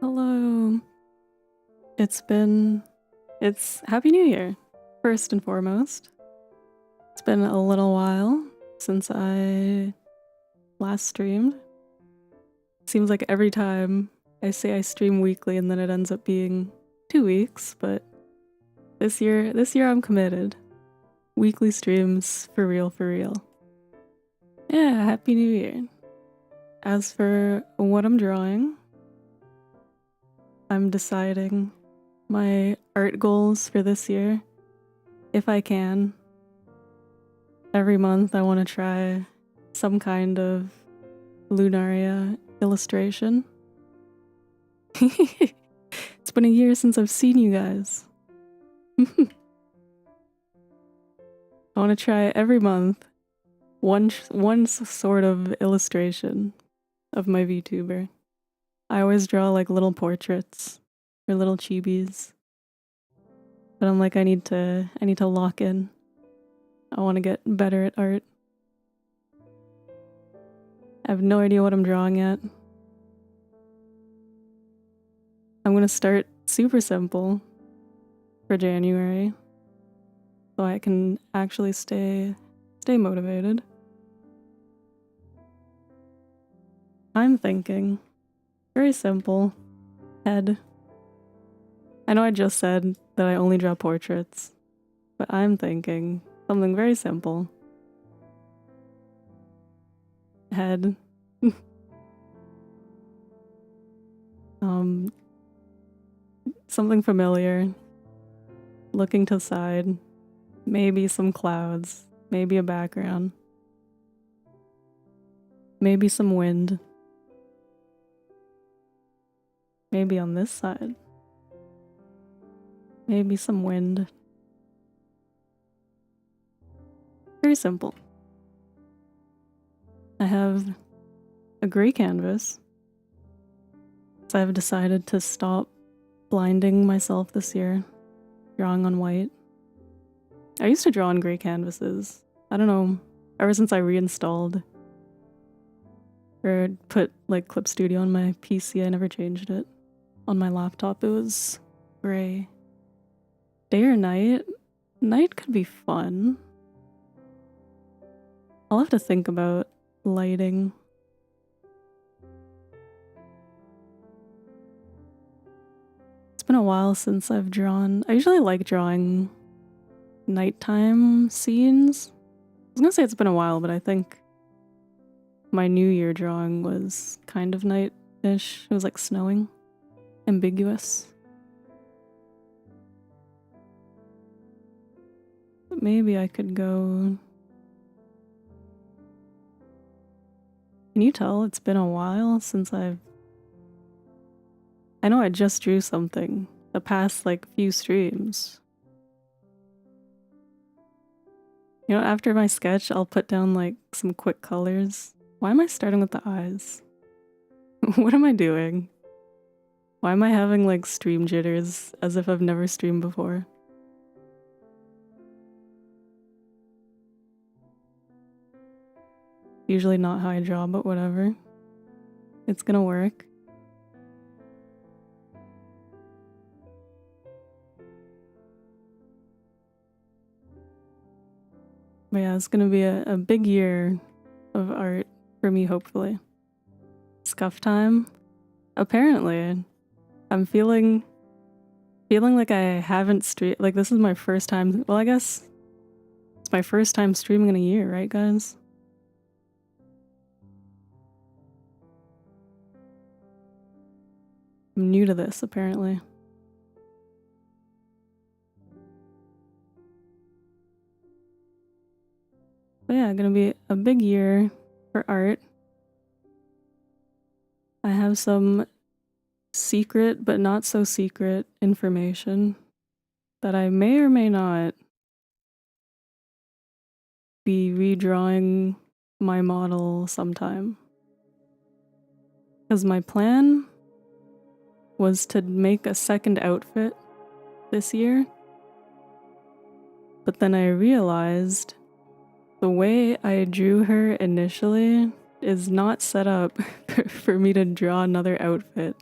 Hello. It's Happy New Year, first and foremost. It's been a little while since I last streamed. Seems like every time I say I stream weekly and then it ends up being 2 weeks, but this year I'm committed. Weekly streams for real, for real. Yeah, Happy New Year. As for what I'm drawing, I'm deciding my art goals for this year, if I can. Every month I want to try some kind of Lunaria illustration. It's been a year since I've seen you guys. I want to try every month one sort of illustration of my VTuber. I always draw like little portraits or little chibis. But I'm like I need to lock in. I want to get better at art. I have no idea what I'm drawing yet. I'm gonna start super simple for January so I can actually stay motivated. I'm thinking very simple. Head. I know I just said that I only draw portraits, but I'm thinking something very simple. Head. Something familiar. Looking to the side. Maybe some clouds. Maybe a background. Maybe some wind. Maybe on this side. Maybe some wind. Very simple. I have a gray canvas, so I've decided to stop blinding myself this year, drawing on white. I used to draw on gray canvases. I don't know, ever since I reinstalled or put like Clip Studio on my PC, I never changed it. On my laptop, it was gray. Day or night? Night could be fun. I'll have to think about lighting. It's been a while since I've drawn. I usually like drawing nighttime scenes. I was gonna say it's been a while, but I think my New Year drawing was kind of night-ish. It was like snowing. Ambiguous. But maybe I could go... Can you tell it's been a while since I know I just drew something the past like few streams. You know, after my sketch, I'll put down like some quick colors. Why am I starting with the eyes? What am I doing? Why am I having like stream jitters as if I've never streamed before? Usually not how I draw, but whatever. It's gonna work. But yeah, it's gonna be a big year of art for me, hopefully. Scuff time? Apparently. I'm feeling like I haven't streamed. Like, this is my first time. Well, I guess it's my first time streaming in a year, right, guys? I'm new to this, apparently. But yeah, gonna be a big year for art. I have some secret, but not so secret information that I may or may not be redrawing my model sometime. Because my plan was to make a second outfit this year, but then I realized the way I drew her initially is not set up for me to draw another outfit.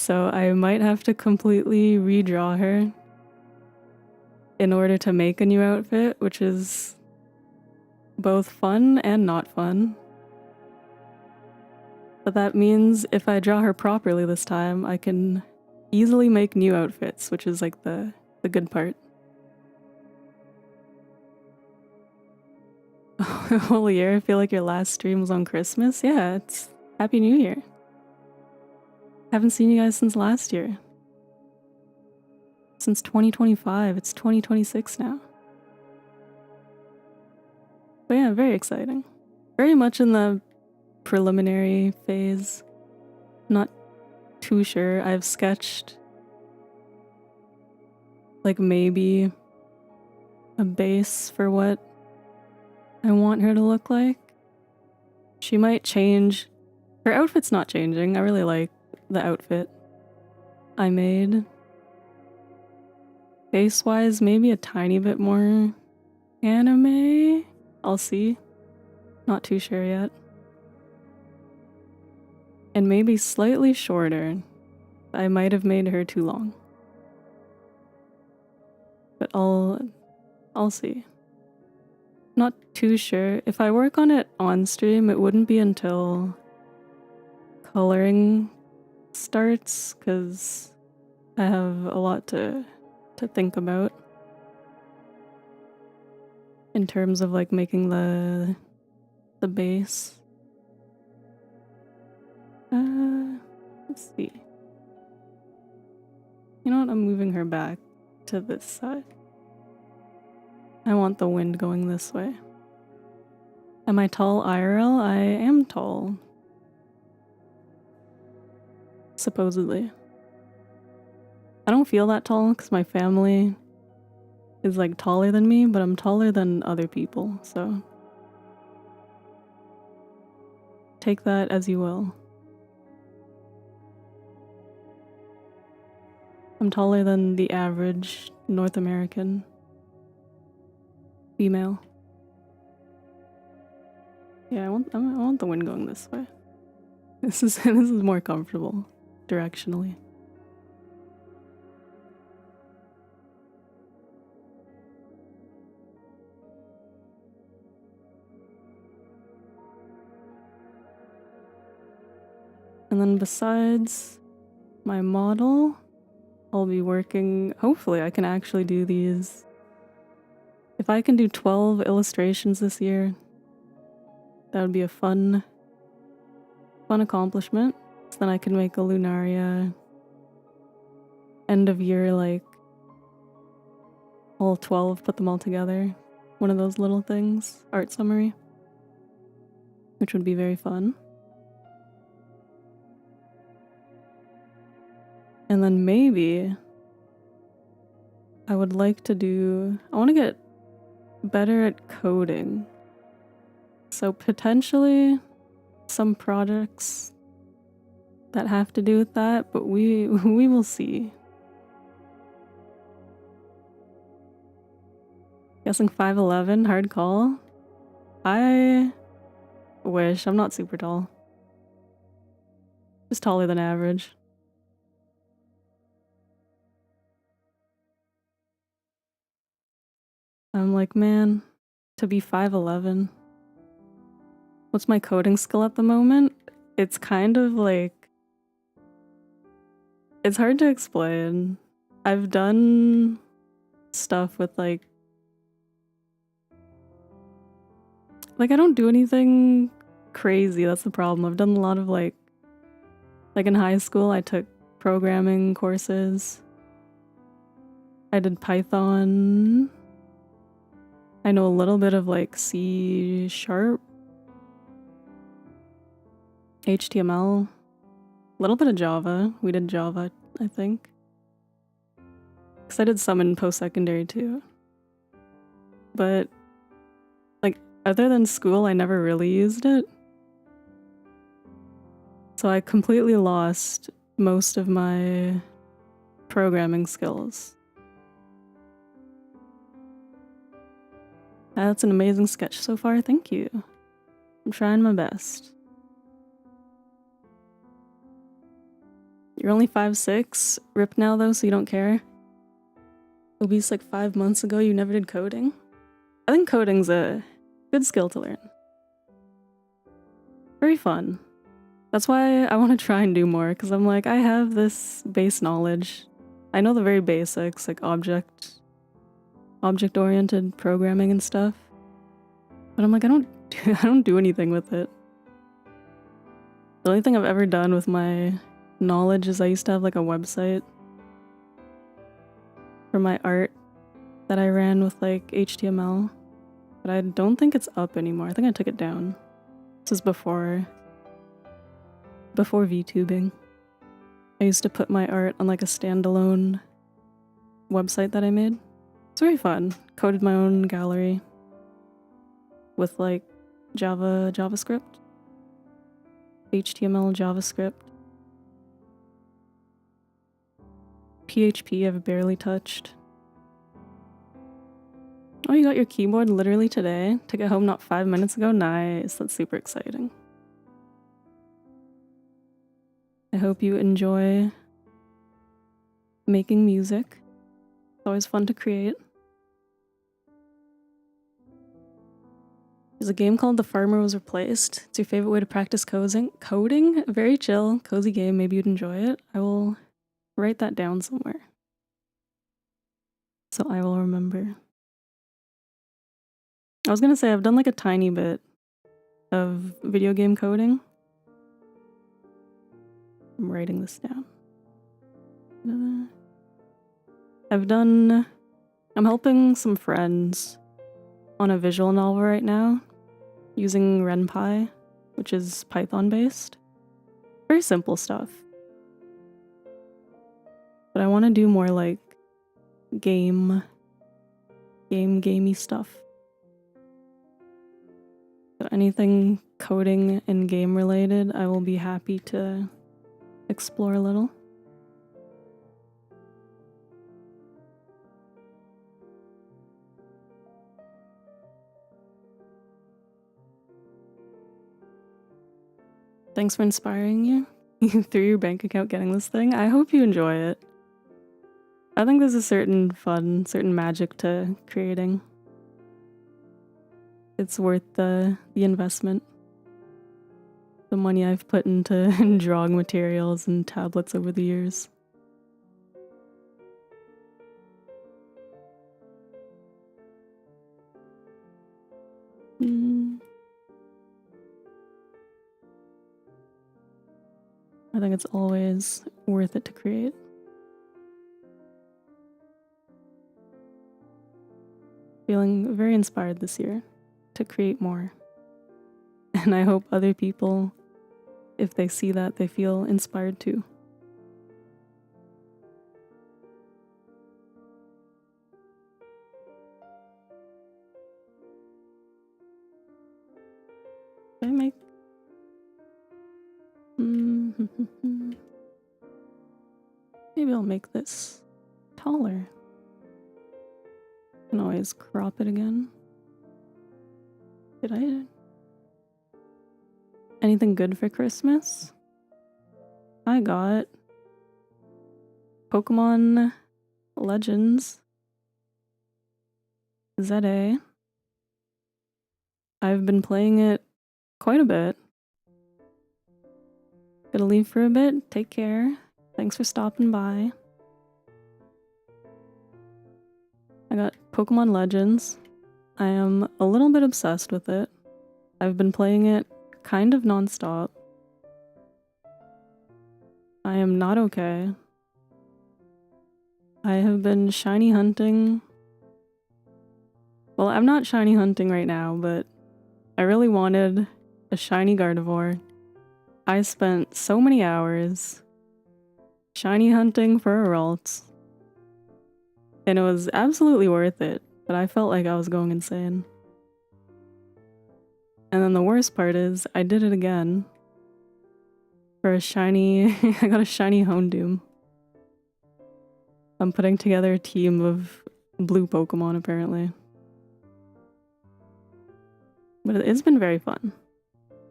So I might have to completely redraw her in order to make a new outfit, which is both fun and not fun. But that means if I draw her properly this time, I can easily make new outfits, which is like the good part. A whole year? I feel like your last stream was on Christmas. Yeah, it's Happy New Year. Haven't seen you guys since last year. Since 2025. It's 2026 now. But yeah, very exciting. Very much in the preliminary phase. Not too sure. I've sketched like maybe a base for what I want her to look like. She might change. Her outfit's not changing. I really like the outfit I made. Face-wise, maybe a tiny bit more anime? I'll see. Not too sure yet. And maybe slightly shorter. I might have made her too long. But I'll see. Not too sure. If I work on it on stream, it wouldn't be until coloring starts, because I have a lot to think about in terms of like making the base. Let's see. You know what? I'm moving her back to this side. I want the wind going this way. Am I tall IRL? I am tall. Supposedly. I don't feel that tall because my family is like taller than me, but I'm taller than other people, so take that as you will. I'm taller than the average North American female. Yeah, I want the wind going this way. This is more comfortable directionally. And then besides my model, I'll be working, hopefully I can actually do these. If I can do 12 illustrations this year, that would be a fun accomplishment. So then I can make a Lunaria end of year, like all 12, put them all together. One of those little things, art summary, which would be very fun. And then maybe I would like to I want to get better at coding. So potentially some projects that have to do with that, but we will see. Guessing 5'11", hard call. I wish. I'm not super tall. Just taller than average. I'm like, man, to be 5'11". What's my coding skill at the moment? It's kind of like, it's hard to explain. I've done stuff with like I don't do anything crazy. That's the problem. I've done a lot of like in high school, I took programming courses. I did Python. I know a little bit of like C#, HTML, a little bit of Java. We did Java, I think. Because I did some in post-secondary too. But like other than school, I never really used it. So I completely lost most of my programming skills. That's an amazing sketch so far, thank you. I'm trying my best. You're only 5'6", ripped now though, so you don't care. Obese like 5 months ago, you never did coding. I think coding's a good skill to learn. Very fun. That's why I want to try and do more, because I'm like, I have this base knowledge. I know the very basics, like object-oriented programming and stuff. But I'm like, I don't do anything with it. The only thing I've ever done with my knowledge is I used to have like a website for my art that I ran with like HTML, but I don't think it's up anymore. I think I took it down. This is before VTubing. I used to put my art on like a standalone website that I made. It's very fun. Coded my own gallery with like JavaScript, HTML, JavaScript. PHP I've barely touched. Oh, you got your keyboard literally today? Took it home not 5 minutes ago? Nice, that's super exciting. I hope you enjoy making music. It's always fun to create. There's a game called The Farmer Was Replaced. It's your favorite way to practice coding? Very chill, cozy game. Maybe you'd enjoy it. I will write that down somewhere, so I will remember. I was gonna say I've done like a tiny bit of video game coding. I'm writing this down. I'm helping some friends on a visual novel right now using RenPy, which is Python based. Very simple stuff. But I want to do more like gamey stuff. So anything coding and game related, I will be happy to explore a little. Thanks for inspiring you through your bank account getting this thing. I hope you enjoy it. I think there's a certain fun, certain magic to creating. It's worth the investment. The money I've put into drawing materials and tablets over the years. I think it's always worth it to create. Feeling very inspired this year to create more. And I hope other people, if they see that, they feel inspired too. Did I make... Maybe I'll make this taller. Can always crop it again. Did I... Anything good for Christmas? I got Pokemon Legends ZA. I've been playing it quite a bit. Gonna leave for a bit. Take care. Thanks for stopping by. I got Pokemon Legends. I am a little bit obsessed with it. I've been playing it kind of non-stop. I am not okay. I have been shiny hunting. Well, I'm not shiny hunting right now, but I really wanted a shiny Gardevoir. I spent so many hours shiny hunting for a Ralts, and it was absolutely worth it, but I felt like I was going insane. And then the worst part is, I did it again for a shiny... I got a shiny Houndoom. I'm putting together a team of blue Pokemon, apparently. But it's been very fun.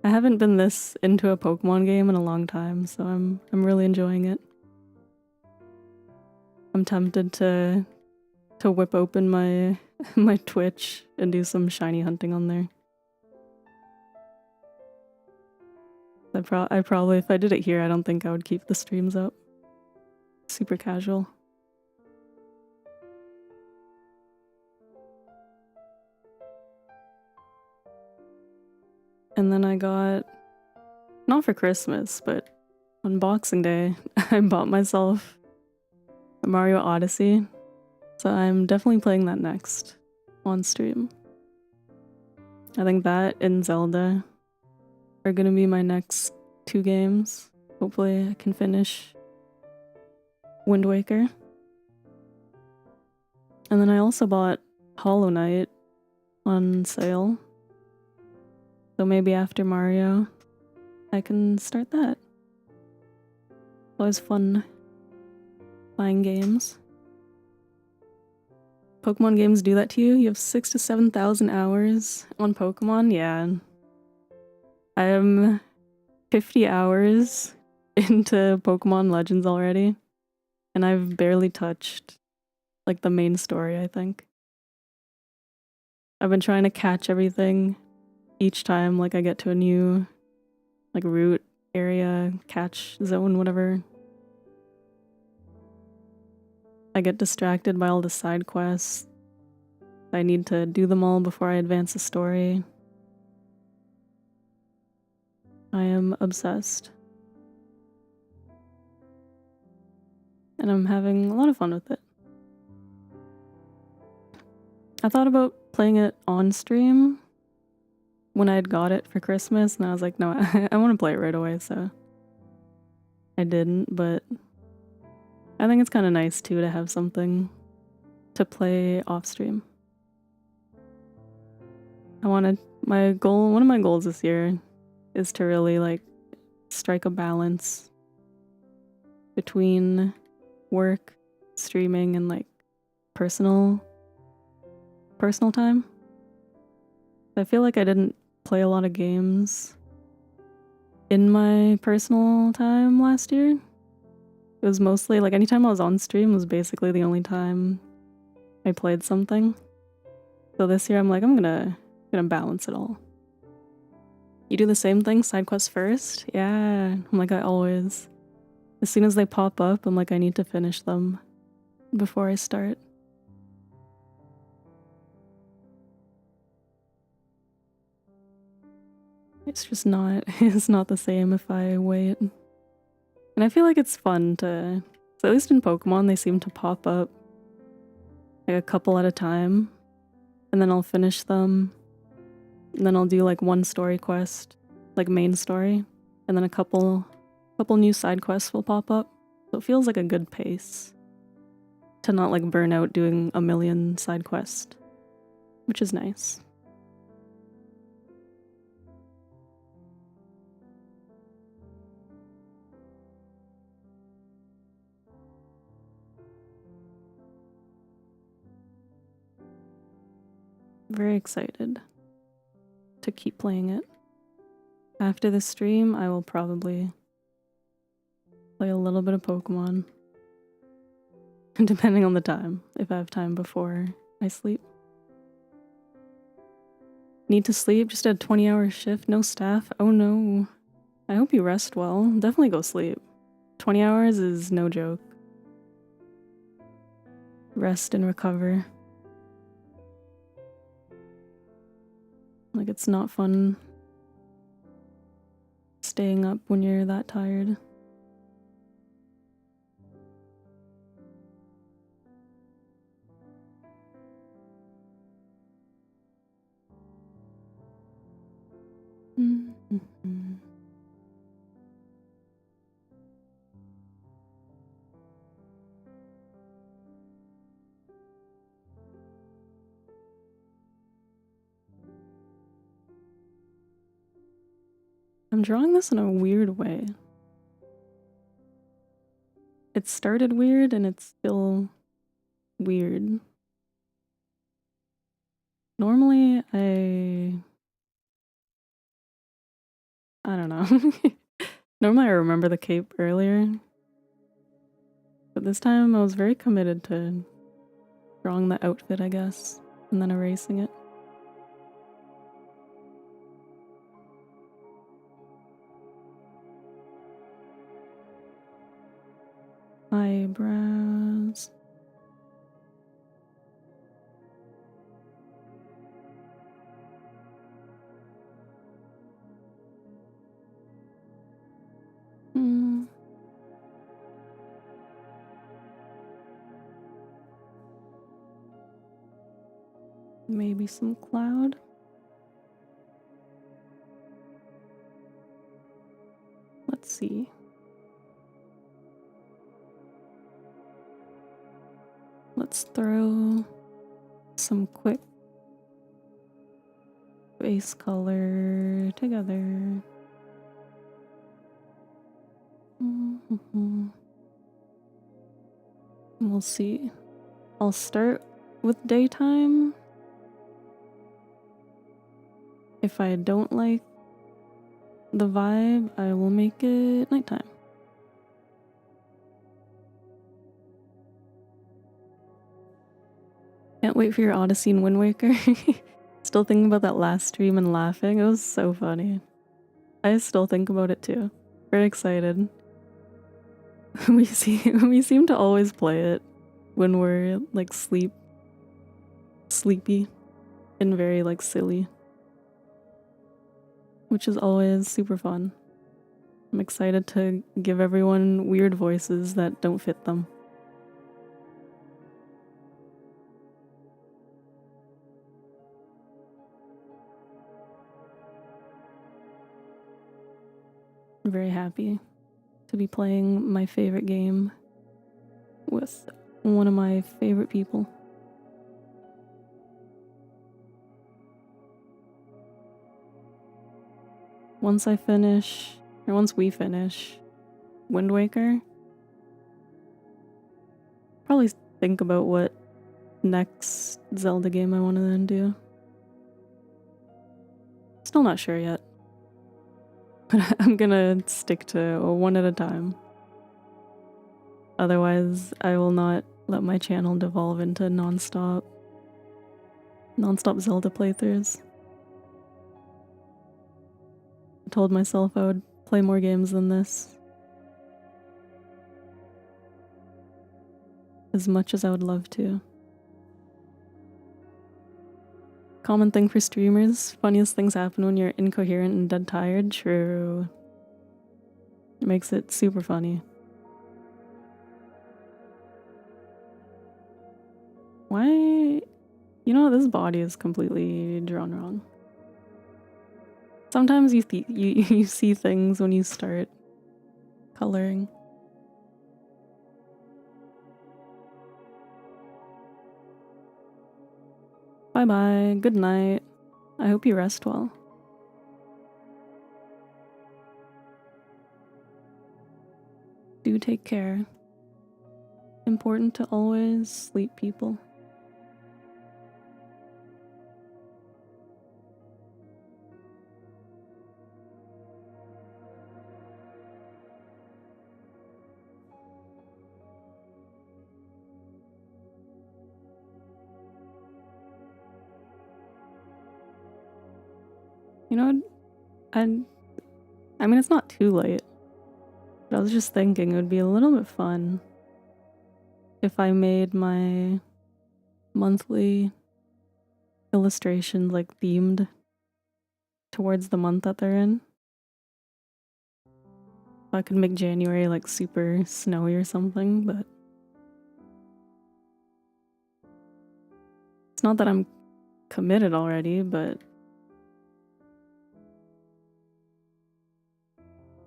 I haven't been this into a Pokemon game in a long time, so I'm really enjoying it. I'm tempted to whip open my my Twitch and do some shiny hunting on there. I probably, if I did it here, I don't think I would keep the streams up. Super casual. And then I got, not for Christmas, but on Boxing Day, I bought myself a Mario Odyssey. So I'm definitely playing that next on stream. I think that and Zelda are gonna be my next 2 games. Hopefully I can finish Wind Waker. And then I also bought Hollow Knight on sale. So maybe after Mario, I can start that. Always fun buying games. Pokemon games do that to you? You have 6,000 to 7,000 hours on Pokemon? Yeah. I am 50 hours into Pokemon Legends already, and I've barely touched, like, the main story, I think. I've been trying to catch everything each time, like, I get to a new, like, route, area, catch zone, whatever. I get distracted by all the side quests. I need to do them all before I advance the story. I am obsessed. And I'm having a lot of fun with it. I thought about playing it on stream when I had got it for Christmas, and I was like, no, I want to play it right away, so I didn't, but I think it's kind of nice too to have something to play off stream. one of my goals this year is to really like strike a balance between work, streaming, and like personal time. I feel like I didn't play a lot of games in my personal time last year. It was mostly like anytime I was on stream was basically the only time I played something. So this year I'm like, I'm gonna balance it all. You do the same thing, side quests first? Yeah, I'm like I always. As soon as they pop up, I'm like I need to finish them before I start. It's just not, it's not the same if I wait. And I feel like it's fun to, so at least in Pokemon, they seem to pop up like a couple at a time, and then I'll finish them, and then I'll do like one story quest, like main story, and then a couple new side quests will pop up. So it feels like a good pace to not like burn out doing a million side quests, which is nice. Very excited to keep playing it. After the stream, I will probably play a little bit of Pokemon. Depending on the time, if I have time before I sleep. Need to sleep? Just a 20-hour shift? No staff? Oh no. I hope you rest well. Definitely go sleep. 20 hours is no joke. Rest and recover. Like, it's not fun staying up when you're that tired. Mm-hmm. I'm drawing this in a weird way. It started weird and it's still weird. Normally, I don't know. Normally I remember the cape earlier. But this time I was very committed to drawing the outfit, I guess, and then erasing it. Eyebrows. Maybe some cloud. Let's see. Let's throw some quick base color together. We'll see. I'll start with daytime. If I don't like the vibe, I will make it nighttime. Can't wait for your Odyssey and Wind Waker. Still thinking about that last stream and laughing. It was so funny. I still think about it too. Very excited. We seem to always play it when we're like sleepy and very like silly, which is always super fun. I'm excited to give everyone weird voices that don't fit them. I'm very happy to be playing my favorite game with one of my favorite people. Once we finish Wind Waker, probably think about what next Zelda game I want to then do. Still not sure yet. But I'm gonna stick to one at a time. Otherwise, I will not let my channel devolve into non-stop Zelda playthroughs. I told myself I would play more games than this. As much as I would love to. Common thing for streamers, funniest things happen when you're incoherent and dead tired. True. It makes it super funny. Why? You know, this body is completely drawn wrong. Sometimes you see things when you start coloring. Bye-bye, good night. I hope you rest well. Do take care. Important to always sleep, people. You know, I mean, it's not too late, but I was just thinking it would be a little bit fun if I made my monthly illustrations like themed towards the month that they're in. I could make January like super snowy or something, but it's not that I'm committed already, but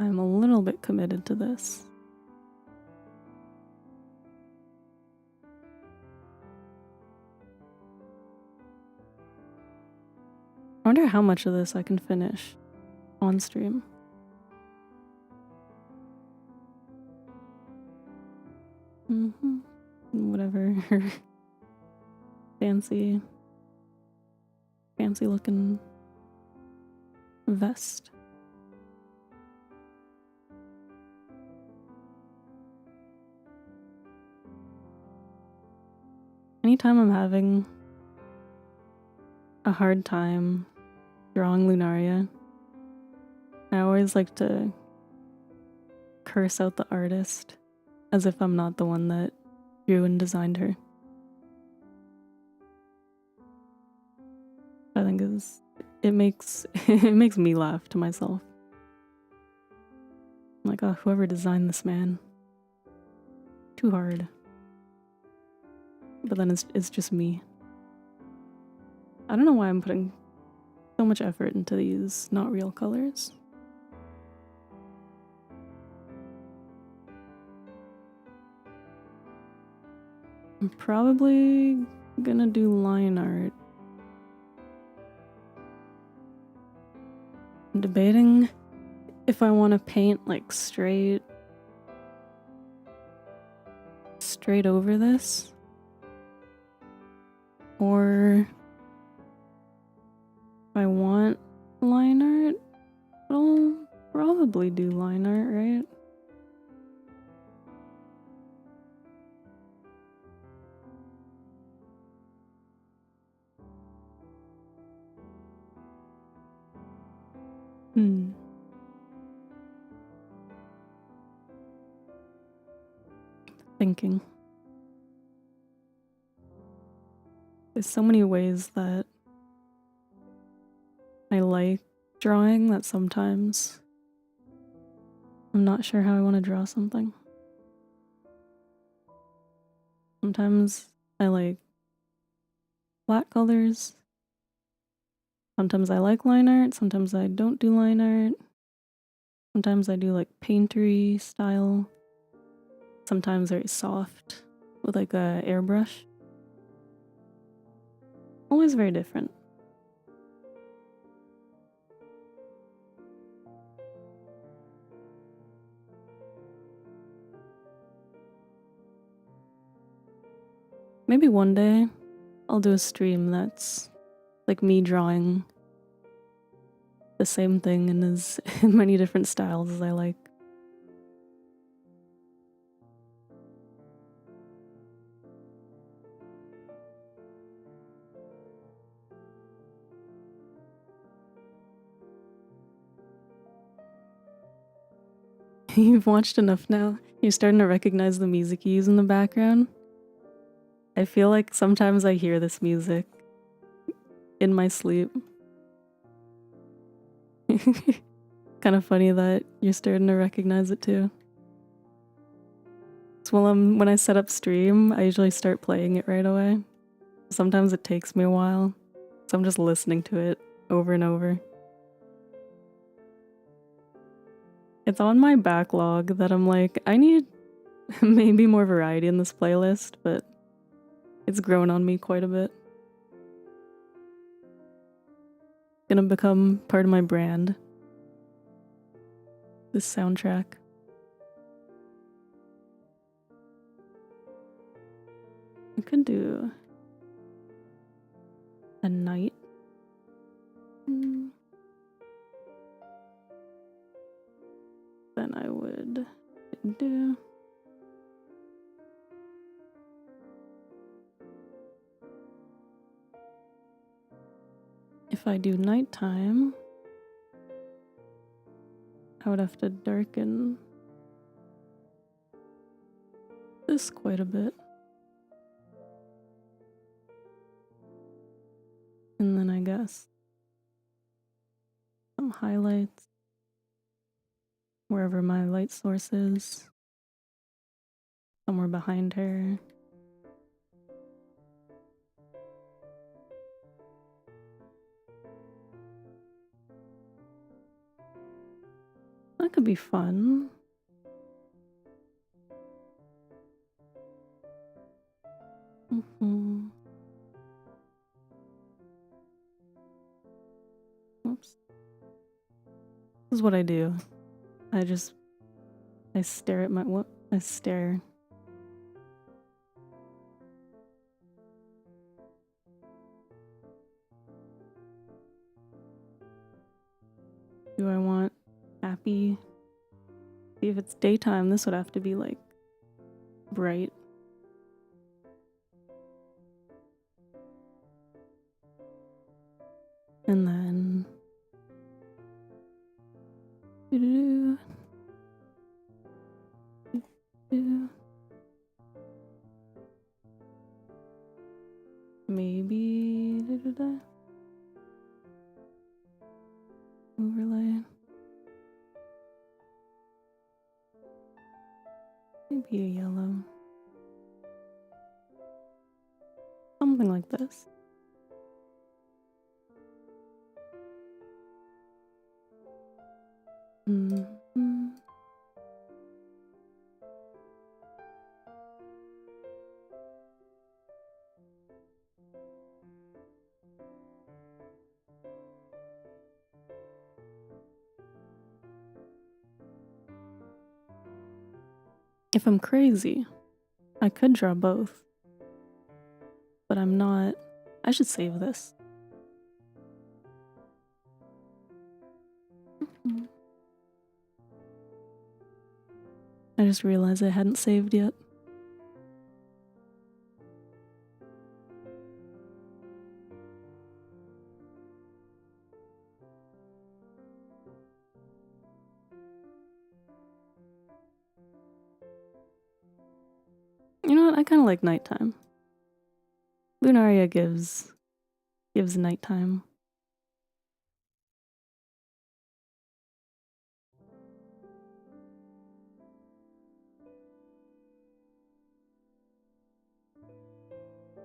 I'm a little bit committed to this. I wonder how much of this I can finish on stream. Whatever. fancy looking vest. anytime I'm having a hard time drawing Lunaria, I always like to curse out the artist as if I'm not the one that drew and designed her. I think it makes it makes me laugh to myself. I'm like, oh, whoever designed this man, too hard. But then it's just me. I don't know why I'm putting so much effort into these not real colors. I'm probably gonna do line art. I'm debating if I want to paint like straight over this, or if I want line art, I'll probably do line art, right? Thinking. There's so many ways that I like drawing that sometimes I'm not sure how I want to draw something. Sometimes I like flat colors. Sometimes I like line art. Sometimes I don't do line art. Sometimes I do like paintery style. Sometimes very soft with like a airbrush. Always very different. Maybe one day I'll do a stream that's like me drawing the same thing in as many different styles as I like. You've watched enough now. You're starting to recognize the music you use in the background. I feel like sometimes I hear this music in my sleep. Kind of funny that you're starting to recognize it too. So when I set up stream, I usually start playing it right away. Sometimes it takes me a while, so I'm just listening to it over and over. It's on my backlog that I'm like, I need maybe more variety in this playlist, but it's grown on me quite a bit. Gonna become part of my brand. This soundtrack. I could do a night. Then I would do if I do nighttime, I would have to darken this quite a bit. And then I guess some highlights wherever my light source is. Somewhere behind her. That could be fun. Oops. This is what I do. I stare at my I stare. Do I want happy? See, if it's daytime, this would have to be like bright. Do-do-do. Do. Maybe da-da-da. Overlay. Maybe a yellow. Something like this. Mm-hmm. If I'm crazy, I could draw both. But I'm not. I should save this. I just realized I hadn't saved yet. You know what? I kind of like nighttime. Lunaria gives nighttime.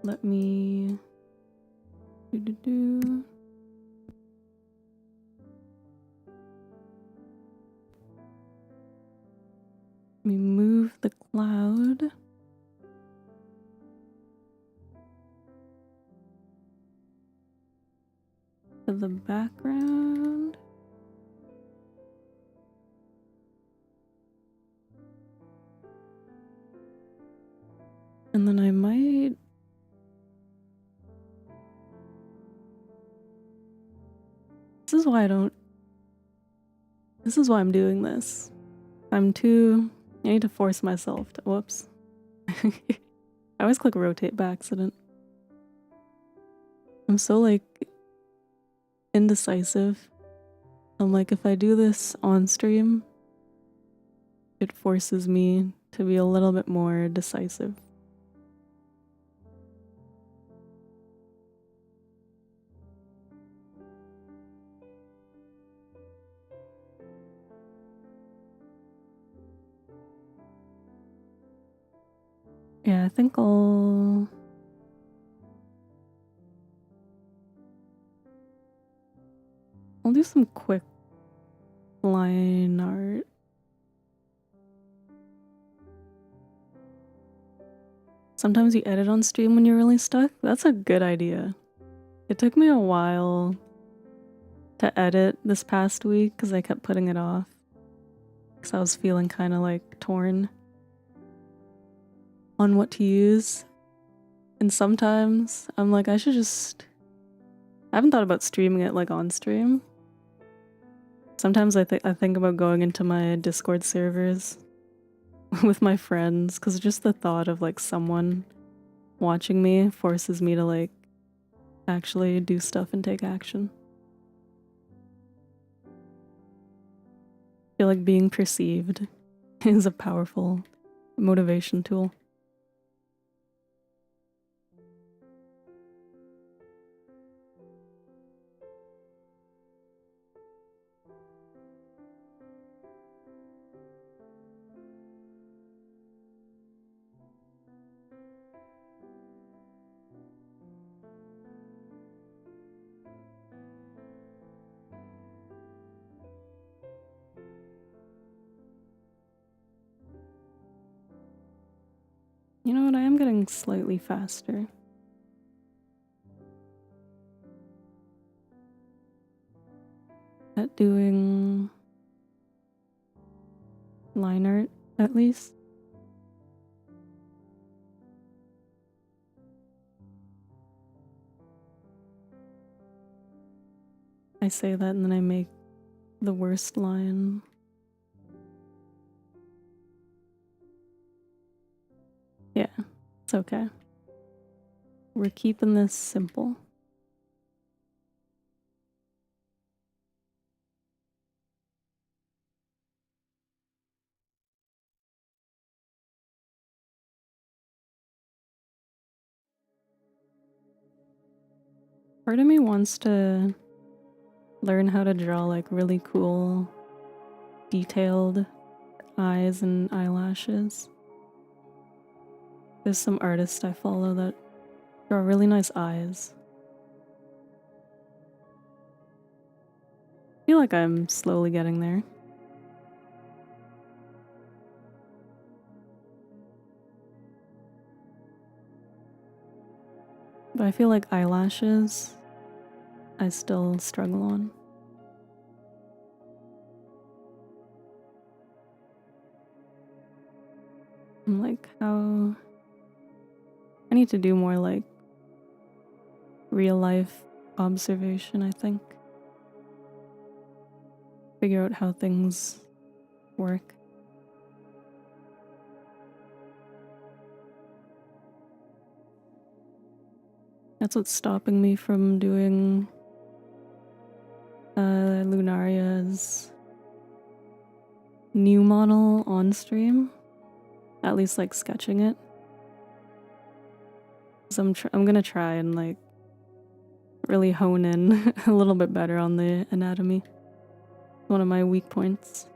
Let me do. Let me move the cloud. To the background. And then I might. This is why I'm doing this. I need to force myself to. Whoops. I always click rotate by accident. I'm so indecisive. I'm like, if I do this on stream, it forces me to be a little bit more decisive. Yeah, I think I'll do some quick line art. Sometimes you edit on stream when you're really stuck. That's a good idea. It took me a while to edit this past week because I kept putting it off. Because I was feeling kind of torn on what to use. And sometimes I'm like, I haven't thought about streaming it on stream. Sometimes I think about going into my Discord servers with my friends because just the thought of someone watching me forces me to actually do stuff and take action. I feel like being perceived is a powerful motivation tool. You know what? I am getting slightly faster. At doing line art, at least. I say that and then I make the worst line. Yeah, it's okay. We're keeping this simple. I Part of me wants to learn how to draw like really cool, detailed eyes and eyelashes. There's some artists I follow that draw really nice eyes. I feel like I'm slowly getting there. But I feel like eyelashes, I still struggle on. I'm like, how... I need to do more like real life observation, I think. Figure out how things work. That's what's stopping me from doing Lunaria's new model on stream. At least like sketching it. So I'm gonna try and like really hone in a little bit better on the anatomy. One of my weak points.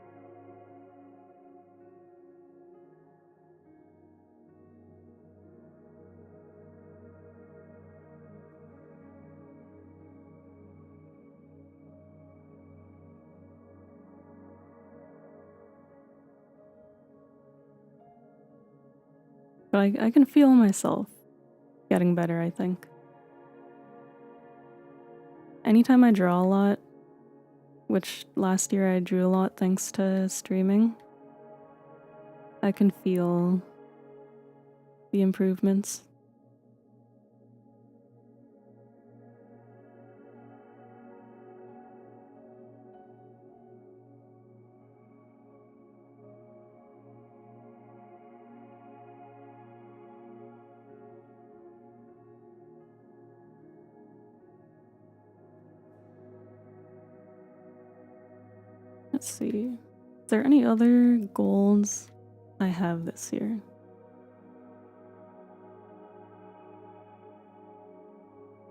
But I can feel myself getting better, I think. Anytime I draw a lot, which last year I drew a lot thanks to streaming, I can feel the improvements. Let's see. Is there any other goals I have this year?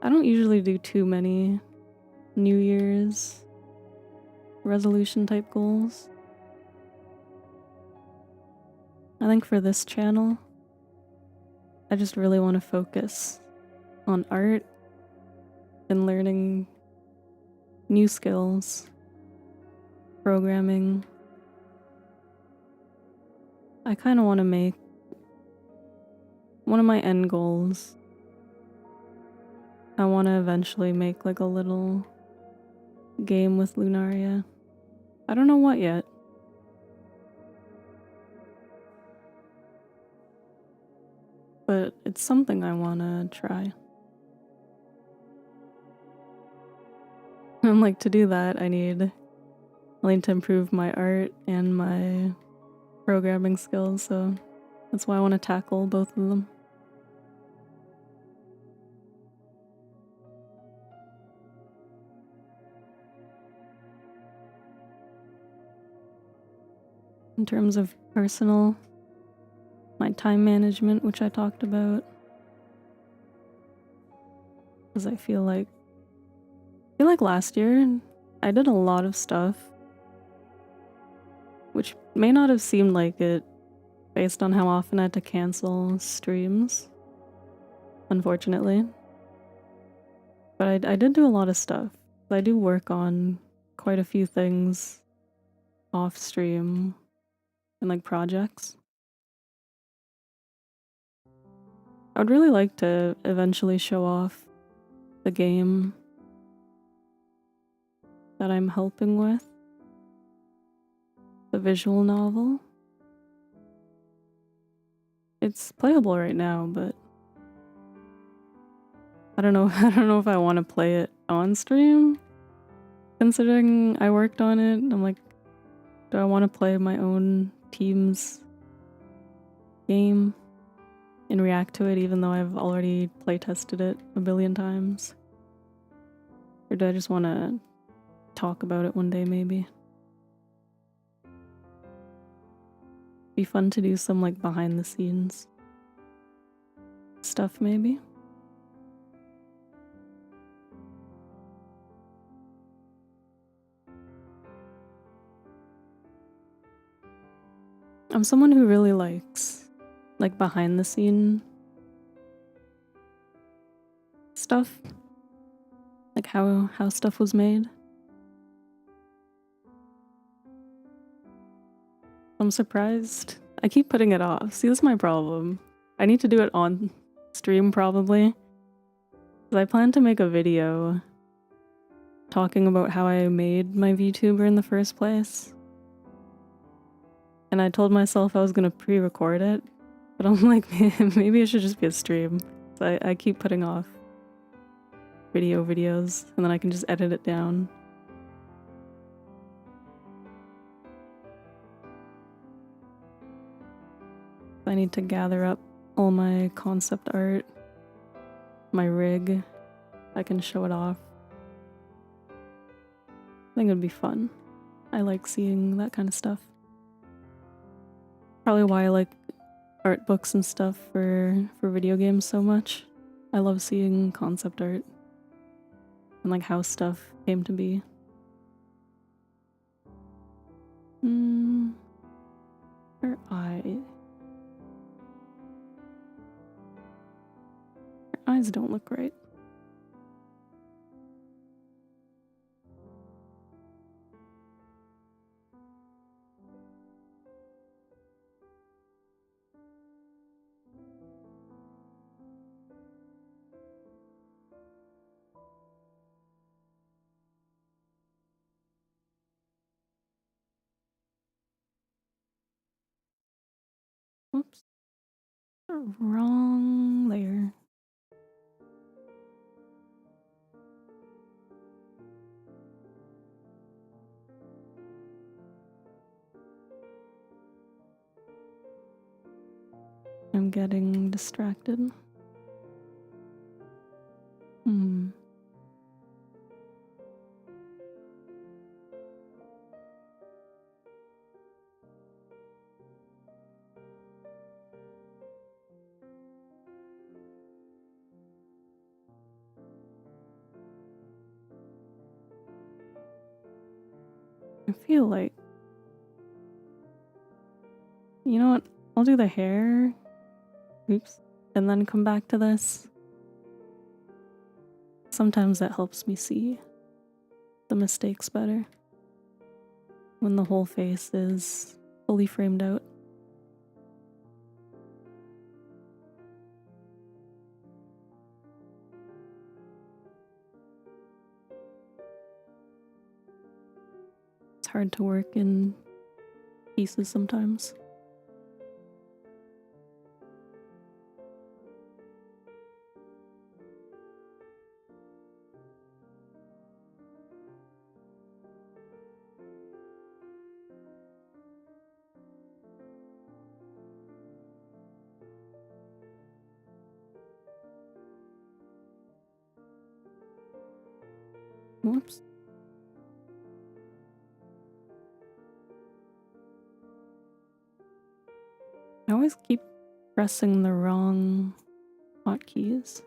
I don't usually do too many New Year's resolution type goals. I think for this channel, I just really want to focus on art and learning new skills, programming. I kind of want to make one of my end goals. I want to eventually make like a little game with Lunaria. I don't know what yet. But it's something I want to try. And like to do that, I need to improve my art and my programming skills, so that's why I want to tackle both of them. In terms of personal, my time management, which I talked about, because I feel like last year I did a lot of stuff, which may not have seemed like it based on how often I had to cancel streams, unfortunately. But I did do a lot of stuff. I do work on quite a few things off stream and like projects. I would really like to eventually show off the game that I'm helping with, the visual novel. It's playable right now, but I don't know if I want to play it on stream. Considering I worked on it, I'm like, do I want to play my own team's game and react to it even though I've already playtested it a billion times? Or do I just want to talk about it one day maybe? Be fun to do some like behind the scenes stuff maybe. I'm someone who really likes, like, behind the scene stuff. Like how stuff was made. I'm surprised. I keep putting it off. See, that's my problem. I need to do it on stream probably. 'Cause I plan to make a video talking about how I made my VTuber in the first place. And I told myself I was gonna pre-record it, but I'm like, maybe it should just be a stream. So I keep putting off videos, and then I can just edit it down. I need to gather up all my concept art, my rig. I can show it off. I think it'd be fun. I like seeing that kind of stuff. Probably why I like art books and stuff for video games so much. I love seeing concept art and like how stuff came to be. Her eye. Her eyes don't look right. Whoops. Wrong layer. I'm getting distracted. I feel like, you know what? I'll do the hair. Oops. And then come back to this. Sometimes that helps me see the mistakes better when the whole face is fully framed out. It's hard to work in pieces sometimes. Whoops. I always keep pressing the wrong hotkeys.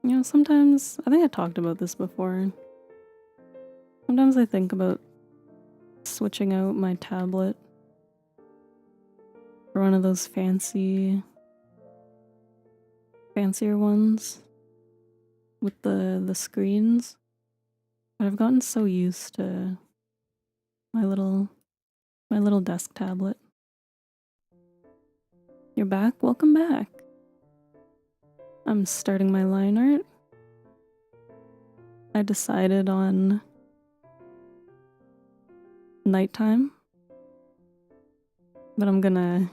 You know, sometimes, I think I talked about this before. Sometimes I think about switching out my tablet for one of those fancier ones with the screens. But I've gotten so used to my little desk tablet. You're back? Welcome back. I'm starting my line art. I decided on nighttime, but I'm gonna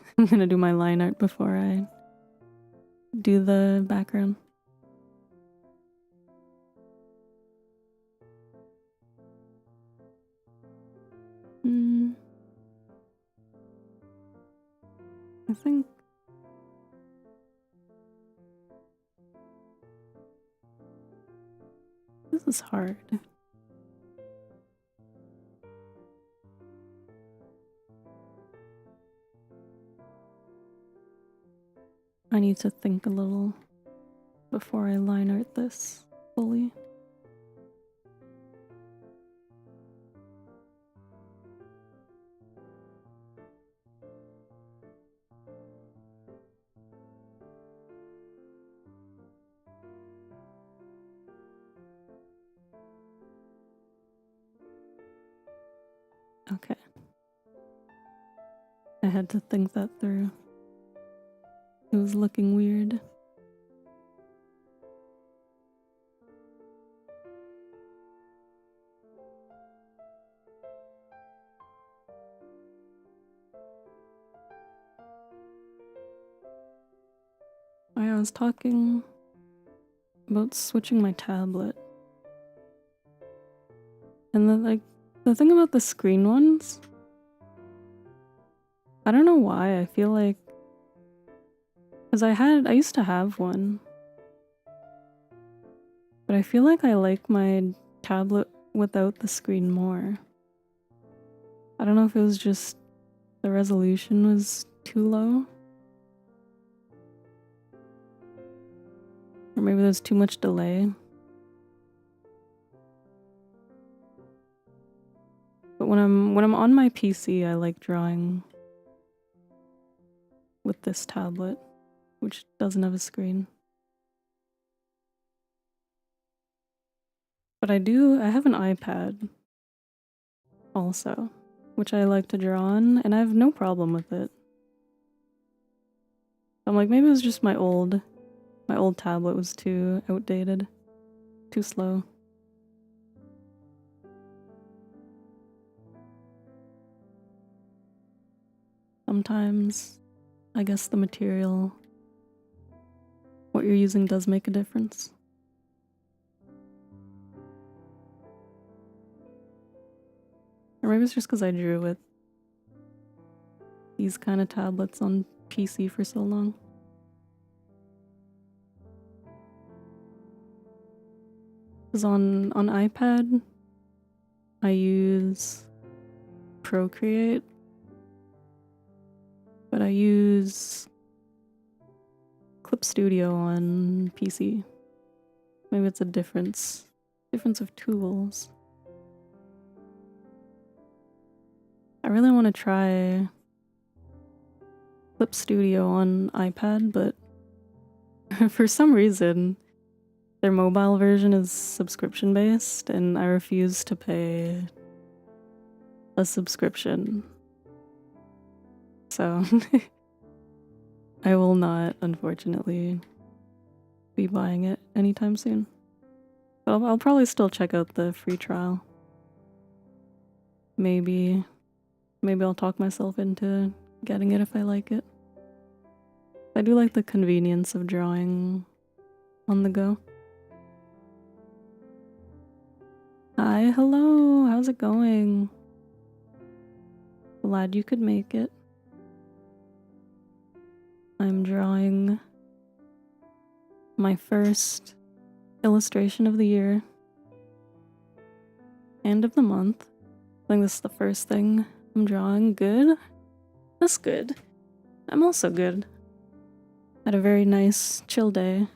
do my line art before I do the background. I think this is hard. I need to think a little before I line art this fully. Okay. I had to think that through. It was looking weird. I was talking about switching my tablet. And then, the thing about the screen ones, I don't know why, I feel like... Because I used to have one. But I feel like I like my tablet without the screen more. I don't know if it was just the resolution was too low. Or maybe there's too much delay. But when I'm on my PC, I like drawing with this tablet, which doesn't have a screen. But I have an iPad also, which I like to draw on, and I have no problem with it. I'm like, maybe it was just my old tablet was too outdated, too slow. Sometimes, I guess the material, what you're using does make a difference. Or maybe it's just because I drew with these kind of tablets on PC for so long. Because on iPad, I use Procreate, but I use Clip Studio on PC. Maybe it's a difference of tools. I really want to try Clip Studio on iPad, but for some reason, their mobile version is subscription based, and I refuse to pay a subscription. So I will not, unfortunately, be buying it anytime soon. But I'll probably still check out the free trial. Maybe I'll talk myself into getting it if I like it. I do like the convenience of drawing on the go. Hi, hello, how's it going? Glad you could make it. I'm drawing my first illustration of the year and of the month. I think this is the first thing I'm drawing. Good? That's good. I'm also good. Had a very nice, chill day.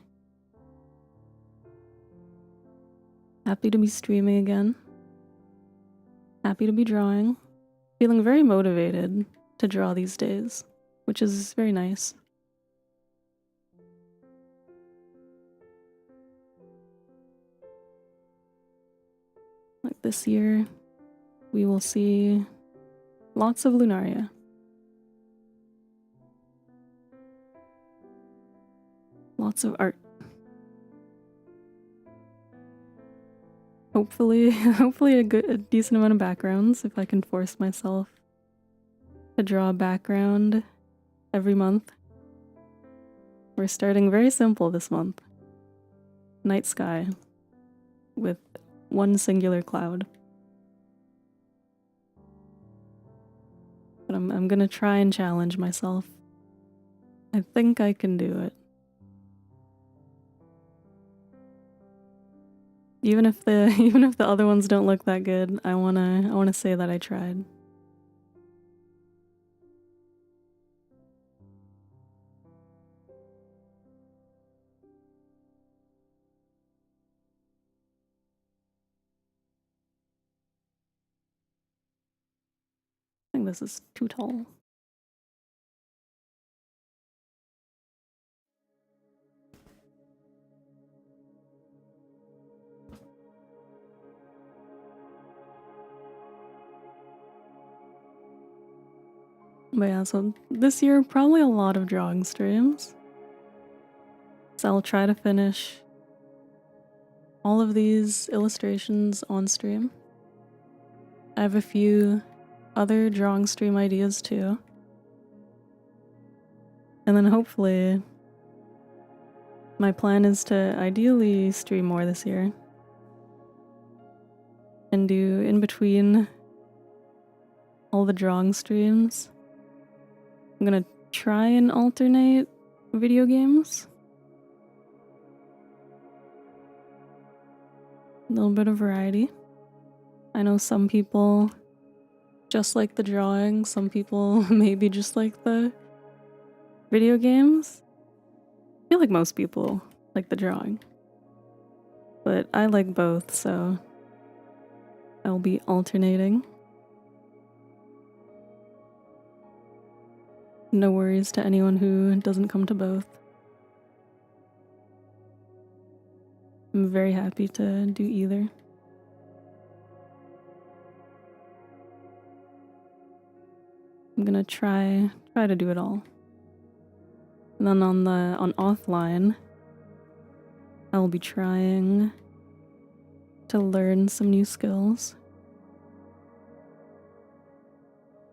Happy to be streaming again. Happy to be drawing. Feeling very motivated to draw these days, which is very nice. Like this year, we will see lots of Lunaria. Lots of art. Hopefully a decent amount of backgrounds if I can force myself to draw a background every month. We're starting very simple this month. Night sky with one singular cloud. But I'm gonna try and challenge myself. I think I can do it. Even if the other ones don't look that good, I wanna say that I tried. I think this is too tall. But yeah, so this year, probably a lot of drawing streams. So I'll try to finish all of these illustrations on stream. I have a few other drawing stream ideas too. And then hopefully, my plan is to ideally stream more this year. And do in between all the drawing streams. I'm gonna try and alternate video games. A little bit of variety. I know some people just like the drawing, some people maybe just like the video games. I feel like most people like the drawing. But I like both, so I'll be alternating. No worries to anyone who doesn't come to both. I'm very happy to do either. I'm gonna try to do it all. And then on offline, I'll be trying to learn some new skills.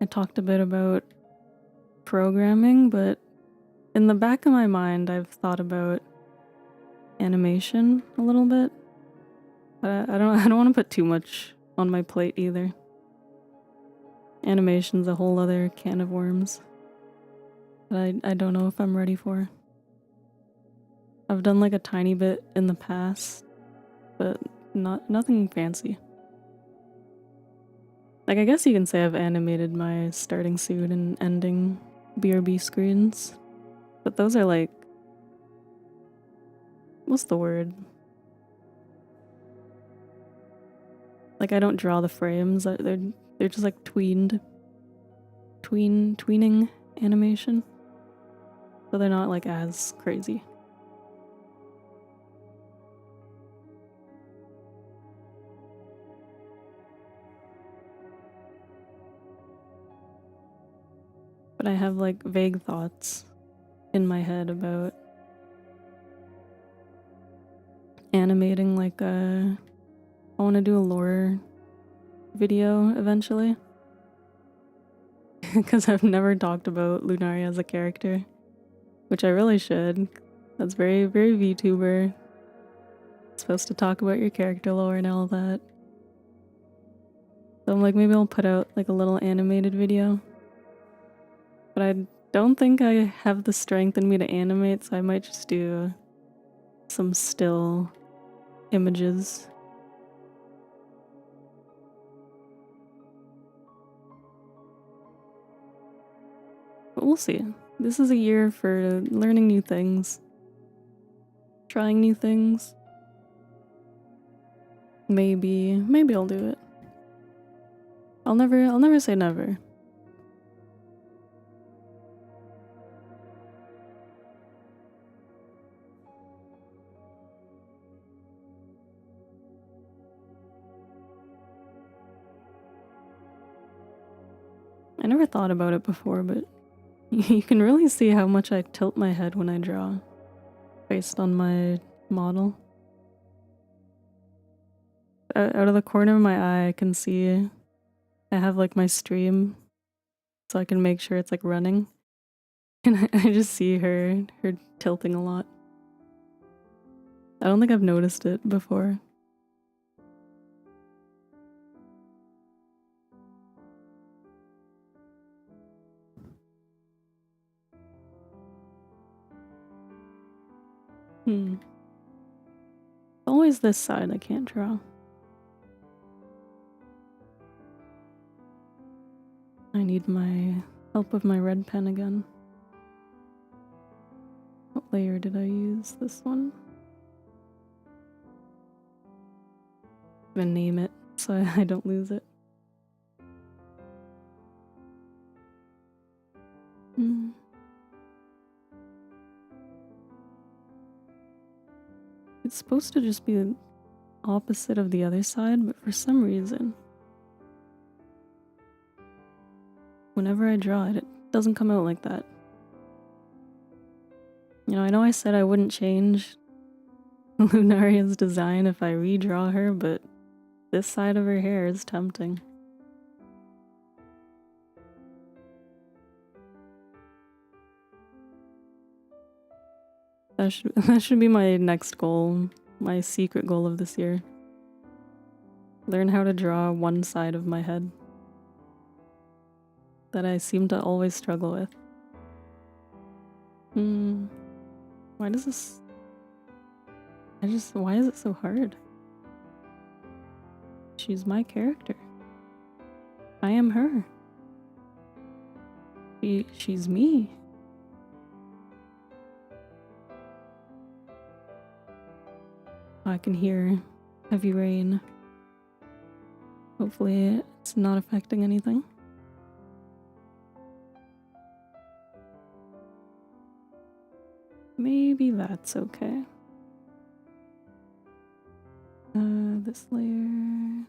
I talked a bit about programming, but in the back of my mind, I've thought about animation a little bit. But I don't want to put too much on my plate either. Animation's a whole other can of worms that I don't know if I'm ready for. I've done like a tiny bit in the past, but nothing fancy. Like, I guess you can say I've animated my starting suit and ending BRB screens, but those are like, what's the word? Like, I don't draw the frames. They're just like tweening animation, so they're not like as crazy. But I have like vague thoughts in my head about animating like I want to do a lore video eventually. Because I've never talked about Lunaria as a character, which I really should. That's very, very VTuber. Supposed to talk about your character lore and all that. So I'm like, maybe I'll put out like a little animated video. But I don't think I have the strength in me to animate, so I might just do some still images. But we'll see. This is a year for learning new things, trying new things. Maybe I'll do it. I'll never say never. I never thought about it before, but you can really see how much I tilt my head when I draw, based on my model. Out of the corner of my eye, I can see I have like my stream, so I can make sure it's like running. And I just see her tilting a lot. I don't think I've noticed it before. Always this side I can't draw. I need my help with my red pen again. What layer did I use? This one? I'm gonna name it so I don't lose it. It's supposed to just be the opposite of the other side, but for some reason, whenever I draw it, doesn't come out like that. You know, I know I said I wouldn't change Lunaria's design if I redraw her, but this side of her hair is tempting. That should be my next goal, my secret goal of this year. Learn how to draw one side of my head that I seem to always struggle with. Why does this... why is it so hard? She's my character. I am her. She's me. I can hear heavy rain. Hopefully it's not affecting anything. Maybe that's okay. This layer...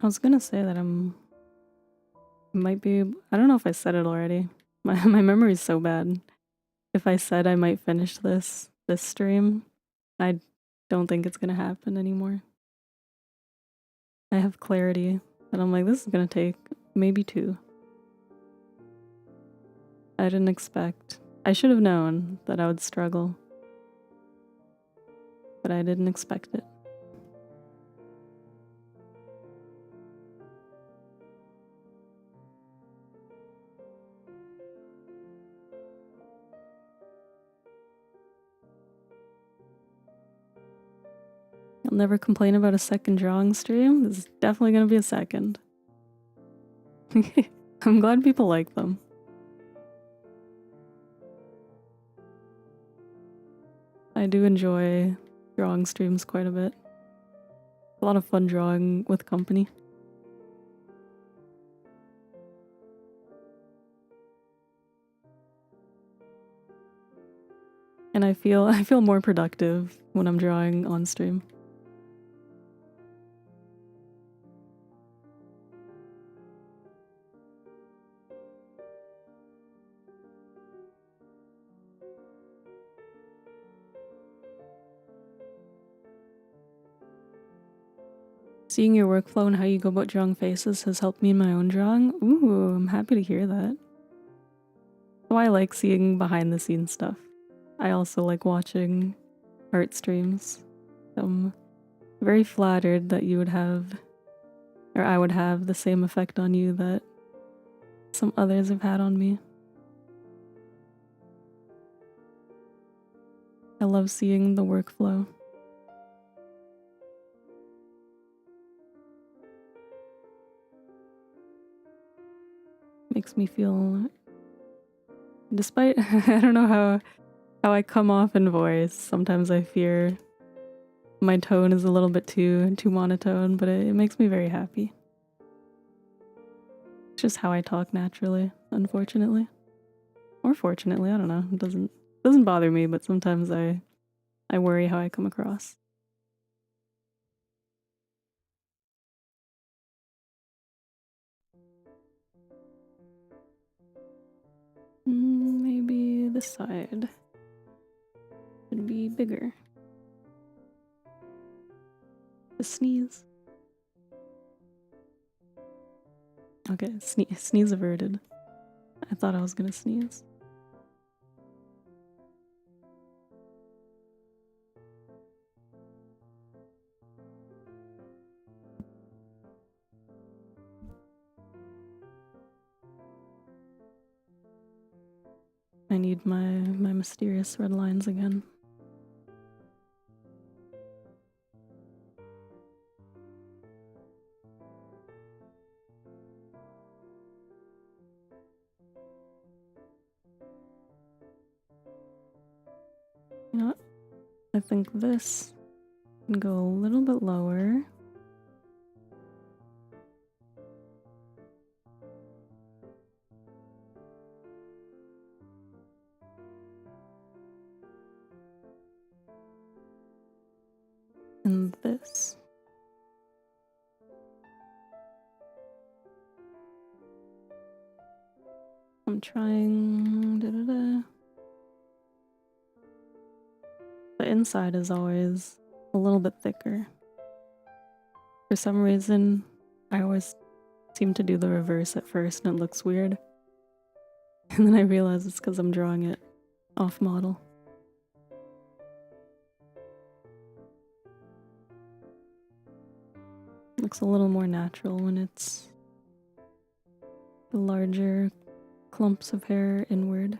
I was gonna say that might be... I don't know if I said it already. My memory's so bad. If I said I might finish this stream, I don't think it's gonna happen anymore. I have clarity that I'm like, this is gonna take maybe 2. I didn't expect... I should have known that I would struggle, but I didn't expect it. I'll never complain about a second drawing stream. This is definitely gonna be a second. I'm glad people like them. I do enjoy drawing streams quite a bit. A lot of fun drawing with company. And I feel more productive when I'm drawing on stream. Seeing your workflow and how you go about drawing faces has helped me in my own drawing. Ooh, I'm happy to hear that. So I like seeing behind the scenes stuff. I also like watching art streams. I'm very flattered that you would have, or I would have, the same effect on you that some others have had on me. I love seeing the workflow. Makes me feel, despite I don't know how I come off in voice. Sometimes I fear my tone is a little bit too monotone, but it makes me very happy. It's just how I talk naturally, unfortunately. Or fortunately, I don't know. It doesn't bother me, but sometimes I worry how I come across. Maybe this side should be bigger. A sneeze. Okay, sneeze averted. I thought I was gonna sneeze. I need my mysterious red lines again. You know what? I think this And go a little bit lower. And this. I'm trying. The inside is always a little bit thicker. For some reason, I always seem to do the reverse at first and it looks weird. And then I realize it's because I'm drawing it off model. Looks a little more natural when it's the larger clumps of hair inward.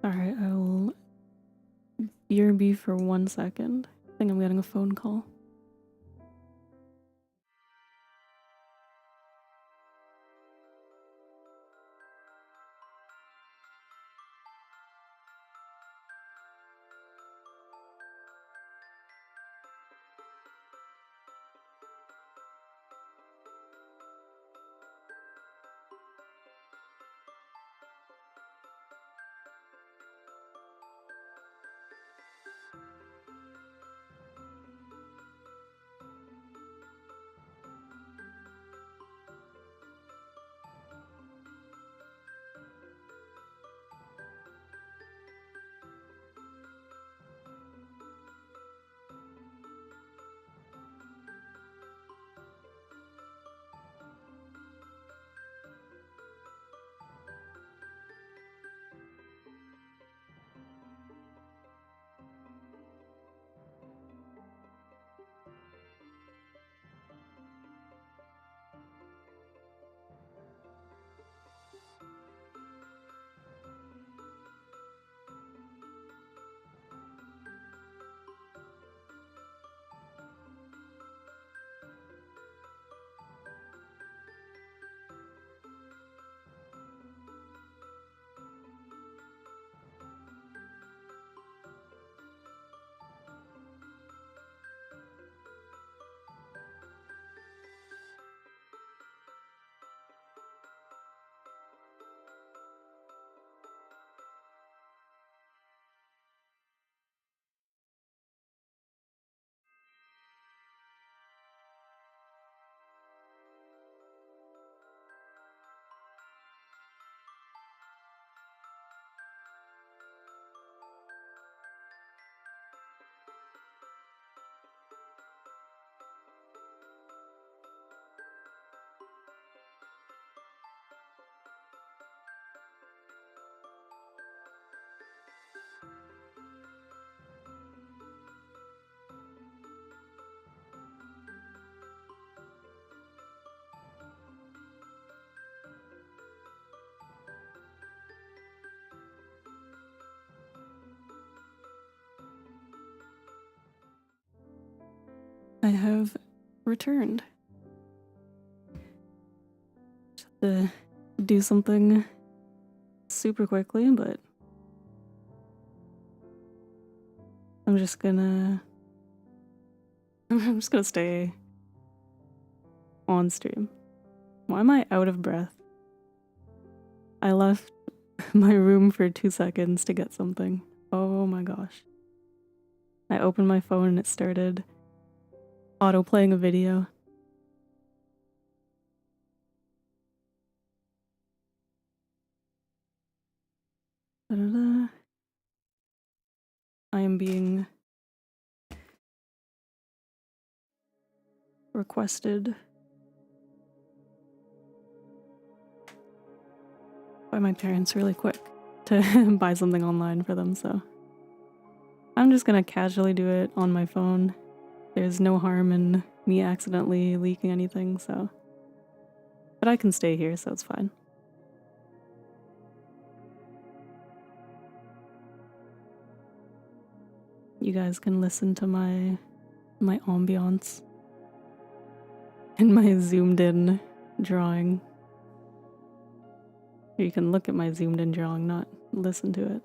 Alright, I will BRB for 1 second. I think I'm getting a phone call. I have returned. Just have to do something super quickly, but I'm just gonna stay on stream. Why am I out of breath? I left my room for 2 seconds to get something. Oh my gosh. I opened my phone and it started auto-playing a video. Da-da-da. I am being requested by my parents really quick to buy something online for them, so I'm just gonna casually do it on my phone. There's no harm in me accidentally leaking anything, so. But I can stay here, so it's fine. You guys can listen to my ambiance and my zoomed in drawing. Or you can look at my zoomed in drawing, not listen to it.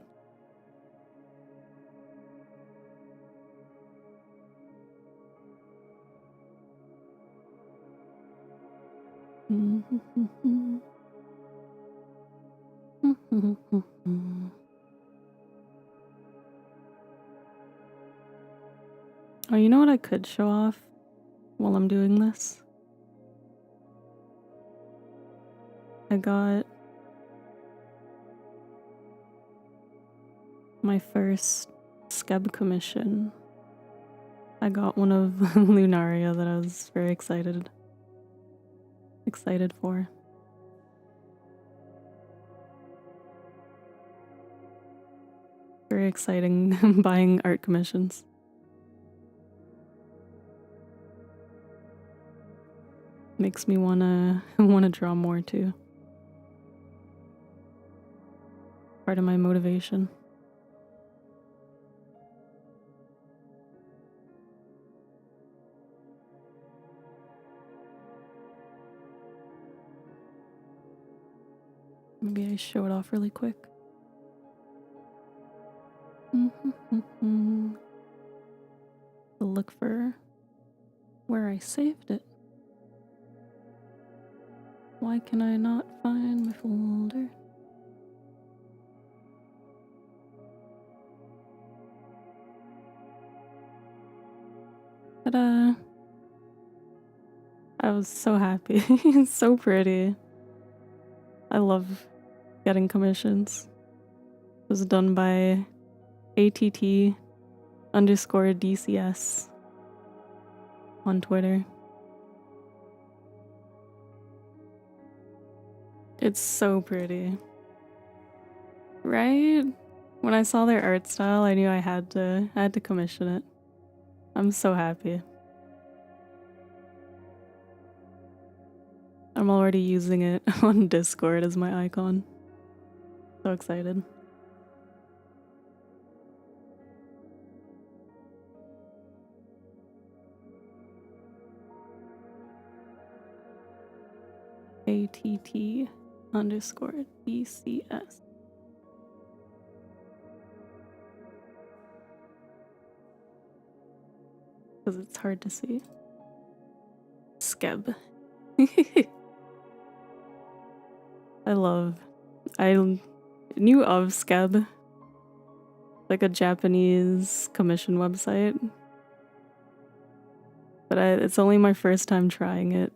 Oh, you know what I could show off while I'm doing this? I got my first skeb commission. I got one of Lunaria that I was very excited for. Very exciting buying art commissions. Makes me wanna draw more too. Part of my motivation. Maybe I show it off really quick. I'll look for where I saved it. Why can I not find my folder? Ta-da! I was so happy. It's so pretty. I love getting commissions. It was done by ATT_DCS on Twitter. It's so pretty. Right? When I saw their art style, I knew I had to commission it. I'm so happy. I'm already using it on Discord as my icon. So excited. ATT_DCS. Because it's hard to see. Skeb. I knew of Skeb, like a Japanese commission website, but it's only my first time trying it.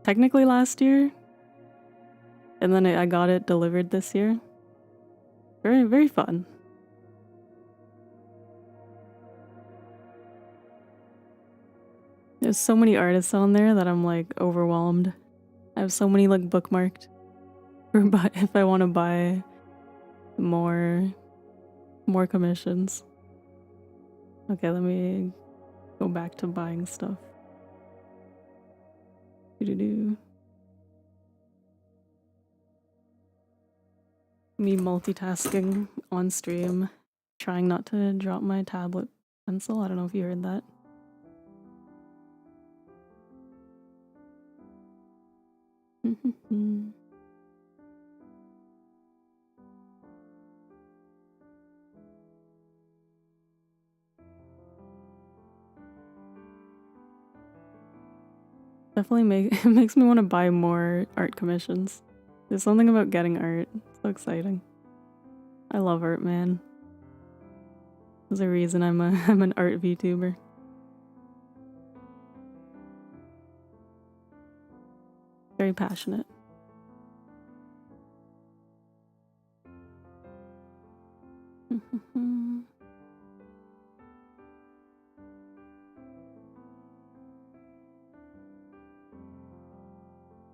Technically last year, and then I got it delivered this year. Very, very fun. There's so many artists on there that I'm like overwhelmed. I have so many like bookmarked for if I want to buy more commissions. Okay, let me go back to buying stuff. Me multitasking on stream, trying not to drop my tablet pencil. I don't know if you heard that. Definitely makes me want to buy more art commissions. There's something about getting art. It's so exciting. I love art, man. There's a reason I'm an art VTuber. Very passionate.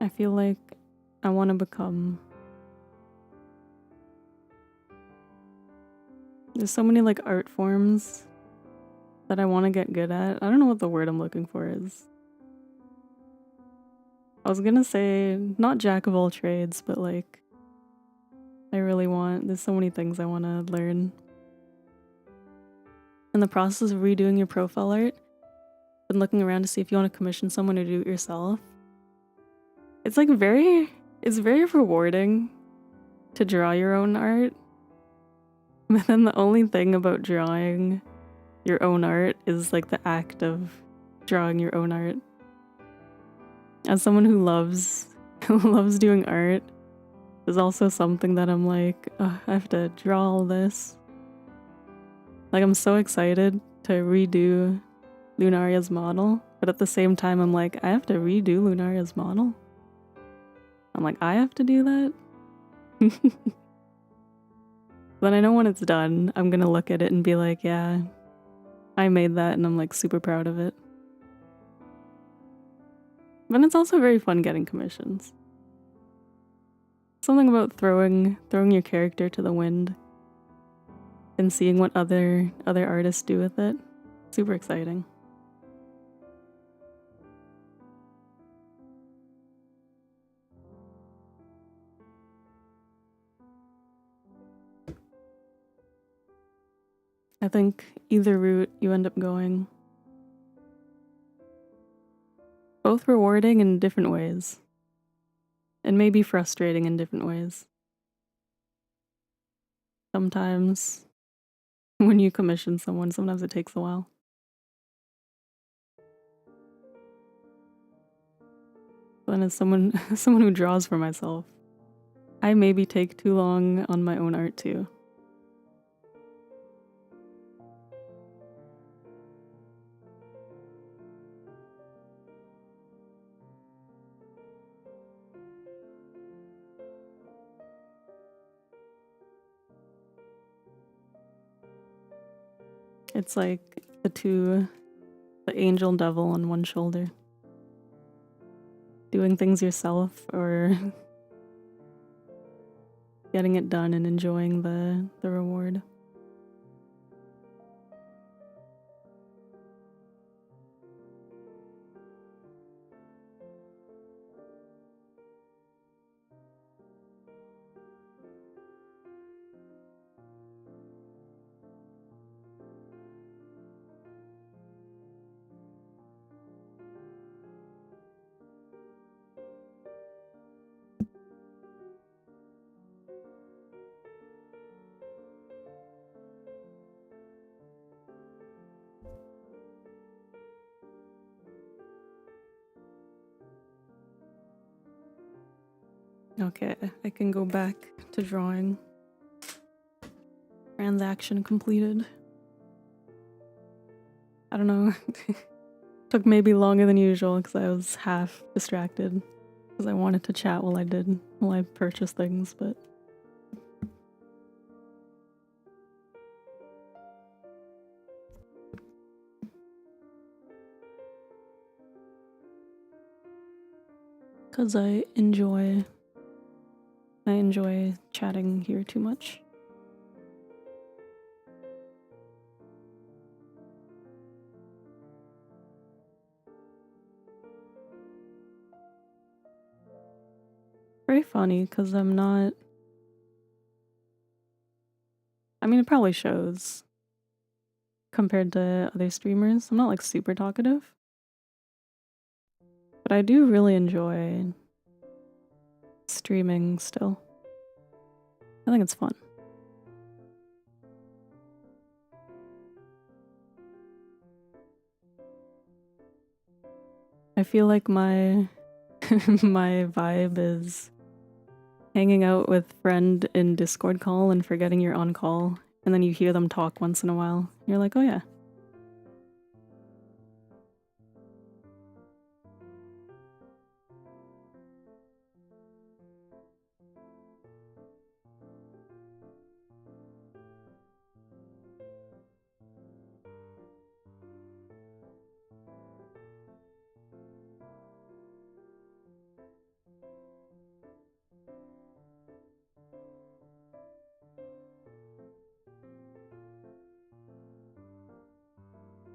I feel like I want to become... There's so many like art forms that I want to get good at. I don't know what the word I'm looking for is. I was gonna say not jack of all trades, but like there's so many things I want to learn. In the process of redoing your profile art, been looking around to see if you want to commission someone to do it yourself. It's like it's very rewarding to draw your own art. But then the only thing about drawing your own art is like the act of drawing your own art. As someone who loves doing art, there's also something that I'm like, oh, I have to draw all this. Like, I'm so excited to redo Lunaria's model, but at the same time I'm like, I have to redo Lunaria's model? I'm like, I have to do that? Then I know when it's done, I'm gonna look at it and be like, yeah, I made that and I'm like super proud of it. But it's also very fun getting commissions. Something about throwing your character to the wind and seeing what other artists do with it. Super exciting. I think either route you end up going, both rewarding in different ways, and maybe frustrating in different ways. Sometimes when you commission someone, sometimes it takes a while. Then as someone who draws for myself, I maybe take too long on my own art too. It's like the angel devil on one shoulder. Doing things yourself or getting it done and enjoying the reward. Okay, I can go back to drawing. Transaction completed. I don't know. Took maybe longer than usual because I was half distracted because I wanted to chat while I purchased things, but because I enjoy chatting here too much. Very funny because I'm not... I mean, it probably shows compared to other streamers. I'm not like super talkative, but I do really enjoy streaming still. I think it's fun. I feel like my my vibe is hanging out with friend in Discord call and forgetting you're on call, and then you hear them talk once in a while. You're like, oh yeah.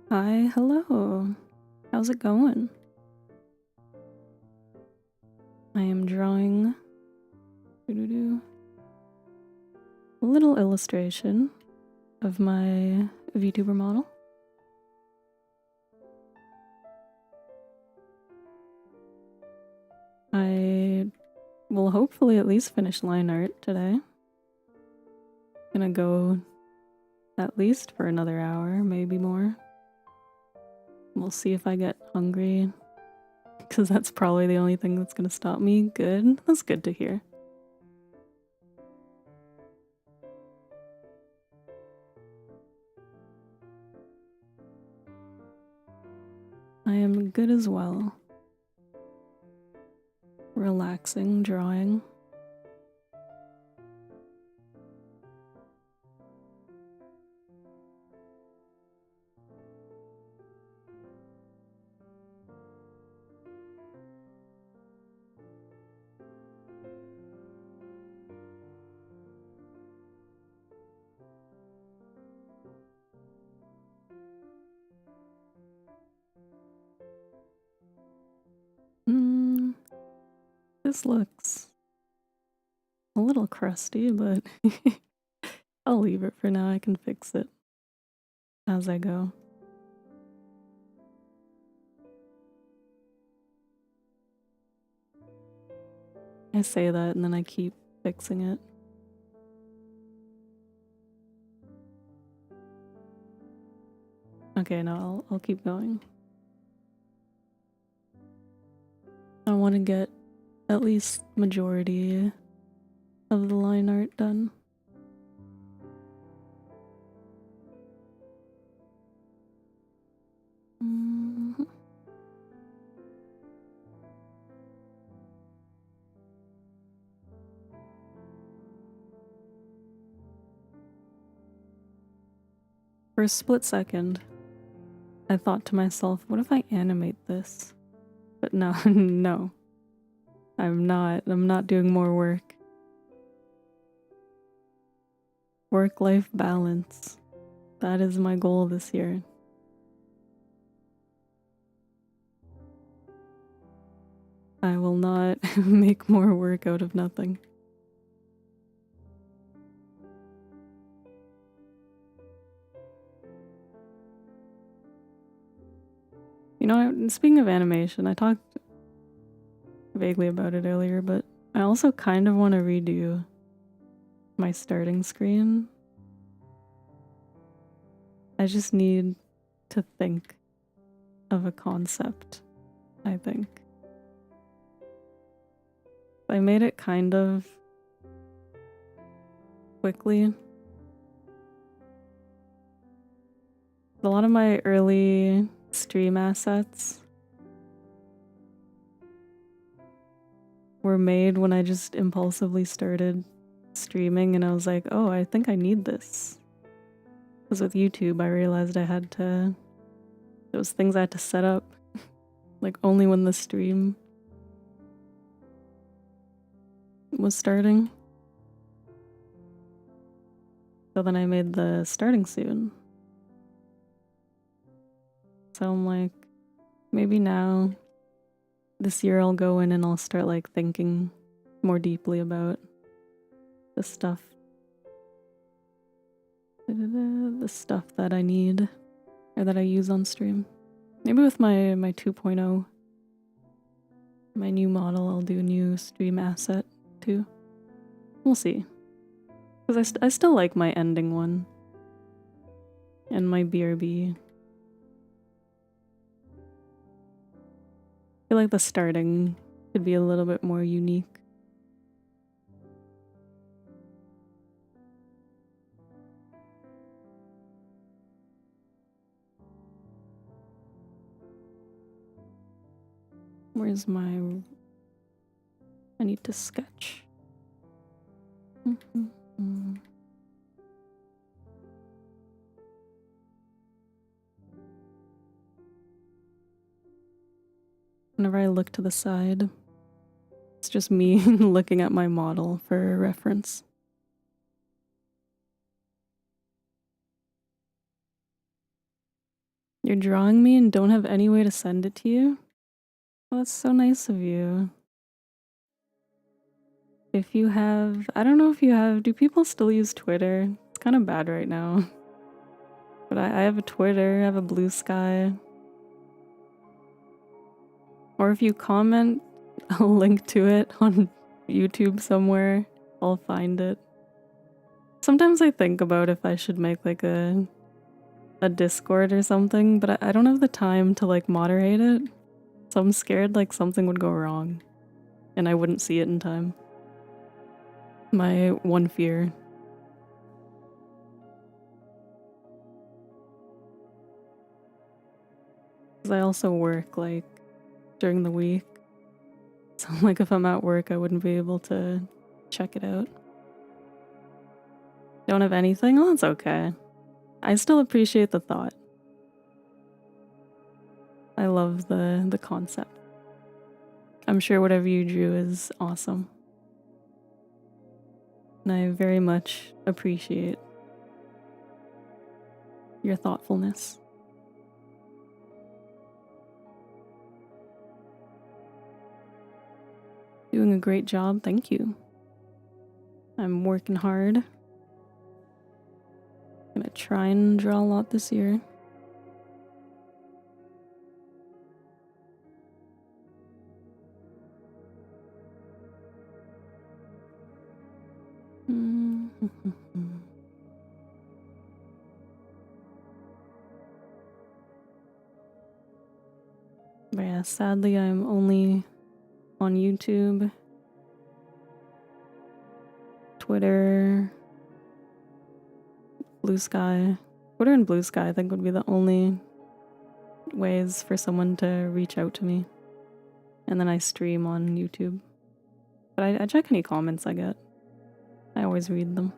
Hi, hello. How's it going? I am drawing a little illustration of my VTuber model. I will hopefully at least finish line art today. Gonna go at least for another hour, maybe more. We'll see if I get hungry, because that's probably the only thing that's gonna stop me. Good. That's good to hear. I am good as well. Relaxing, drawing. This looks a little crusty, but I'll leave it for now. I can fix it as I go. I say that and then I keep fixing it. Okay, no, I'll keep going. I want to get at least majority of the line art done. For a split second, I thought to myself, what if I animate this? But no, no. I'm not doing more work. Work-life balance. That is my goal this year. I will not make more work out of nothing. You know, speaking of animation, I talked vaguely about it earlier, but I also kind of want to redo my starting screen. I just need to think of a concept, I think. I made it kind of quickly. A lot of my early stream assets were made when I just impulsively started streaming and I was like, oh, I think I need this. Because with YouTube, I realized there was things I had to set up, like only when the stream was starting. So then I made the starting soon. So I'm like, maybe now, this year I'll go in and I'll start like thinking more deeply about the stuff. The stuff that I need or that I use on stream. Maybe with my 2.0, my new model, I'll do a new stream asset too. We'll see. Because I still like my ending one and my BRB. I feel like the starting could be a little bit more unique. Where's my... I need to sketch. Whenever I look to the side, it's just me looking at my model for reference. You're drawing me and don't have any way to send it to you? Well, that's so nice of you. If you have, I don't know if you have, do people still use Twitter? It's kind of bad right now. But I have a Twitter, I have a Blue Sky. Or if you comment a link to it on YouTube somewhere, I'll find it. Sometimes I think about if I should make like a Discord or something, but I don't have the time to like moderate it. So I'm scared like something would go wrong and I wouldn't see it in time. My one fear. Because I also work like during the week. So like if I'm at work, I wouldn't be able to check it out. Don't have anything? Oh, that's okay. I still appreciate the thought. I love the concept. I'm sure whatever you drew is awesome. And I very much appreciate your thoughtfulness. Doing a great job, thank you. I'm working hard. Gonna try and draw a lot this year. But yeah, sadly I'm only on YouTube, Twitter, Blue Sky. Twitter and Blue Sky I think would be the only ways for someone to reach out to me. And then I stream on YouTube. But I check any comments I get. I always read them.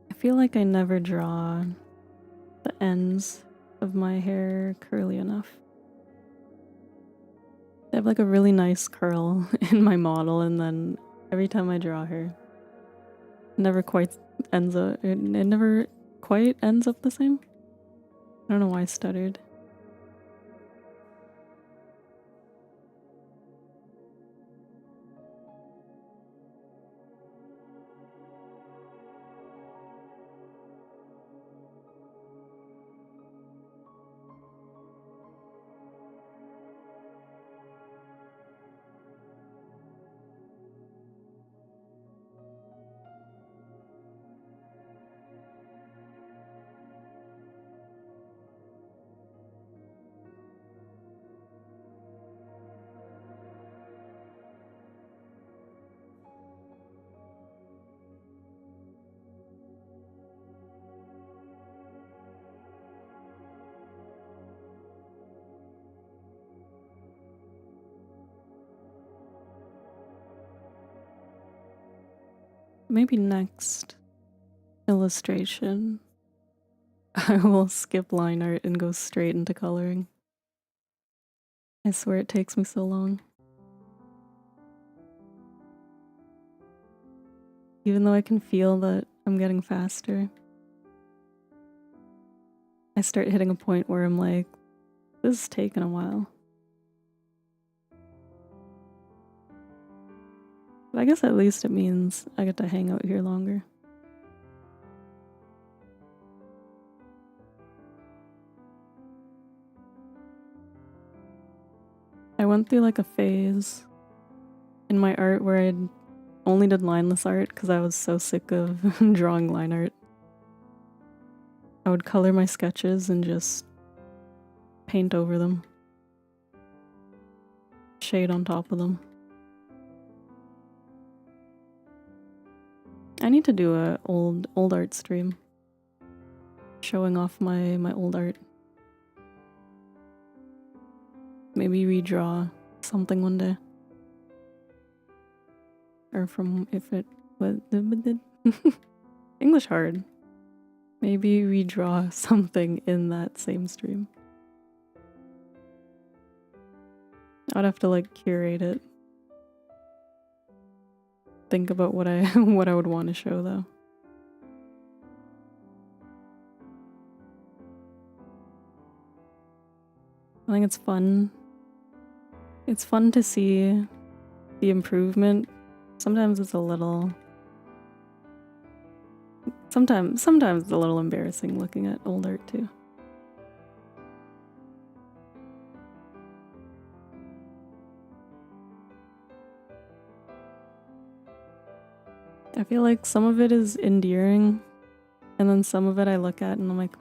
I feel like I never draw the ends of my hair curly enough. I have like a really nice curl in my model, and then every time I draw her, it never quite ends up. It never quite ends up the same. I don't know why I stuttered. Maybe next illustration, I will skip line art and go straight into coloring. I swear it takes me so long. Even though I can feel that I'm getting faster, I start hitting a point where I'm like, this is taking a while. But I guess at least it means I get to hang out here longer. I went through like a phase in my art where I only did lineless art because I was so sick of drawing line art. I would color my sketches and just paint over them. Shade on top of them. I need to do a old art stream. Showing off my old art. Maybe redraw something one day. Or from if it was English hard. Maybe redraw something in that same stream. I'd have to like curate it. Think about what I would want to show though. I think it's fun. It's fun to see the improvement. Sometimes it's a little sometimes it's a little embarrassing looking at old art too. I feel like some of it is endearing, and then some of it I look at and I'm like,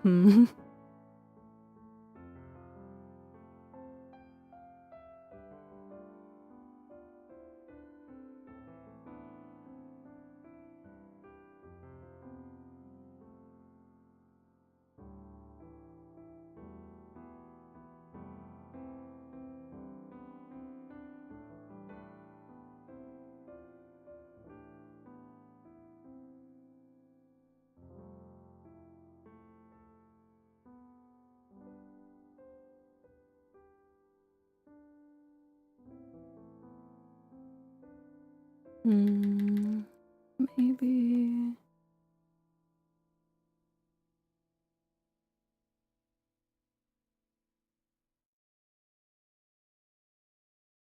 maybe.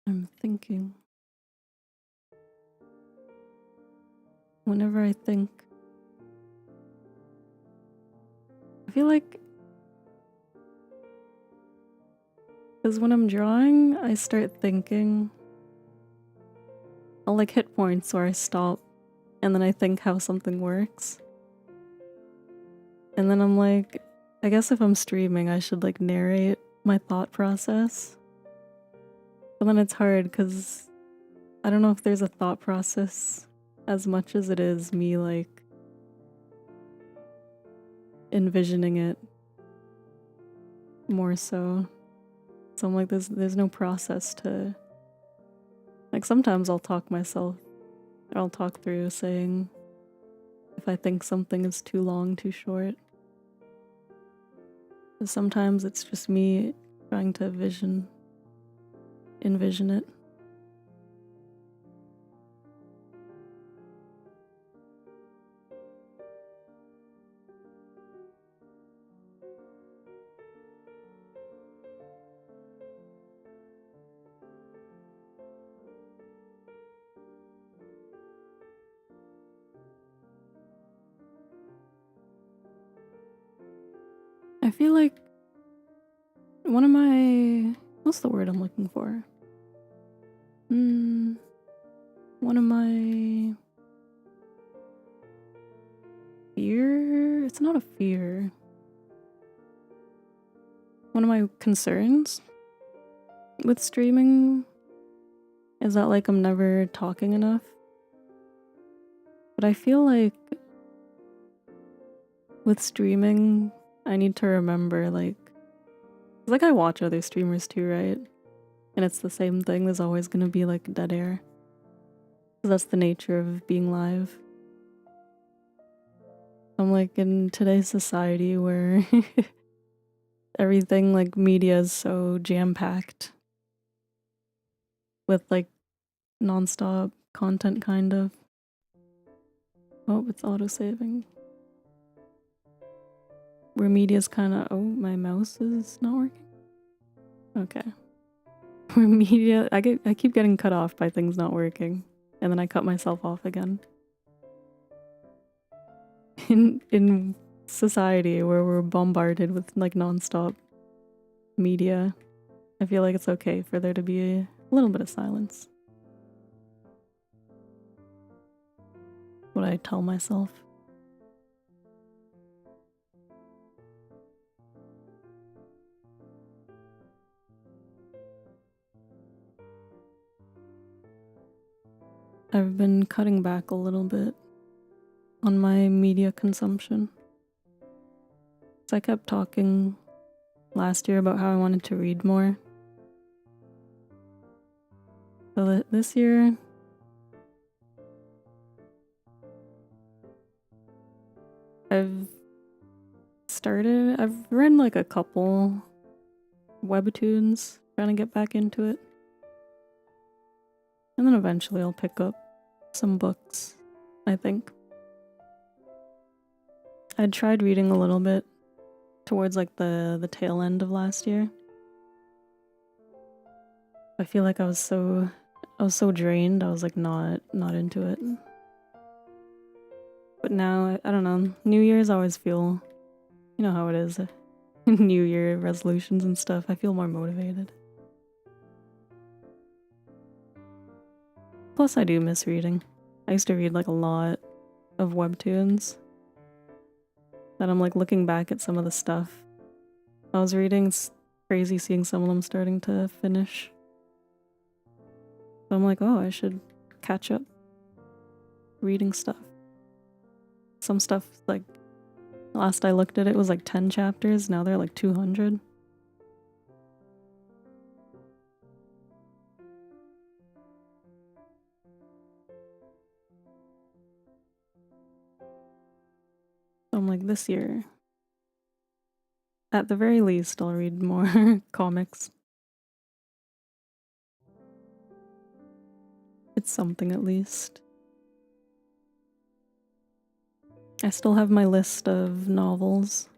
I'm thinking. Whenever I think, I feel like, because when I'm drawing, I start thinking. I'll like hit points where I stop, and then I think how something works. And then I'm like, I guess if I'm streaming, I should like narrate my thought process. But then it's hard because I don't know if there's a thought process as much as it is me like envisioning it more so. So I'm like, there's no process to, like, sometimes I'll talk through saying if I think something is too long, too short. But sometimes it's just me trying to envision it. I feel like one of my, what's the word I'm looking for? One of my it's not a fear. One of my concerns with streaming is that like I'm never talking enough. But I feel like with streaming, I need to remember like I watch other streamers too, right? And it's the same thing. There's always gonna be like dead air. 'Cause that's the nature of being live. I'm like in today's society where everything like media is so jam-packed with like non-stop content kind of. Oh, it's auto-saving. Where media's kind of, oh, my mouse is not working. Okay. Where media, I keep getting cut off by things not working, and then I cut myself off again. In society where we're bombarded with like non-stop media, I feel like it's okay for there to be a little bit of silence. What I tell myself. I've been cutting back a little bit on my media consumption. So I kept talking last year about how I wanted to read more. So this year, I've read like a couple webtoons, trying to get back into it. And then eventually I'll pick up some books, I think. I'd tried reading a little bit towards like the tail end of last year. I feel like I was so drained, I was like not into it. But now, I don't know, New Year's I always feel, you know how it is, New Year resolutions and stuff, I feel more motivated. Plus I do miss reading. I used to read like a lot of webtoons. That I'm like looking back at some of the stuff I was reading, it's crazy seeing some of them starting to finish. So I'm like, oh, I should catch up reading stuff. Some stuff, like, last I looked at it was like 10 chapters, now they're like 200. So I'm like, this year, at the very least, I'll read more comics. It's something at least. I still have my list of novels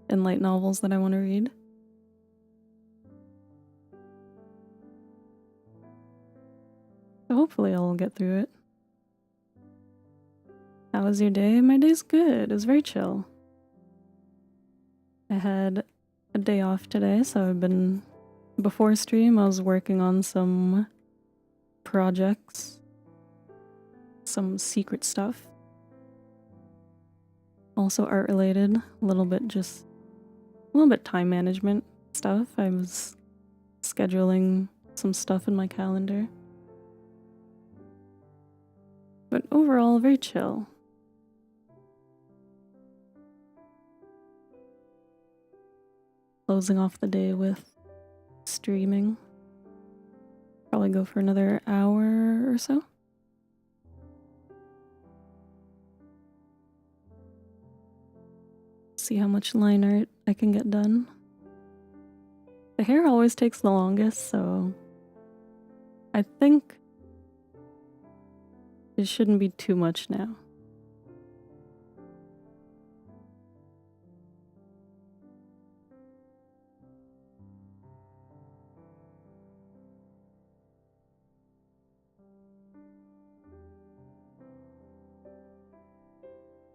and light novels that I want to read. So hopefully I'll get through it. How was your day? My day's good. It was very chill. I had a day off today, so before stream, I was working on some projects, some secret stuff. Also art related, a little bit time management stuff. I was scheduling some stuff in my calendar. But overall, very chill. Closing off the day with streaming. Probably go for another hour or so. See how much line art I can get done. The hair always takes the longest, so I think it shouldn't be too much now.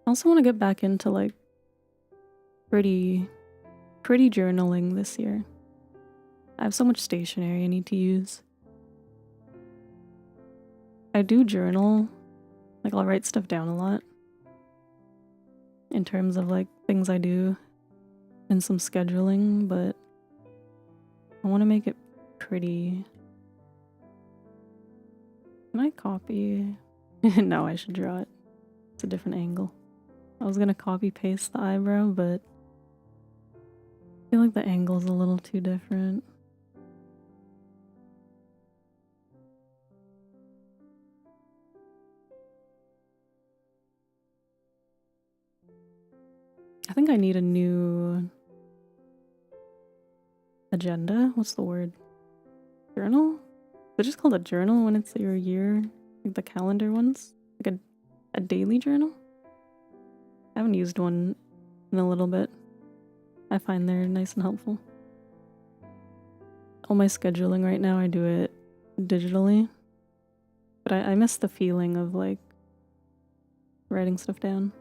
I also want to get back into like pretty journaling this year. I have so much stationery I need to use. I do journal, like I'll write stuff down a lot in terms of like things I do and some scheduling, but I want to make it pretty. Can I copy? No, I should draw it. It's a different angle. I was gonna copy paste the eyebrow, but I feel like the angle's a little too different. I think I need a new agenda. What's the word? Journal? Is it just called a journal when it's your year? Like the calendar ones? Like a daily journal? I haven't used one in a little bit. I find they're nice and helpful. All my scheduling right now, I do it digitally. But I miss the feeling of like writing stuff down.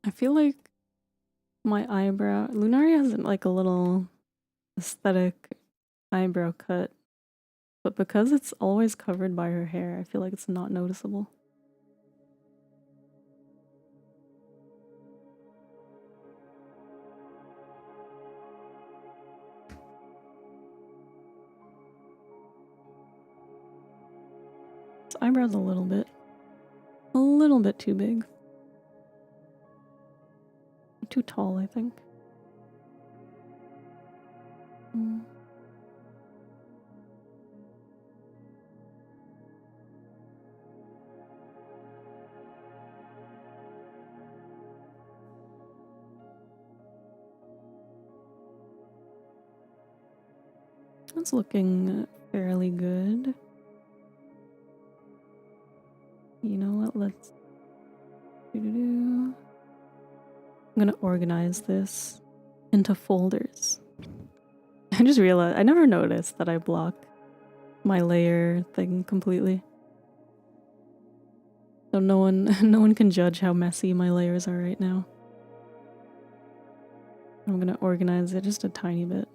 I feel like my eyebrow... Lunaria has like a little aesthetic eyebrow cut, but because it's always covered by her hair, I feel like it's not noticeable. This eyebrow's a little bit too big. Too tall, I think. That's looking fairly good. You know what? Let's... I'm gonna organize this into folders. I just realized I never noticed that I block my layer thing completely. So no one can judge how messy my layers are right now. I'm gonna organize it just a tiny bit.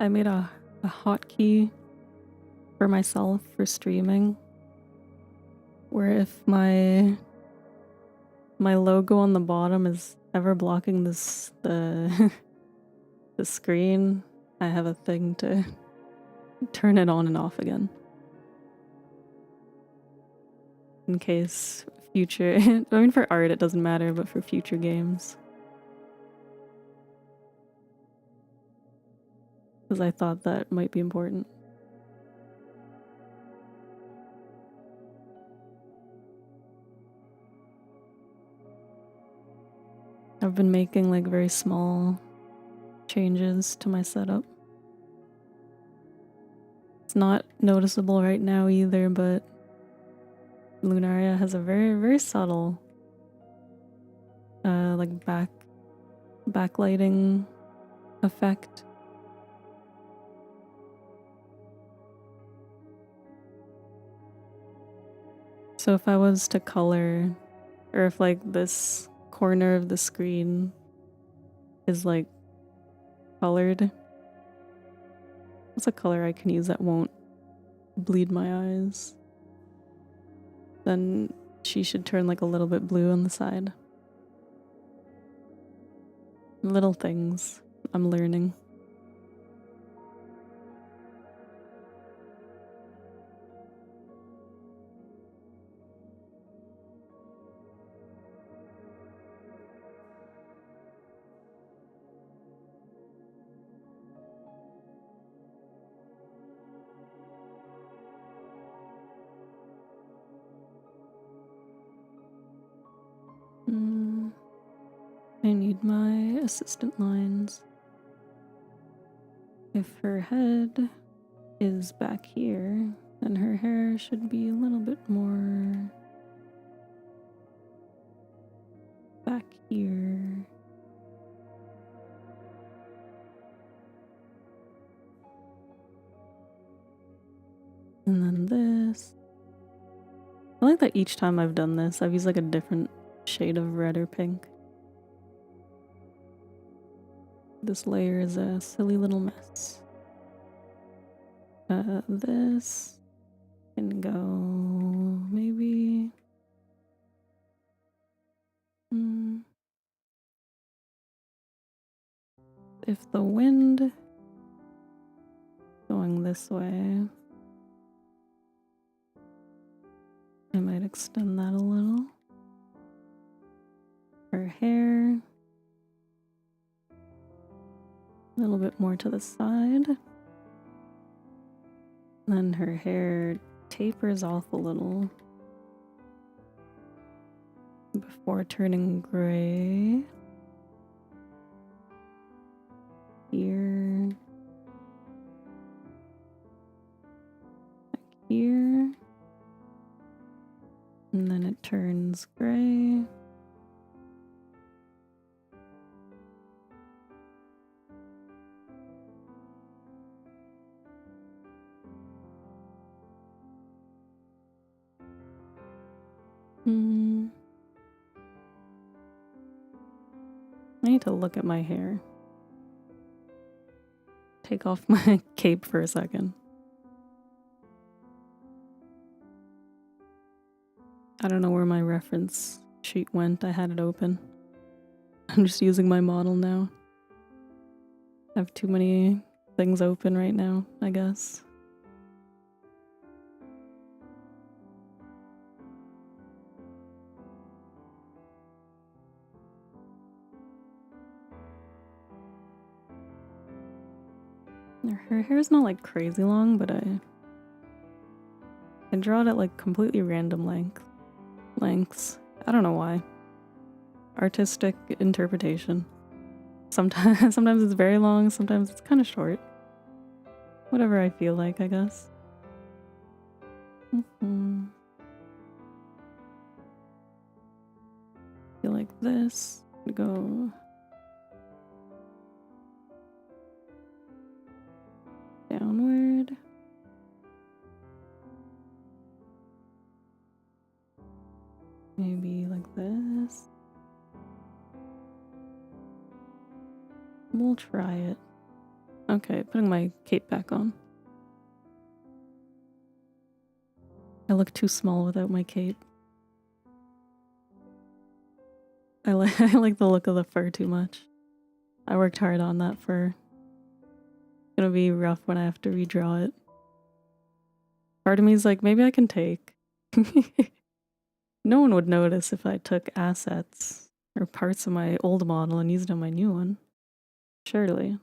I made a hotkey for myself for streaming, where if my logo on the bottom is ever blocking the screen, I have a thing to turn it on and off again. In case future... I mean, for art it doesn't matter, but for future games. Because I thought that might be important. I've been making like very small changes to my setup. It's not noticeable right now either, but Lunaria has a very, very subtle like backlighting effect. So if I was to color, or if like this corner of the screen is like colored, what's a color I can use that won't bleed my eyes? Then she should turn like a little bit blue on the side. Little things I'm learning. I need my assistant lines. If her head is back here, then her hair should be a little bit more back here. And then this. I like that each time I've done this, I've used like a different shade of red or pink. This layer is a silly little mess. This can go maybe... If the wind going this way, I might extend that a little. Her hair, a little bit more to the side. Then her hair tapers off a little before turning gray. Here. Back here. And then it turns gray. I need to look at my hair. Take off my cape for a second. I don't know where my reference sheet went. I had it open. I'm just using my model now. I have too many things open right now, I guess. Her hair's not like crazy long, but I draw it at like completely random lengths. I don't know why. Artistic interpretation. Sometimes it's very long, sometimes it's kind of short. Whatever I feel like, I guess. Feel like this. Go. Downward. Maybe like this. We'll try it. Okay, putting my cape back on. I look too small without my cape. I like the look of the fur too much. I worked hard on that fur. It's gonna be rough when I have to redraw it. Part of me is like, maybe I can take. No one would notice if I took assets or parts of my old model and used it on my new one. Surely.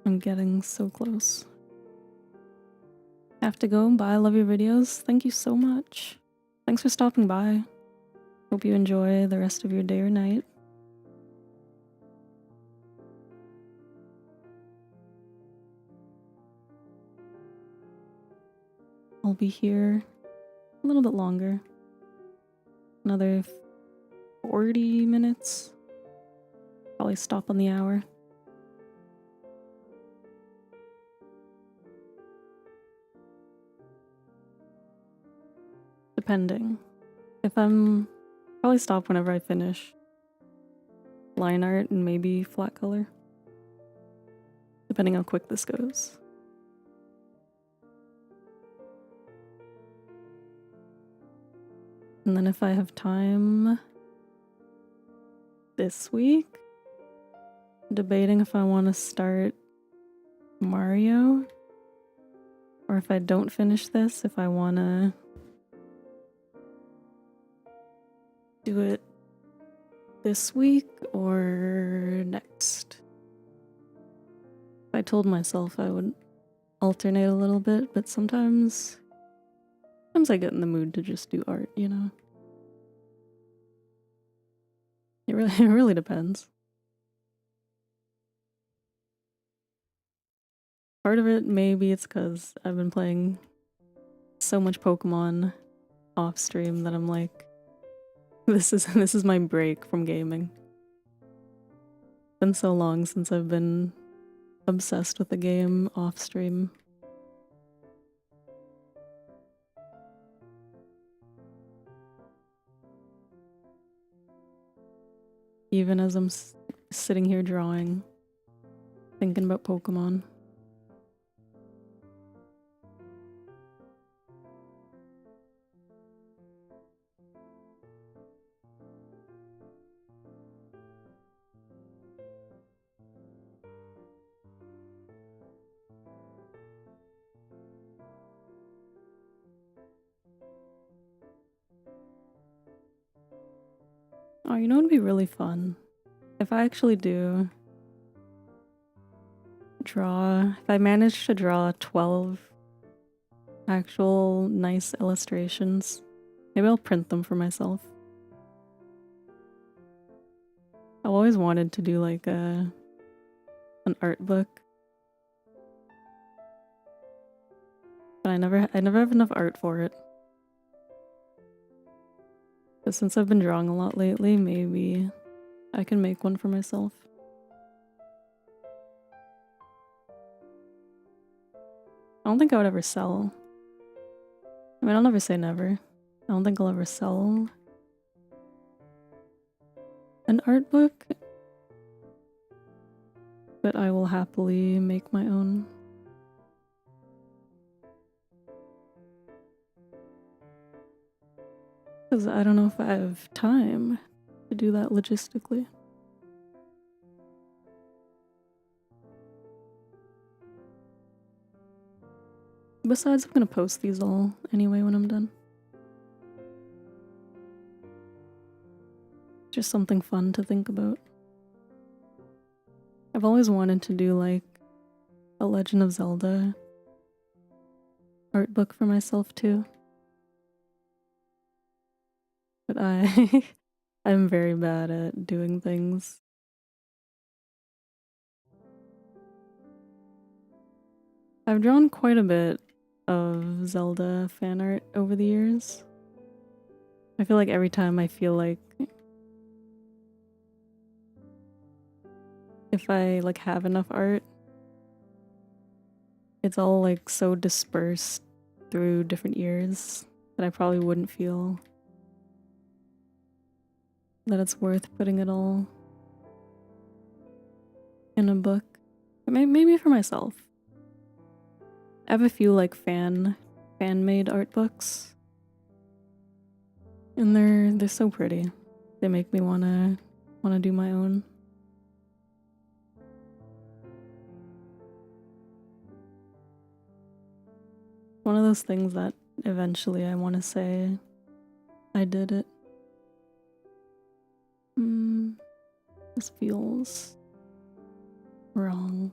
I'm getting so close. I have to go. Bye. I love your videos. Thank you so much. Thanks for stopping by. Hope you enjoy the rest of your day or night. I'll be here a little bit longer. Another 40 minutes. Probably stop on the hour. Depending. If I'm probably stop whenever I finish line art and maybe flat color. Depending how quick this goes. And then if I have time this week, debating if I want to start Mario, or if I don't finish this, if I want to do it this week or next. I told myself I would alternate a little bit, but sometimes I get in the mood to just do art, you know? It really depends. Part of it, maybe it's because I've been playing so much Pokemon off stream that I'm like, this is my break from gaming. It's been so long since I've been obsessed with the game off stream. Even as I'm sitting here drawing, thinking about Pokemon. Oh, you know what would be really fun? If I actually do if I manage to draw 12 actual nice illustrations, maybe I'll print them for myself. I've always wanted to do like an art book, but I never have enough art for it. But since I've been drawing a lot lately, maybe I can make one for myself. I don't think I would ever sell. I mean, I'll never say never. I don't think I'll ever sell an art book, but I will happily make my own. Because I don't know if I have time to do that logistically. Besides, I'm gonna post these all anyway when I'm done. Just something fun to think about. I've always wanted to do like a Legend of Zelda art book for myself too. But I'm very bad at doing things. I've drawn quite a bit of Zelda fan art over the years. I feel like every time I feel like if I like have enough art, it's all like so dispersed through different years that I probably wouldn't feel that it's worth putting it all in a book. But maybe for myself. I have a few like fan-made art books. And they're so pretty. They make me wanna do my own. One of those things that eventually I want to say I did it. This feels wrong.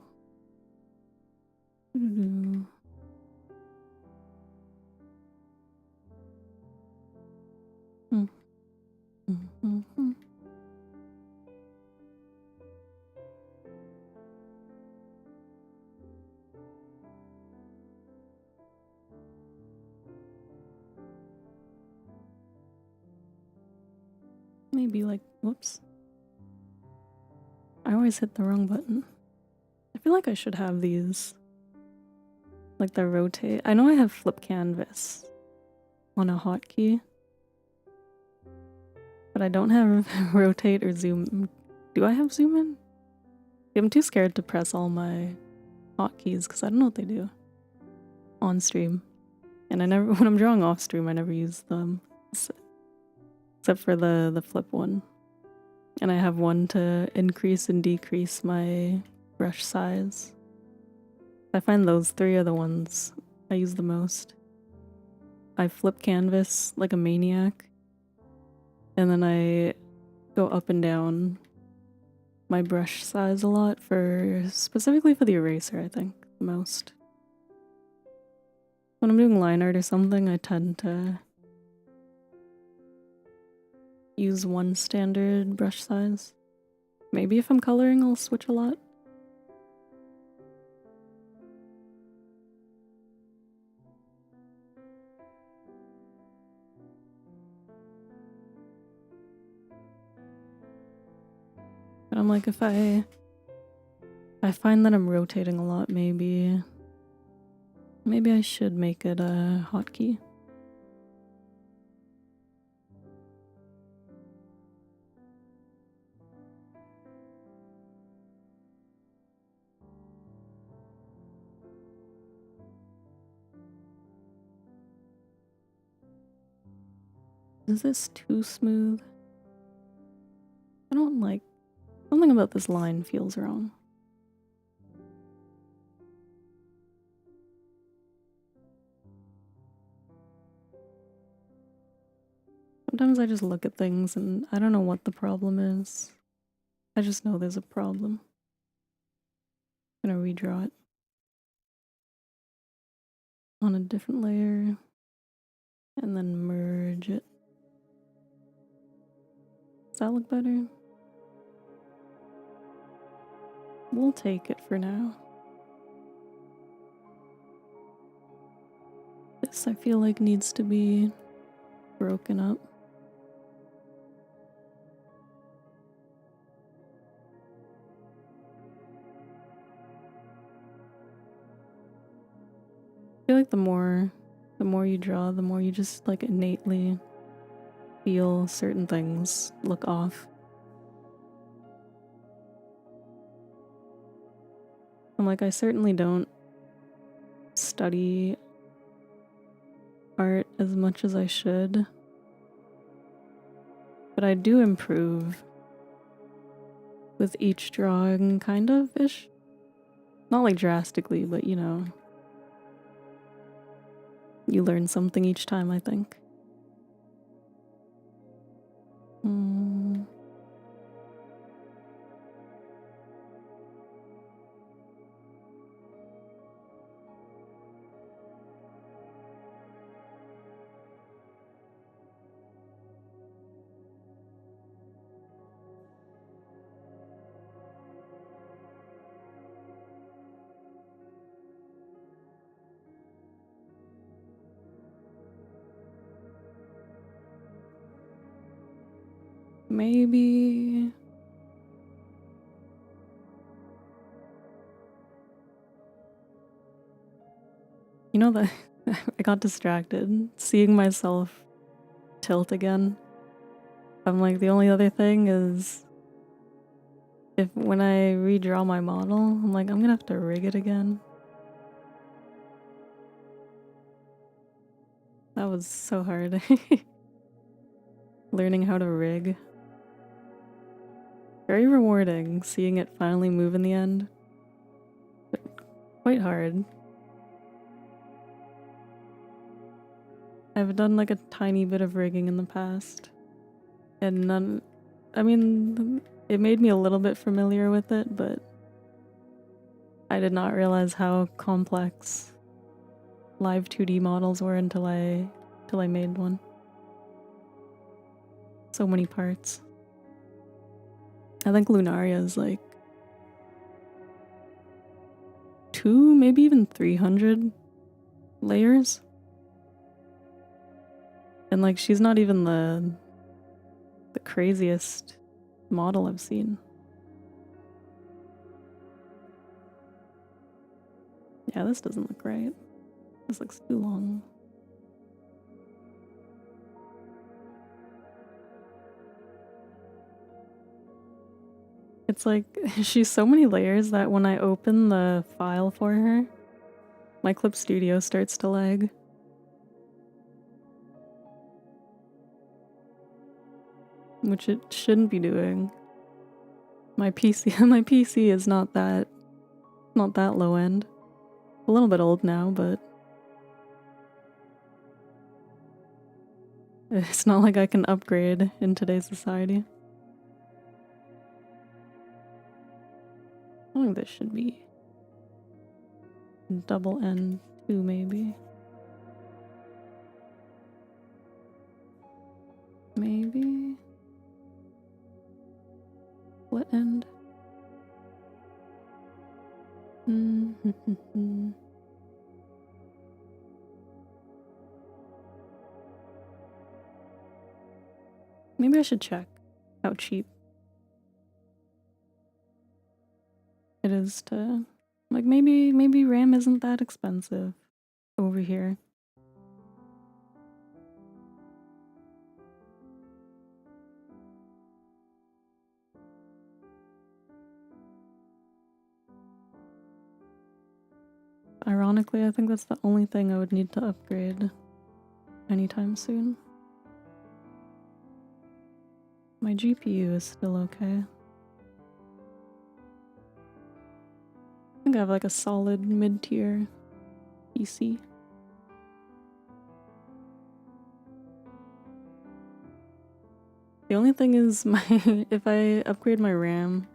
Maybe like, whoops. I always hit the wrong button. I feel like I should have these. Like the rotate. I know I have flip canvas on a hotkey. But I don't have rotate or zoom. Do I have zoom in? I'm too scared to press all my hotkeys because I don't know what they do on stream. And when I'm drawing off stream, I never use them. Except for the flip one. And I have one to increase and decrease my brush size. I find those three are the ones I use the most. I flip canvas like a maniac. And then I go up and down my brush size a lot specifically for the eraser, I think, the most. When I'm doing line art or something, I tend to use one standard brush size. Maybe if I'm coloring, I'll switch a lot. But I'm like, if I find that I'm rotating a lot, maybe I should make it a hotkey. Is this too smooth? I don't like... Something about this line feels wrong. Sometimes I just look at things and I don't know what the problem is. I just know there's a problem. I'm gonna redraw it on a different layer and then merge it. Does that look better? We'll take it for now. This I feel like needs to be broken up. I feel like the more you draw, the more you just like innately feel certain things look off. I'm like, I certainly don't study art as much as I should, but I do improve with each drawing, kind of-ish. Not like drastically, but you know, you learn something each time, I think. Maybe... You know that I got distracted seeing myself tilt again. I'm like, the only other thing is if when I redraw my model, I'm like, I'm gonna have to rig it again. That was so hard. Learning how to rig. Very rewarding seeing it finally move in the end. But quite hard. I've done like a tiny bit of rigging in the past. And none... I mean, it made me a little bit familiar with it, but I did not realize how complex live 2D models were until I made one. So many parts. I think Lunaria is like 2, maybe even 300 layers. And like she's not even the craziest model I've seen. Yeah, this doesn't look right. This looks too long. It's like, she's so many layers that when I open the file for her, my Clip Studio starts to lag. Which it shouldn't be doing. My PC is not that low end. A little bit old now, but it's not like I can upgrade in today's society. I think this should be double N2 maybe. Maybe split end. Maybe I should check how cheap it is to, like, maybe RAM isn't that expensive over here. Ironically, I think that's the only thing I would need to upgrade anytime soon. My GPU is still okay. I think I have like a solid mid-tier PC. The only thing is if I upgrade my RAM,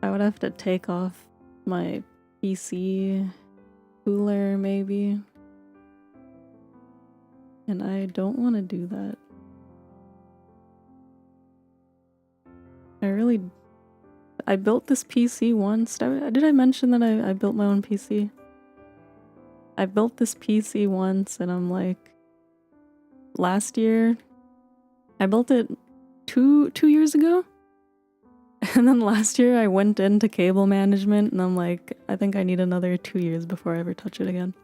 I would have to take off my PC cooler maybe. And I don't want to do that. I built this PC once. Did I mention that I built my own PC? I built this PC once and I'm like, last year, I built it two years ago. And then last year I went into cable management and I'm like, I think I need another 2 years before I ever touch it again.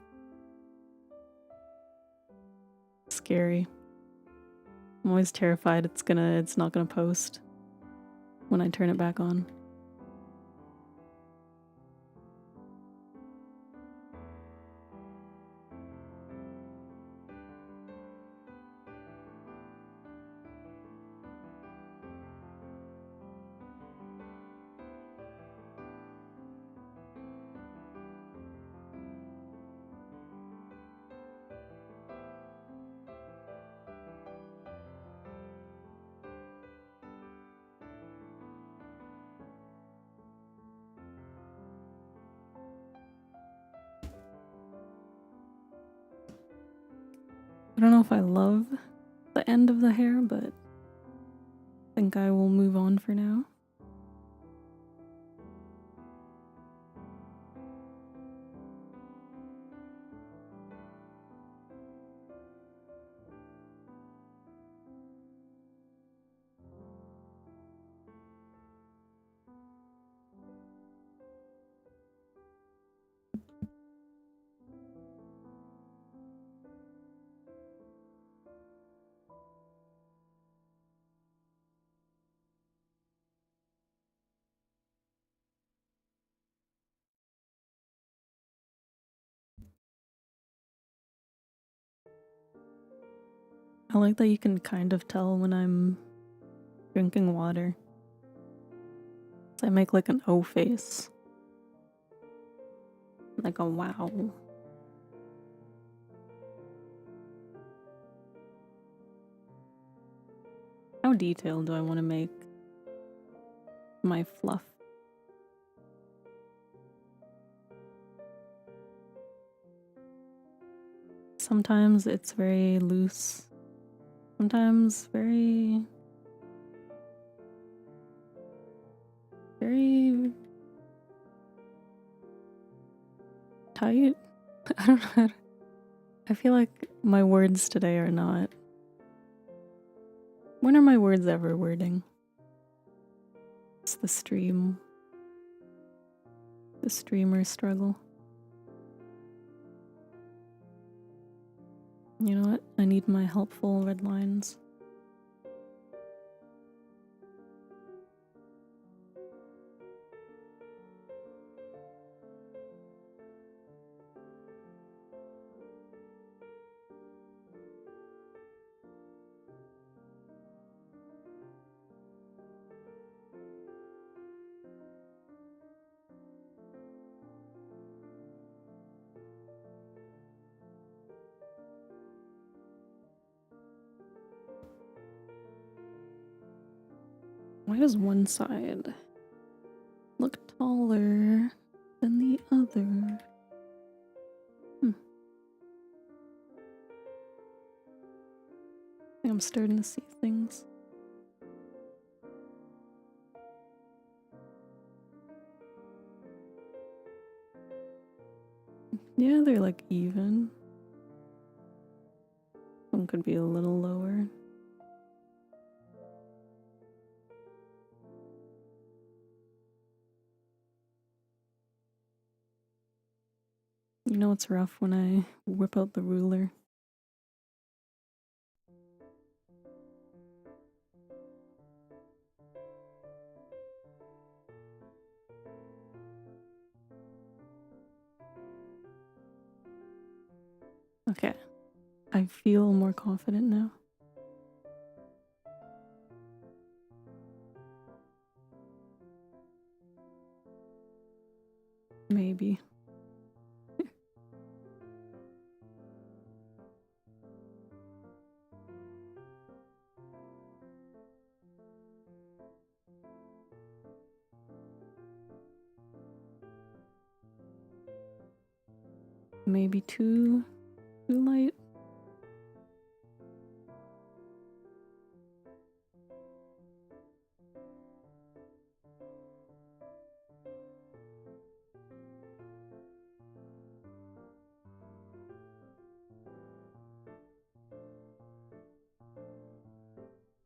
Scary. I'm always terrified it's not gonna post when I turn it back on. I don't know if I love the end of the hair, but I think I will move on for now. I like that you can kind of tell when I'm drinking water. So I make like an O face. Like a wow. How detailed do I want to make my fluff? Sometimes it's very loose. Sometimes very tight. I don't know. I feel like my words today are not. When are my words ever wording? It's the streamer struggle. You know what? I need my helpful red lines. Why does one side look taller than the other? I think I'm starting to see things. Yeah, they're like even. One could be a little lower. You know it's rough when I whip out the ruler. Okay, I feel more confident now. Maybe. maybe too light.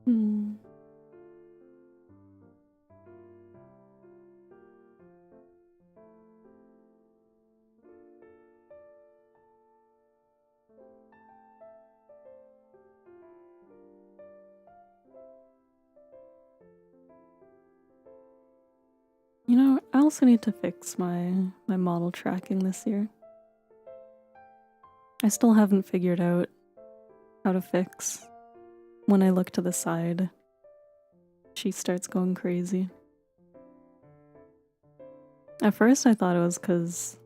Hmm. You know, I also need to fix my model tracking this year. I still haven't figured out how to fix when I look to the side. She starts going crazy. At first I thought it was because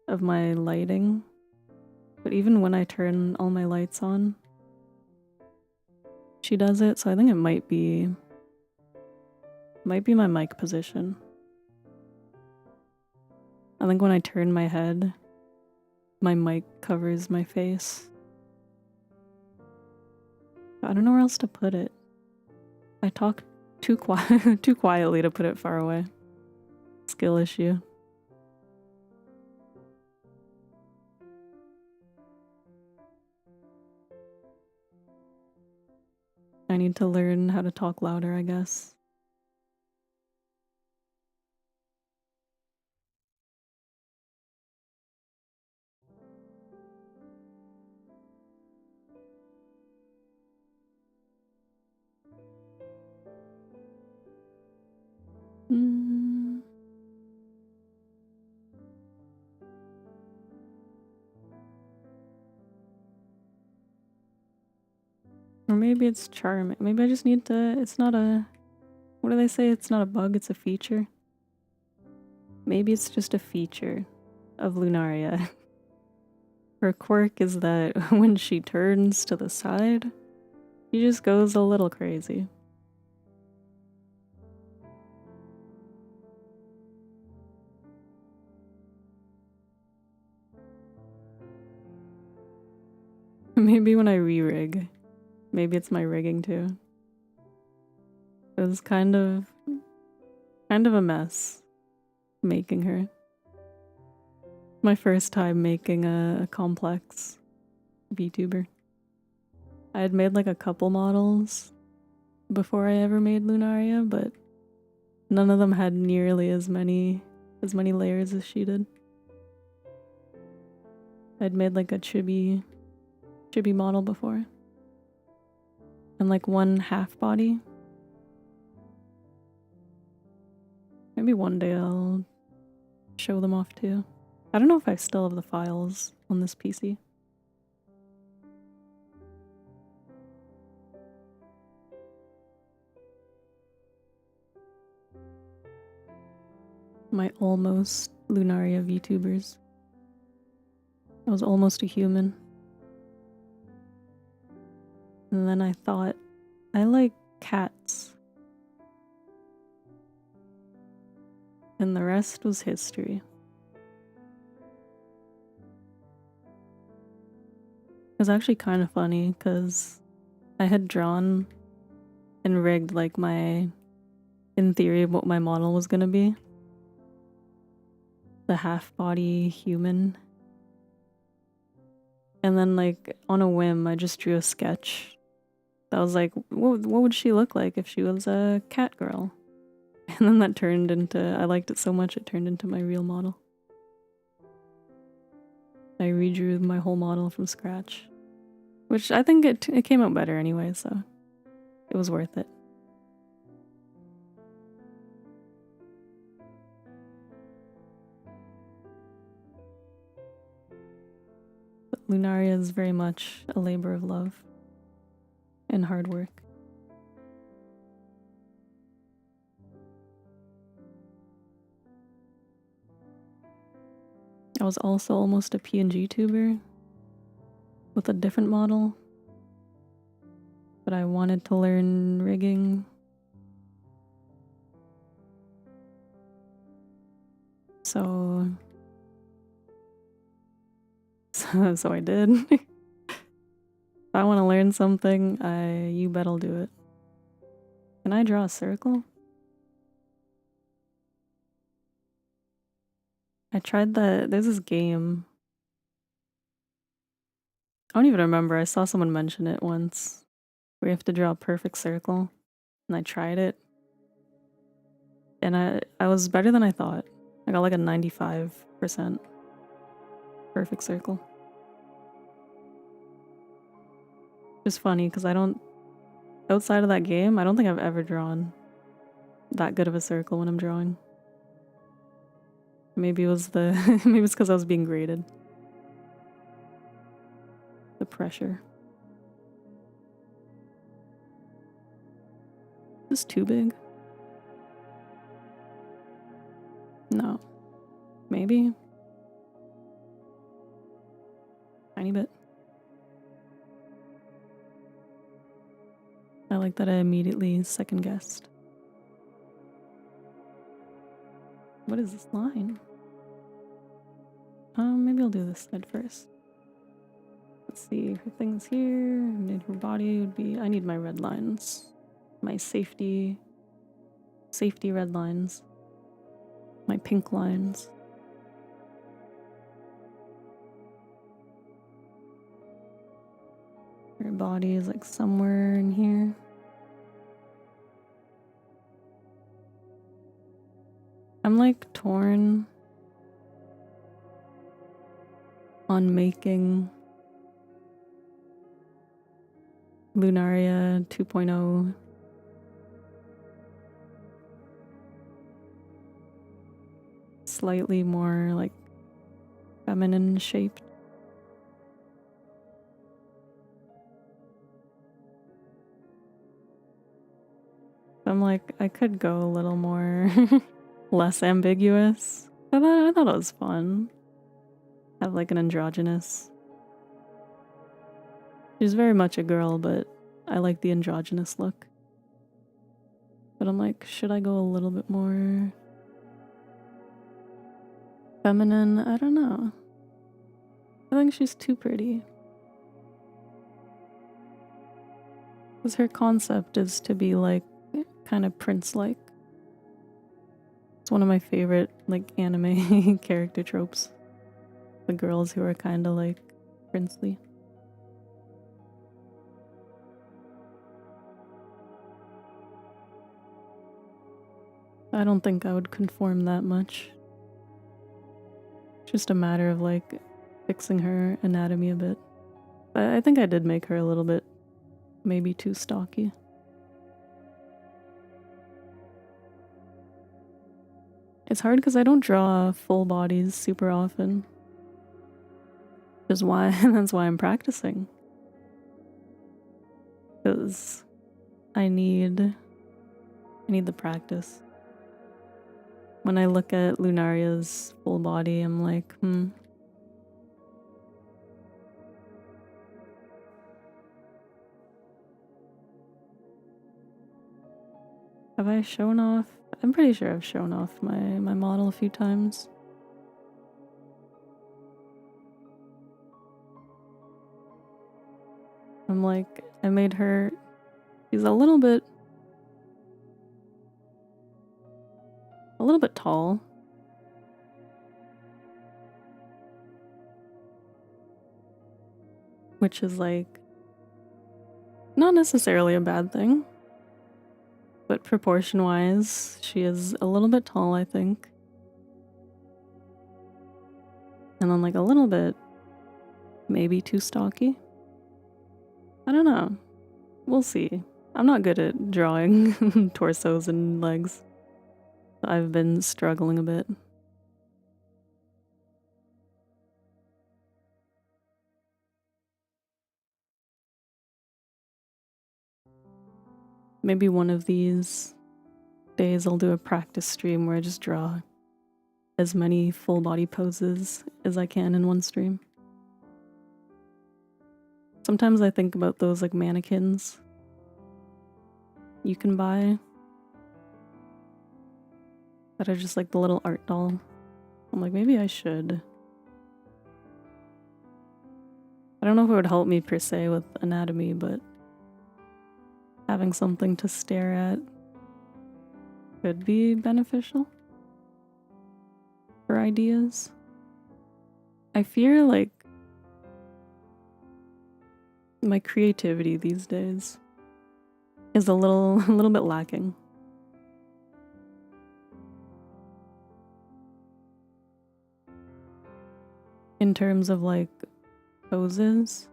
of my lighting, but even when I turn all my lights on, she does it, so I think it might be my mic position. I think when I turn my head, my mic covers my face. I don't know where else to put it. I talk too quietly to put it far away. Skill issue. I need to learn how to talk louder, I guess. Or maybe it's charming. Maybe I just need to... It's not a... What do they say? It's not a bug, it's a feature. Maybe it's just a feature of Lunaria. Her quirk is that when she turns to the side, she just goes a little crazy. Maybe when I re-rig. Maybe it's my rigging too. It was kind of a mess making her. My first time making a complex VTuber. I had made like a couple models before I ever made Lunaria, but none of them had nearly as many layers as she did. I'd made like a chibi model before. And like one half body. Maybe one day I'll show them off too. I don't know if I still have the files on this PC. My almost Lunaria VTubers. I was almost a human. And then I thought, I like cats. And the rest was history. It was actually kind of funny because I had drawn and rigged like in theory, what my model was gonna be. The half-body human. And then like on a whim, I just drew a sketch. I was like, what would she look like if she was a cat girl? And then that turned into, I liked it so much it turned into my real model. I redrew my whole model from scratch. Which I think it came out better anyway, so it was worth it. But Lunaria is very much a labor of love and hard work. I was also almost a PNG tuber with a different model, but I wanted to learn rigging. So So I did. If I want to learn something, you bet I'll do it. Can I draw a circle? I tried there's this game. I don't even remember. I saw someone mention it once. Where you have to draw a perfect circle. And I tried it. And I was better than I thought. I got like a 95% perfect circle. Just funny because outside of that game, I don't think I've ever drawn that good of a circle when I'm drawing. Maybe it was maybe it's because I was being graded. The pressure. Is this too big? No. Maybe. Tiny bit. I like that I immediately second guessed. What is this line? Maybe I'll do this side first. Let's see, her thing's here, and her body would be... I need my red lines. My safety red lines. My pink lines. Her body is like somewhere in here. I'm like torn on making Lunaria 2.0 slightly more like feminine shaped. I'm like, I could go a little more less ambiguous. I thought it was fun. Have like an androgynous. She's very much a girl, but I like the androgynous look. But I'm like, should I go a little bit more feminine? I don't know. I think she's too pretty. Because her concept is to be like kind of prince-like. It's one of my favorite like anime character tropes. The girls who are kind of like princely. I don't think I would conform that much. Just a matter of like fixing her anatomy a bit. But I think I did make her a little bit maybe too stocky. It's hard because I don't draw full bodies super often. That's why I'm practicing. Because I need the practice. When I look at Lunaria's full body, I'm like, Have I shown off? I'm pretty sure I've shown off my model a few times. I'm like, I made her, she's a little bit tall. Which is like, not necessarily a bad thing. But proportion-wise, she is a little bit tall, I think. And then like a little bit, maybe too stocky. I don't know. We'll see. I'm not good at drawing torsos and legs. I've been struggling a bit. Maybe one of these days I'll do a practice stream where I just draw as many full body poses as I can in one stream. Sometimes I think about those like mannequins you can buy that are just like the little art doll. I'm like, maybe I should I don't know if it would help me per se with anatomy, but having something to stare at could be beneficial for ideas. I fear like my creativity these days is a little bit lacking. In terms of like poses.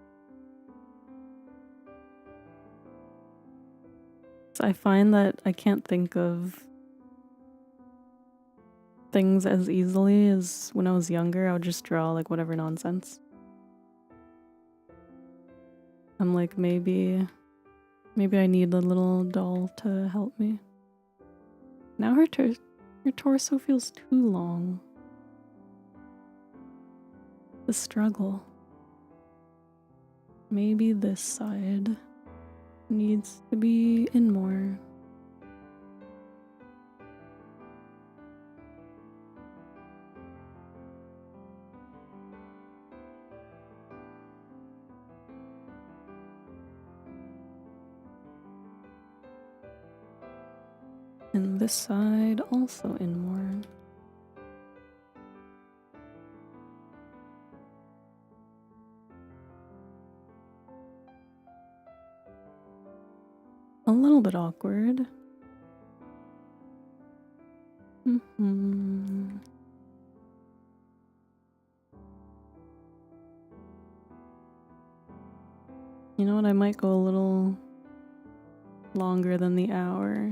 So I find that I can't think of things as easily as when I was younger. I would just draw like whatever nonsense. I'm like, maybe I need a little doll to help me. Now her torso feels too long. The struggle. Maybe this side needs to be in more. And this side also in more. A little bit awkward. You know what? I might go a little longer than the hour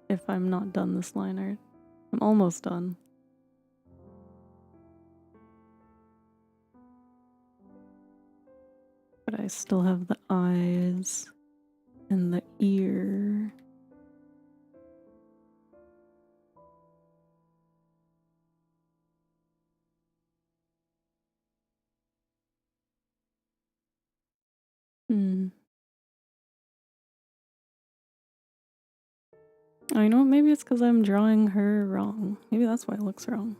if I'm not done this line art. I'm almost done. But I still have the eyes and the ear. Oh, you know what? Maybe it's because I'm drawing her wrong. Maybe that's why it looks wrong.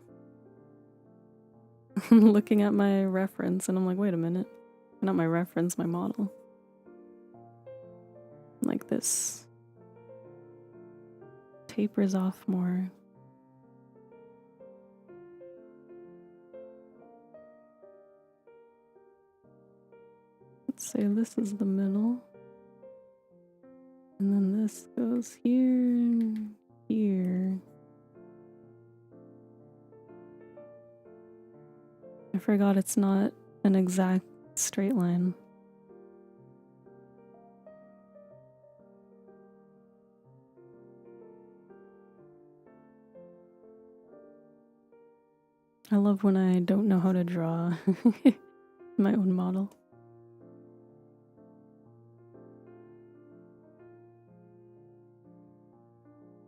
I'm looking at my reference and I'm like, wait a minute. Not my reference, my model. Like this tapers off more. Let's say this is the middle. And then this goes here, here. I forgot it's not an exact straight line. I love when I don't know how to draw my own model.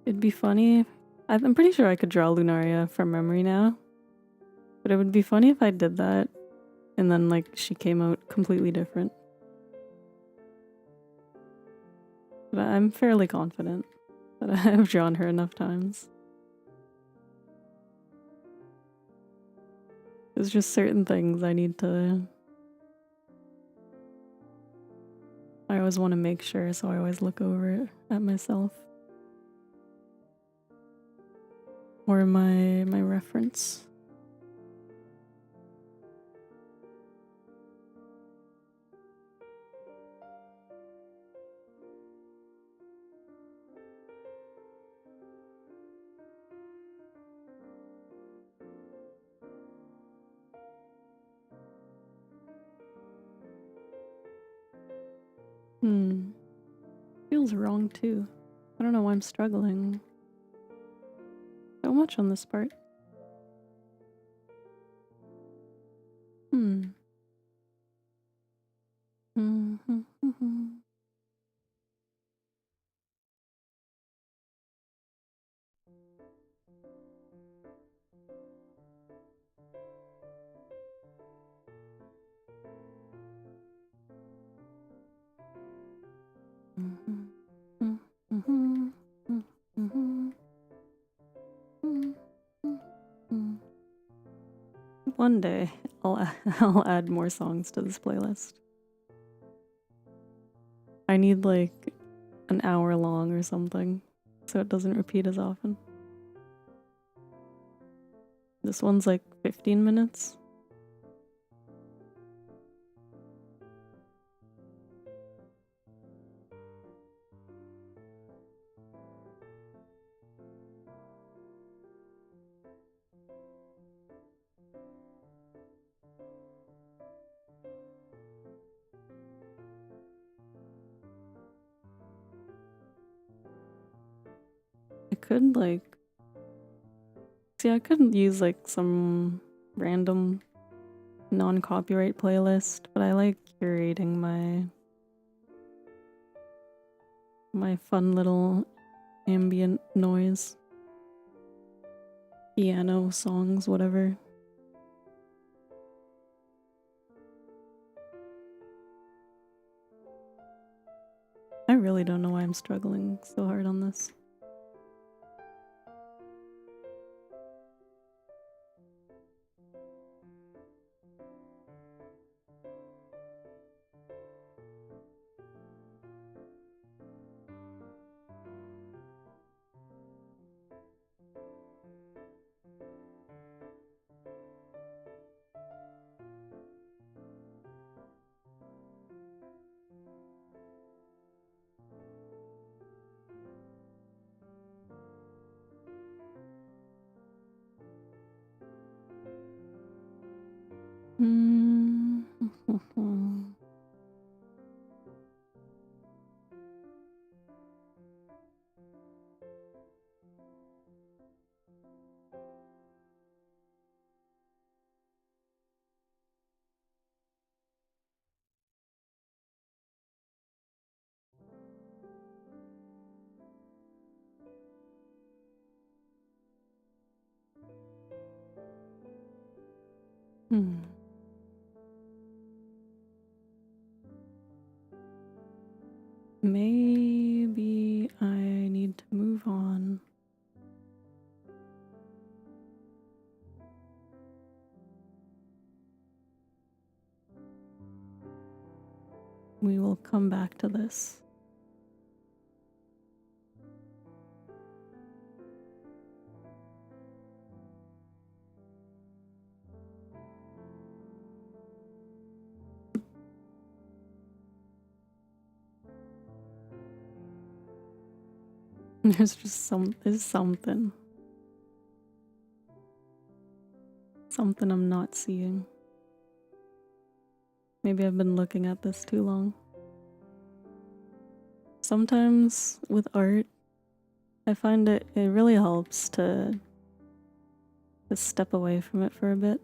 It'd be funny. I'm pretty sure I could draw Lunaria from memory now. But it would be funny if I did that and then like she came out completely different. But I'm fairly confident that I've drawn her enough times. There's just certain things I need to... I always want to make sure, so I always look over it at myself. Or my reference. Feels wrong too. I don't know why I'm struggling so much on this part. One day I'll add more songs to this playlist. I need like an hour long or something, so it doesn't repeat as often. This one's like 15 minutes. I could use like some random non-copyright playlist, but I like curating my fun little ambient noise. Piano songs, whatever. I really don't know why I'm struggling so hard on this. Maybe I need to move on. We will come back to this. There's something. Something I'm not seeing. Maybe I've been looking at this too long. Sometimes with art, I find it really helps to step away from it for a bit.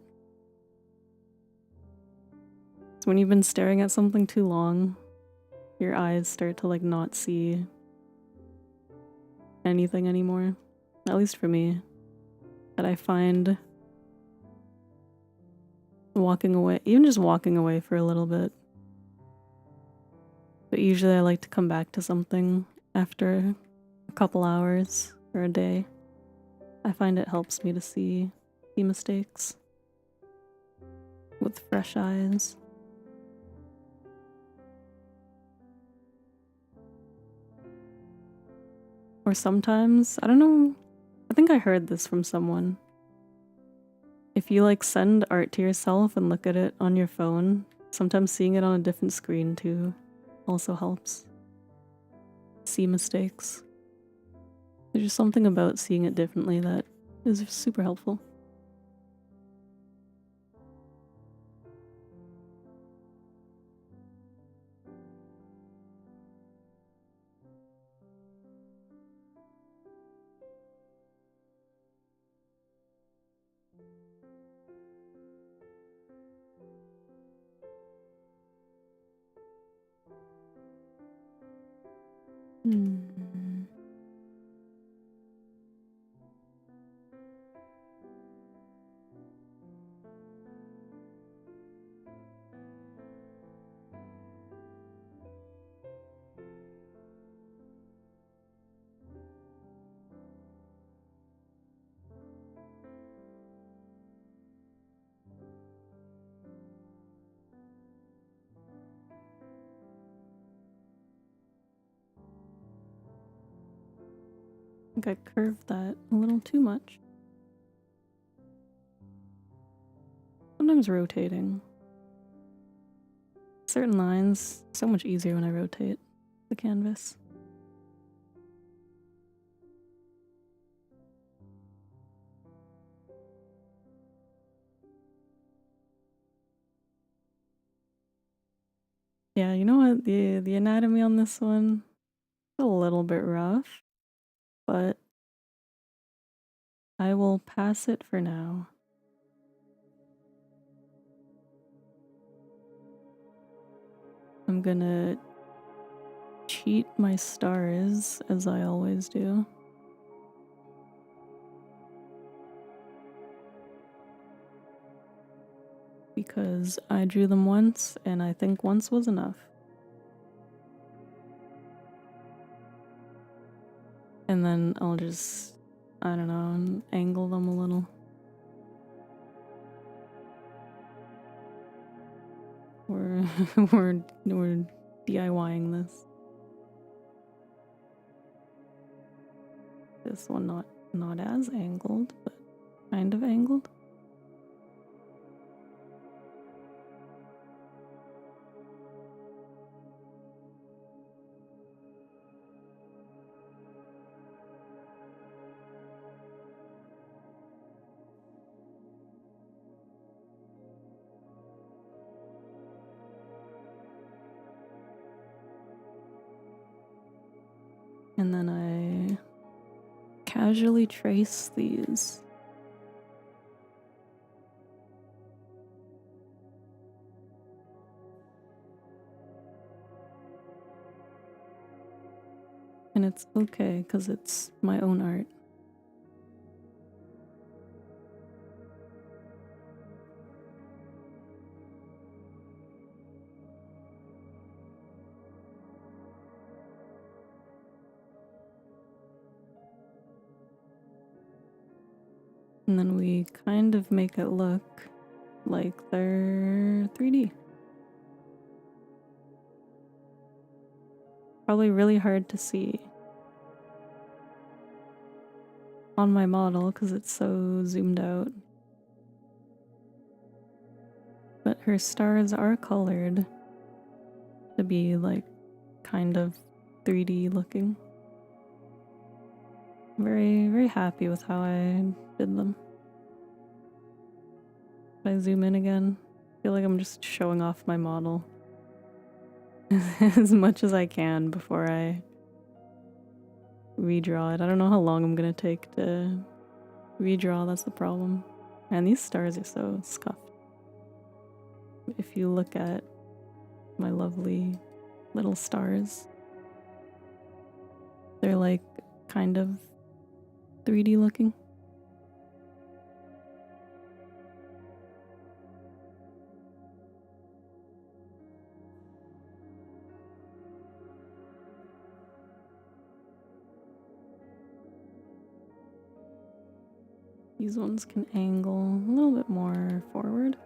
So when you've been staring at something too long, your eyes start to like not see anything anymore. At least for me. That I find walking away, even just walking away for a little bit. But usually I like to come back to something after a couple hours or a day. I find it helps me to see mistakes with fresh eyes. Or sometimes, I don't know, I think I heard this from someone. If you like send art to yourself and look at it on your phone, sometimes seeing it on a different screen too also helps. See mistakes. There's just something about seeing it differently that is super helpful. think I curved that a little too much. Sometimes rotating. Certain lines, so much easier when I rotate the canvas. Yeah, you know what? The anatomy on this one is a little bit rough, but I will pass it for now. I'm gonna cheat my stars as I always do. Because I drew them once and I think once was enough. And then I'll just, I don't know, angle them a little. We're DIYing this. This one not as angled, but kind of angled. And then I casually trace these. And it's okay, because it's my own art. And then we kind of make it look like they're 3D. Probably really hard to see on my model because it's so zoomed out. But her stars are colored to be like kind of 3D looking. Very, very happy with how I did them. If I zoom in again, I feel like I'm just showing off my model as much as I can before I redraw it. I don't know how long I'm gonna take to redraw, that's the problem. And these stars are so scuffed. If you look at my lovely little stars, they're like kind of 3D looking. These ones can angle a little bit more forward.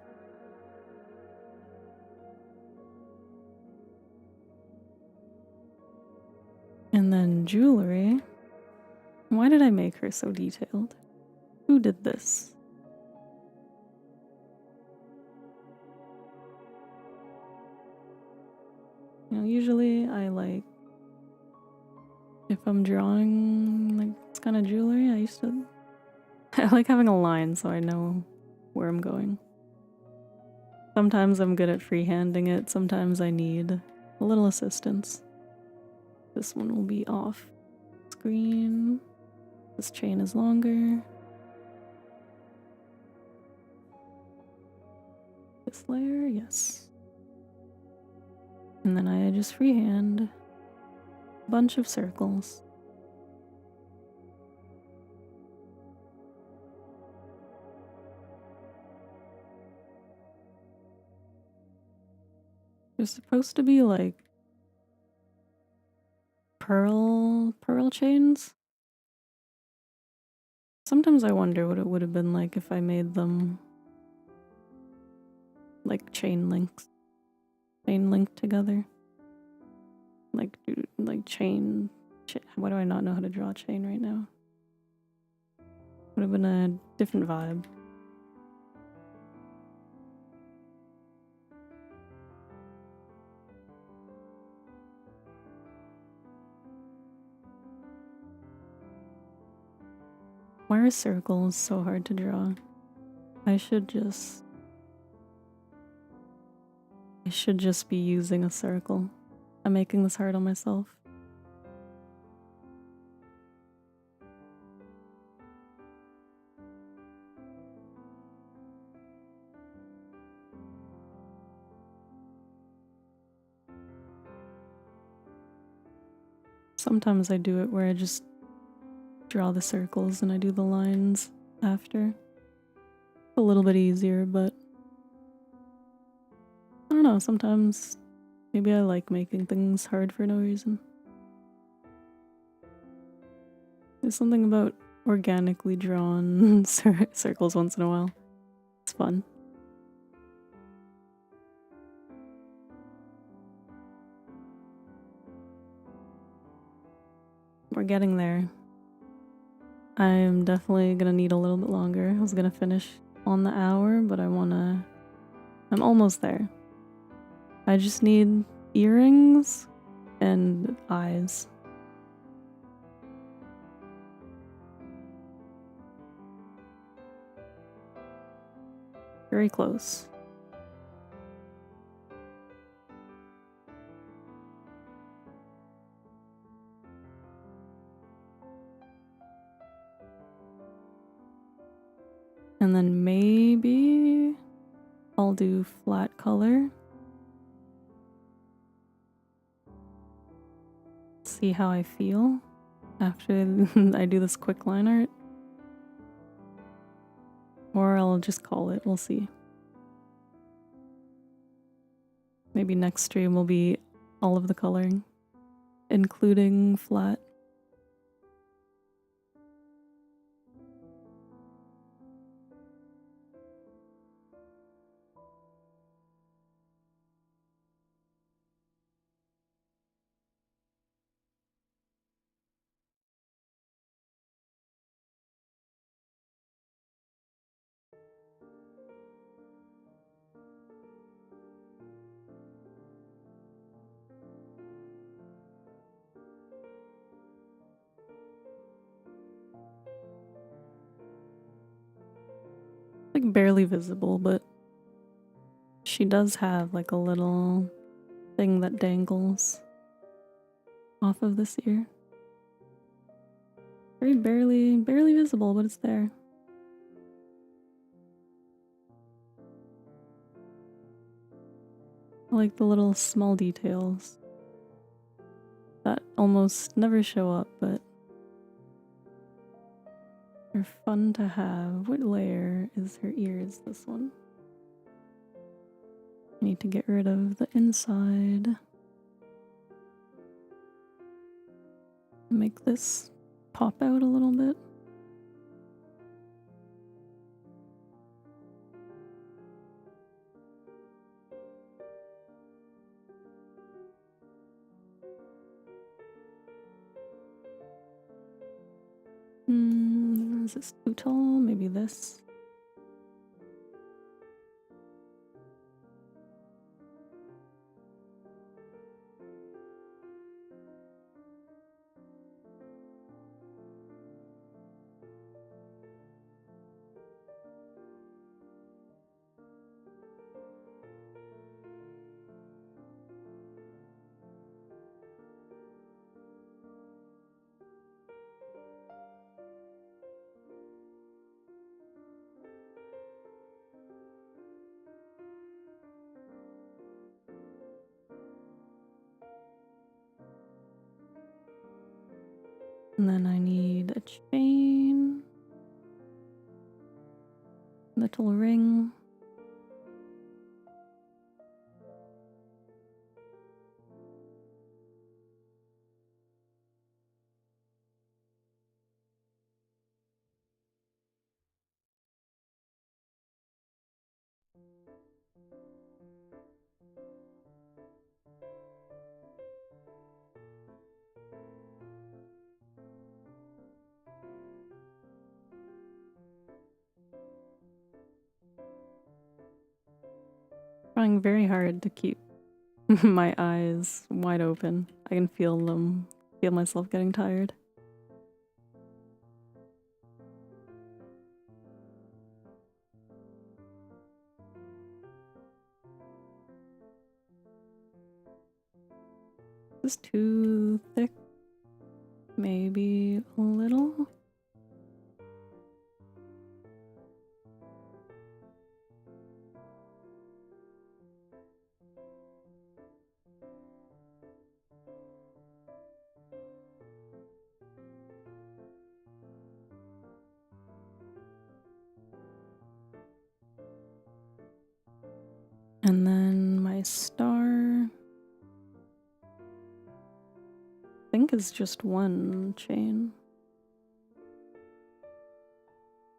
And then jewelry. Why did I make her so detailed? Who did this? You know, usually I like, if I'm drawing like this kind of jewelry, I like having a line so I know where I'm going. Sometimes I'm good at freehanding it, sometimes I need a little assistance. This one will be off screen. This chain is longer. This layer, yes. And then I just freehand a bunch of circles. They're supposed to be like pearl chains. Sometimes I wonder what it would have been like if I made them like chain linked together. Like chain Why do I not know how to draw a chain right now? Would have been a different vibe. Why are circles so hard to draw? I should just be using a circle. I'm making this hard on myself. Sometimes I do it where I just draw the circles and I do the lines after. A little bit easier, but I don't know, sometimes maybe I like making things hard for no reason. There's something about organically drawn circles once in a while. It's fun. We're getting there. I'm definitely gonna need a little bit longer. I was gonna finish on the hour, but I'm almost there. I just need earrings and eyes. Very close. And then maybe I'll do flat color. See how I feel after I do this quick line art. Or I'll just call it, we'll see. Maybe next stream will be all of the coloring, including flat. Like barely visible, but she does have like a little thing that dangles off of this ear. Very barely visible, but it's there. I like the little small details that almost never show up, but they're fun to have. What layer is her ears? This one. I need to get rid of the inside. Make this pop out a little bit. Is this too tall? Maybe this. And then I need a chain, little ring. Trying very hard to keep my eyes wide open. I can feel them, feel myself getting tired. Is this too thick? Maybe a little? And then my star, I think is just one chain.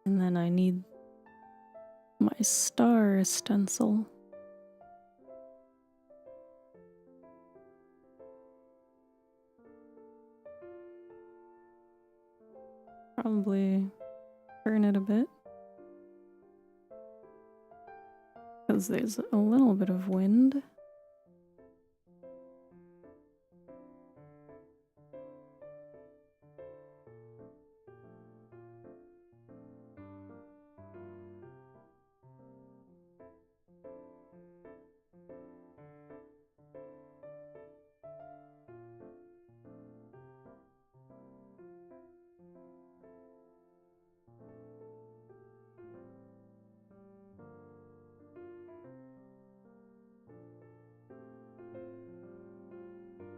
And then I need my star stencil. Probably turn it a bit, because there's a little bit of wind.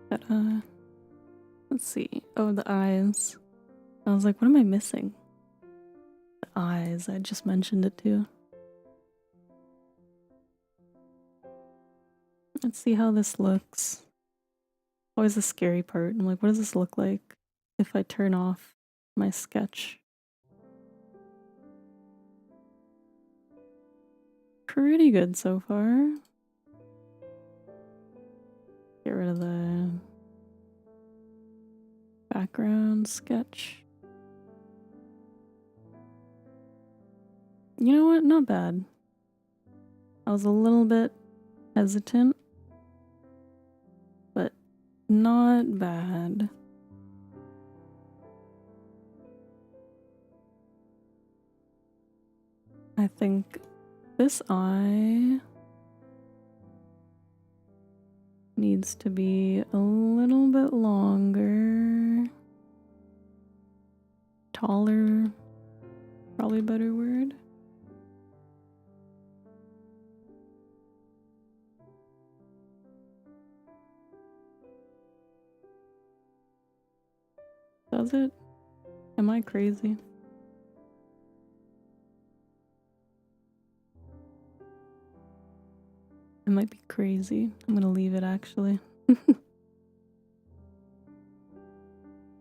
But, let's see. Oh, the eyes. I was like, what am I missing? The eyes, I just mentioned it too. Let's see how this looks. Always the scary part. I'm like, what does this look like if I turn off my sketch? Pretty good so far. Get rid of the background sketch. You know what? Not bad. I was a little bit hesitant, but not bad. I think this eye needs to be a little bit longer. Taller, probably a better word. Does it? Am I crazy? I might be crazy. I'm gonna leave it actually.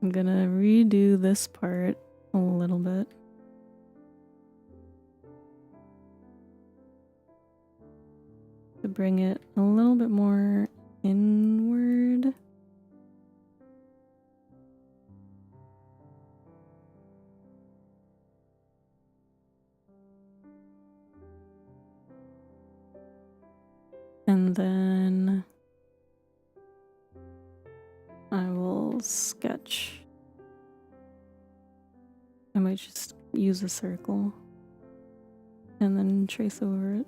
I'm gonna redo this part a little bit. To bring it a little bit more inward. And then I will sketch. I might just use a circle and then trace over it.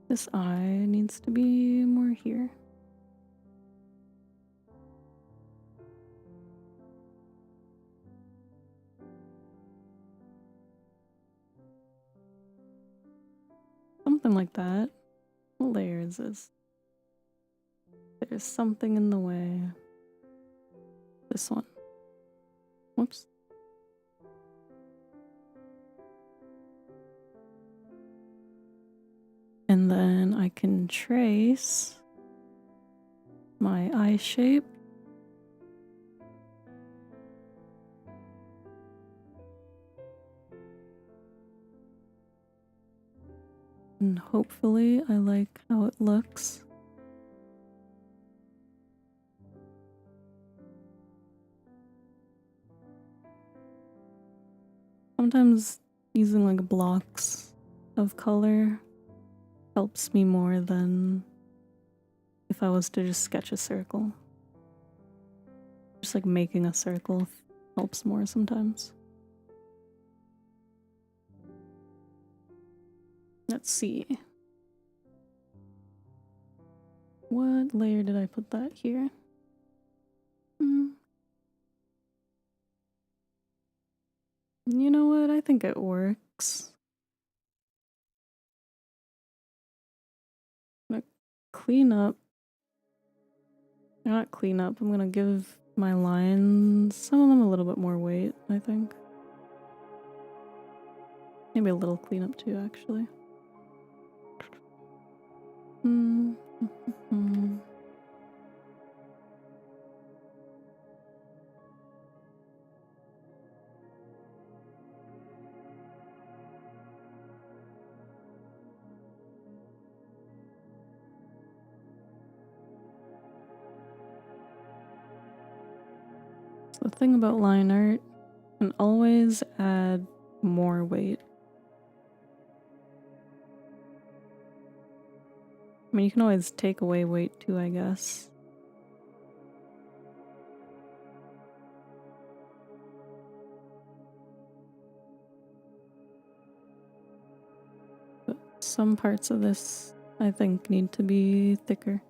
This eye needs to be more here. Something like that. What layer is this? There's something in the way. This one. Whoops. And then I can trace my eye shape. And hopefully I like how it looks. Sometimes using like blocks of color helps me more than if I was to just sketch a circle. Just like making a circle helps more sometimes. Let's see. What layer did I put that here? You know what? I think it works. I'm gonna clean up. Not clean up. I'm gonna give my lines, some of them a little bit more weight, I think. Maybe a little cleanup too, actually. So the thing about line art, you can always add more weight. I mean, you can always take away weight too, I guess. But some parts of this, I think, need to be thicker.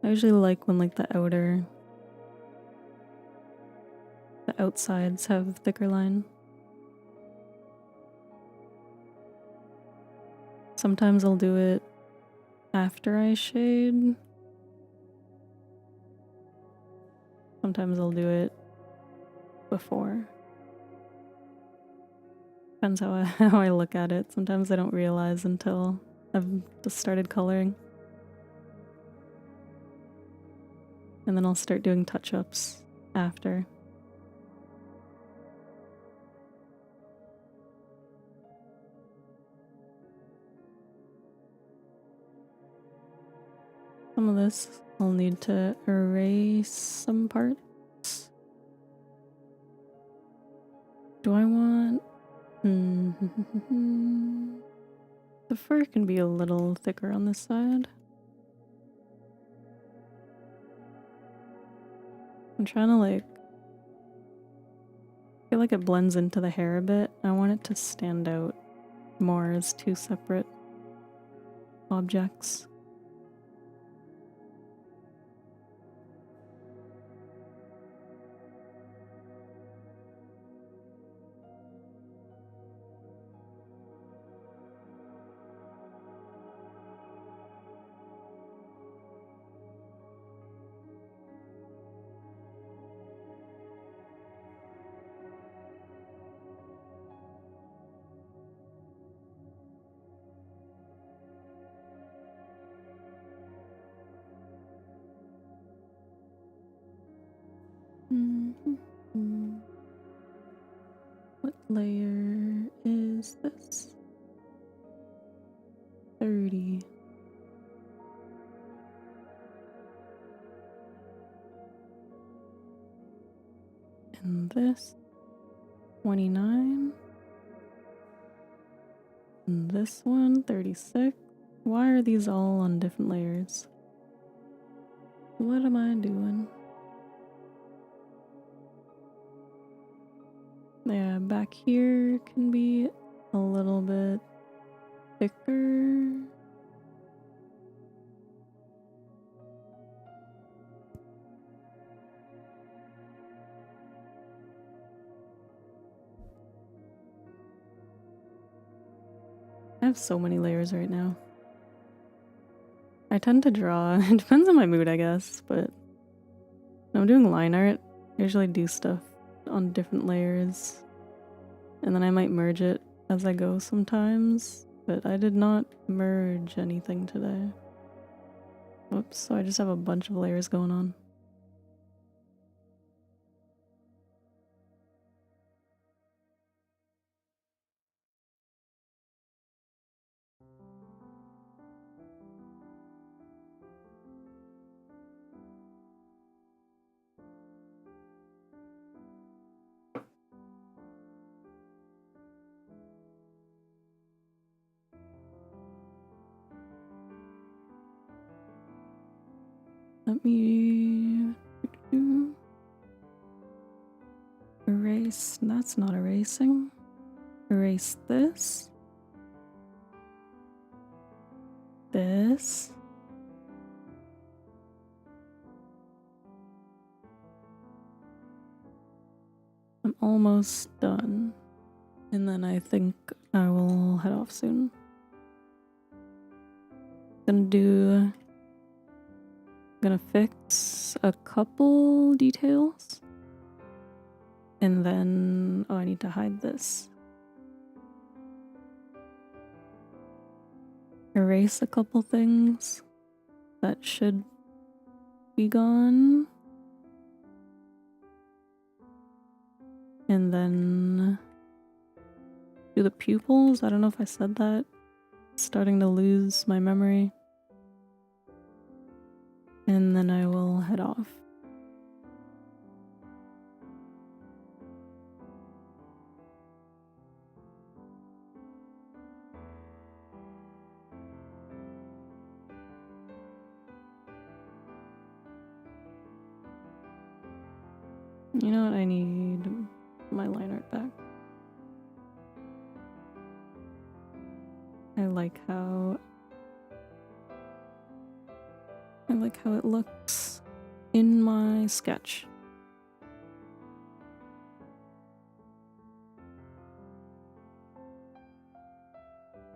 I usually like when like the outsides have thicker line. Sometimes I'll do it after I shade. Sometimes I'll do it before. Depends how I look at it. Sometimes I don't realize until I've just started coloring. And then I'll start doing touch-ups after. Some of this I'll need to erase some parts. Do I want... The fur can be a little thicker on this side. I'm trying to like... I feel like it blends into the hair a bit. I want it to stand out more as two separate objects. What layer is this? 30. And this 29. And this one 36. Why are these all on different layers? What am I doing? Yeah, back here can be a little bit thicker. I have so many layers right now. I tend to draw, it depends on my mood, I guess, but when I'm doing line art, I usually do stuff on different layers, and then I might merge it as I go sometimes, but I did not merge anything today. Whoops, so I just have a bunch of layers going on. Let me erase. That's not erasing. Erase this. This. I'm almost done. And then I think I will head off soon. Gonna fix a couple details. And then, oh, I need to hide this. Erase a couple things that should be gone. And then do the pupils. I don't know if I said that. Starting to lose my memory. And then I will head off. You know what? I need my line art back. I like how it looks in my sketch.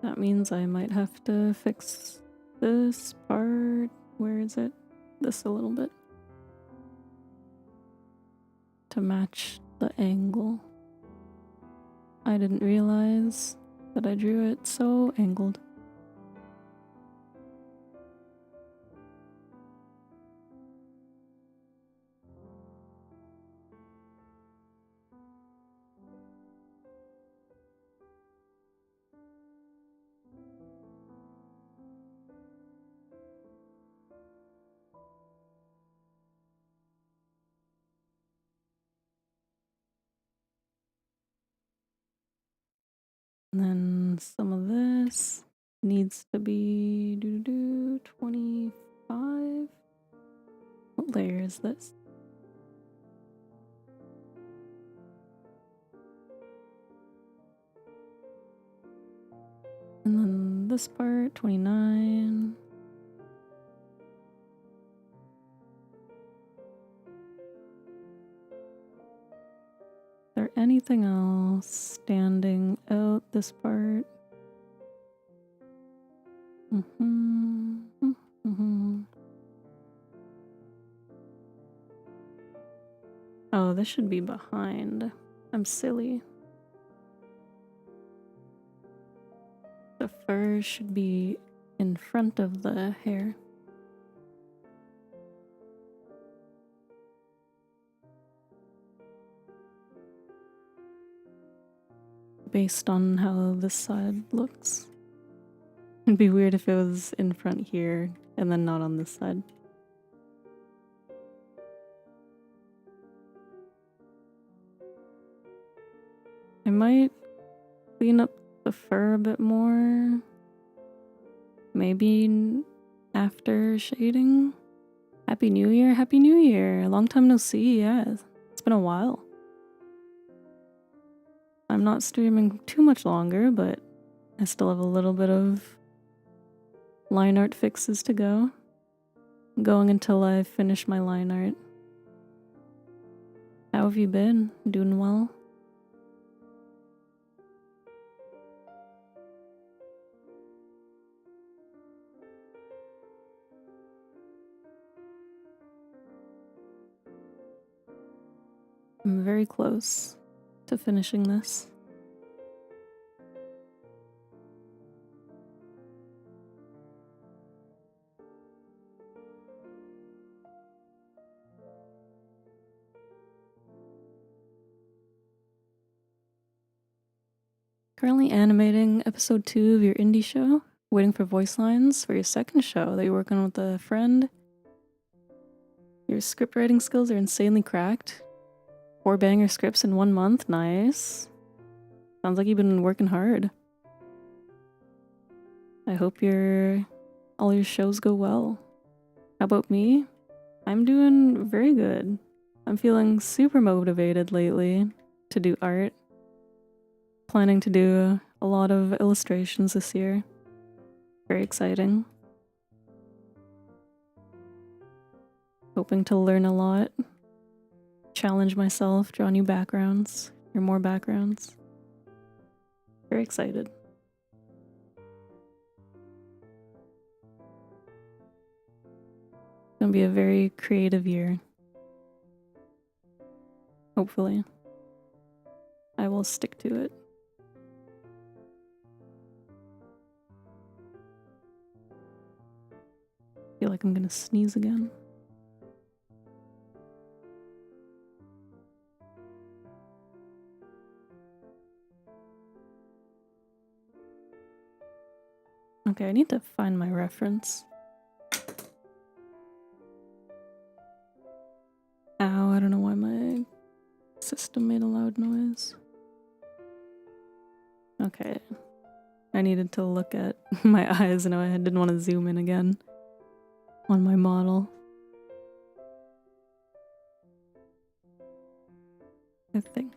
That means I might have to fix this part. Where is it? This a little bit. To match the angle. I didn't realize that I drew it so angled. And then some of this needs to be 25. What layer is this? And then this part, 29. Is there anything else standing out this part? Oh, this should be behind. I'm silly. The fur should be in front of the hair. Based on how this side looks. It'd be weird if it was in front here and then not on this side. I might clean up the fur a bit more. Maybe after shading. Happy New Year, Happy New Year. Long time no see, yeah. It's been a while. I'm not streaming too much longer, but I still have a little bit of line art fixes to go. I'm going until I finish my line art. How have you been? Doing well? I'm very close to finishing this. Currently animating episode 2 of your indie show. Waiting for voice lines for your second show that you're working on with a friend. Your script writing skills are insanely cracked. 4 banger scripts in 1 month. Nice. Sounds like you've been working hard. I hope all your shows go well. How about me? I'm doing very good. I'm feeling super motivated lately to do art. Planning to do a lot of illustrations this year. Very exciting. Hoping to learn a lot. Challenge myself, draw new backgrounds, or more backgrounds. Very excited. It's gonna be a very creative year. Hopefully. I will stick to it. Feel like I'm gonna sneeze again. Okay, I need to find my reference. Ow, I don't know why my system made a loud noise. Okay. I needed to look at my eyes and I didn't want to zoom in again on my model. I think.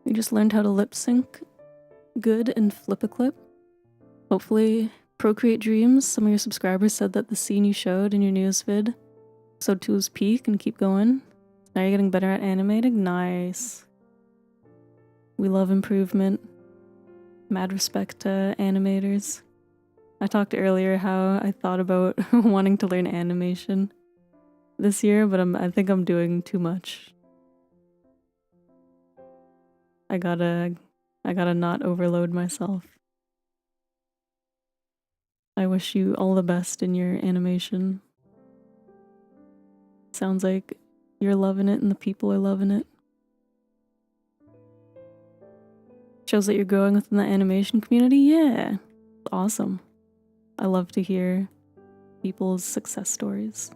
We just learned how to lip sync good and flip a clip. Hopefully, Procreate Dreams. Some of your subscribers said that the scene you showed in your newest vid, episode 2's peak, and keep going. Now you're getting better at animating. Nice. We love improvement. Mad respect to animators. I talked earlier how I thought about wanting to learn animation this year, but I think I'm doing too much. I gotta not overload myself. I wish you all the best in your animation. Sounds like you're loving it and the people are loving it. Shows that you're growing within the animation community. Yeah, awesome. I love to hear people's success stories.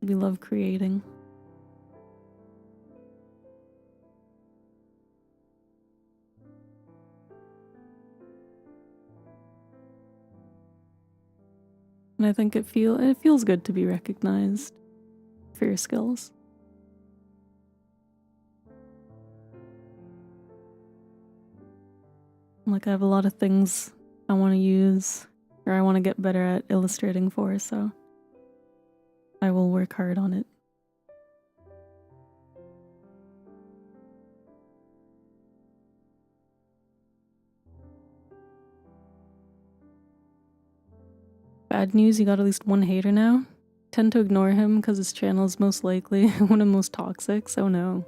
We love creating. And I think it feels good to be recognized for your skills. Like I have a lot of things I want to use or I want to get better at illustrating for, so I will work hard on it. Bad news, you got at least one hater now. Tend to ignore him because his channel is most likely one of the most toxic, so no.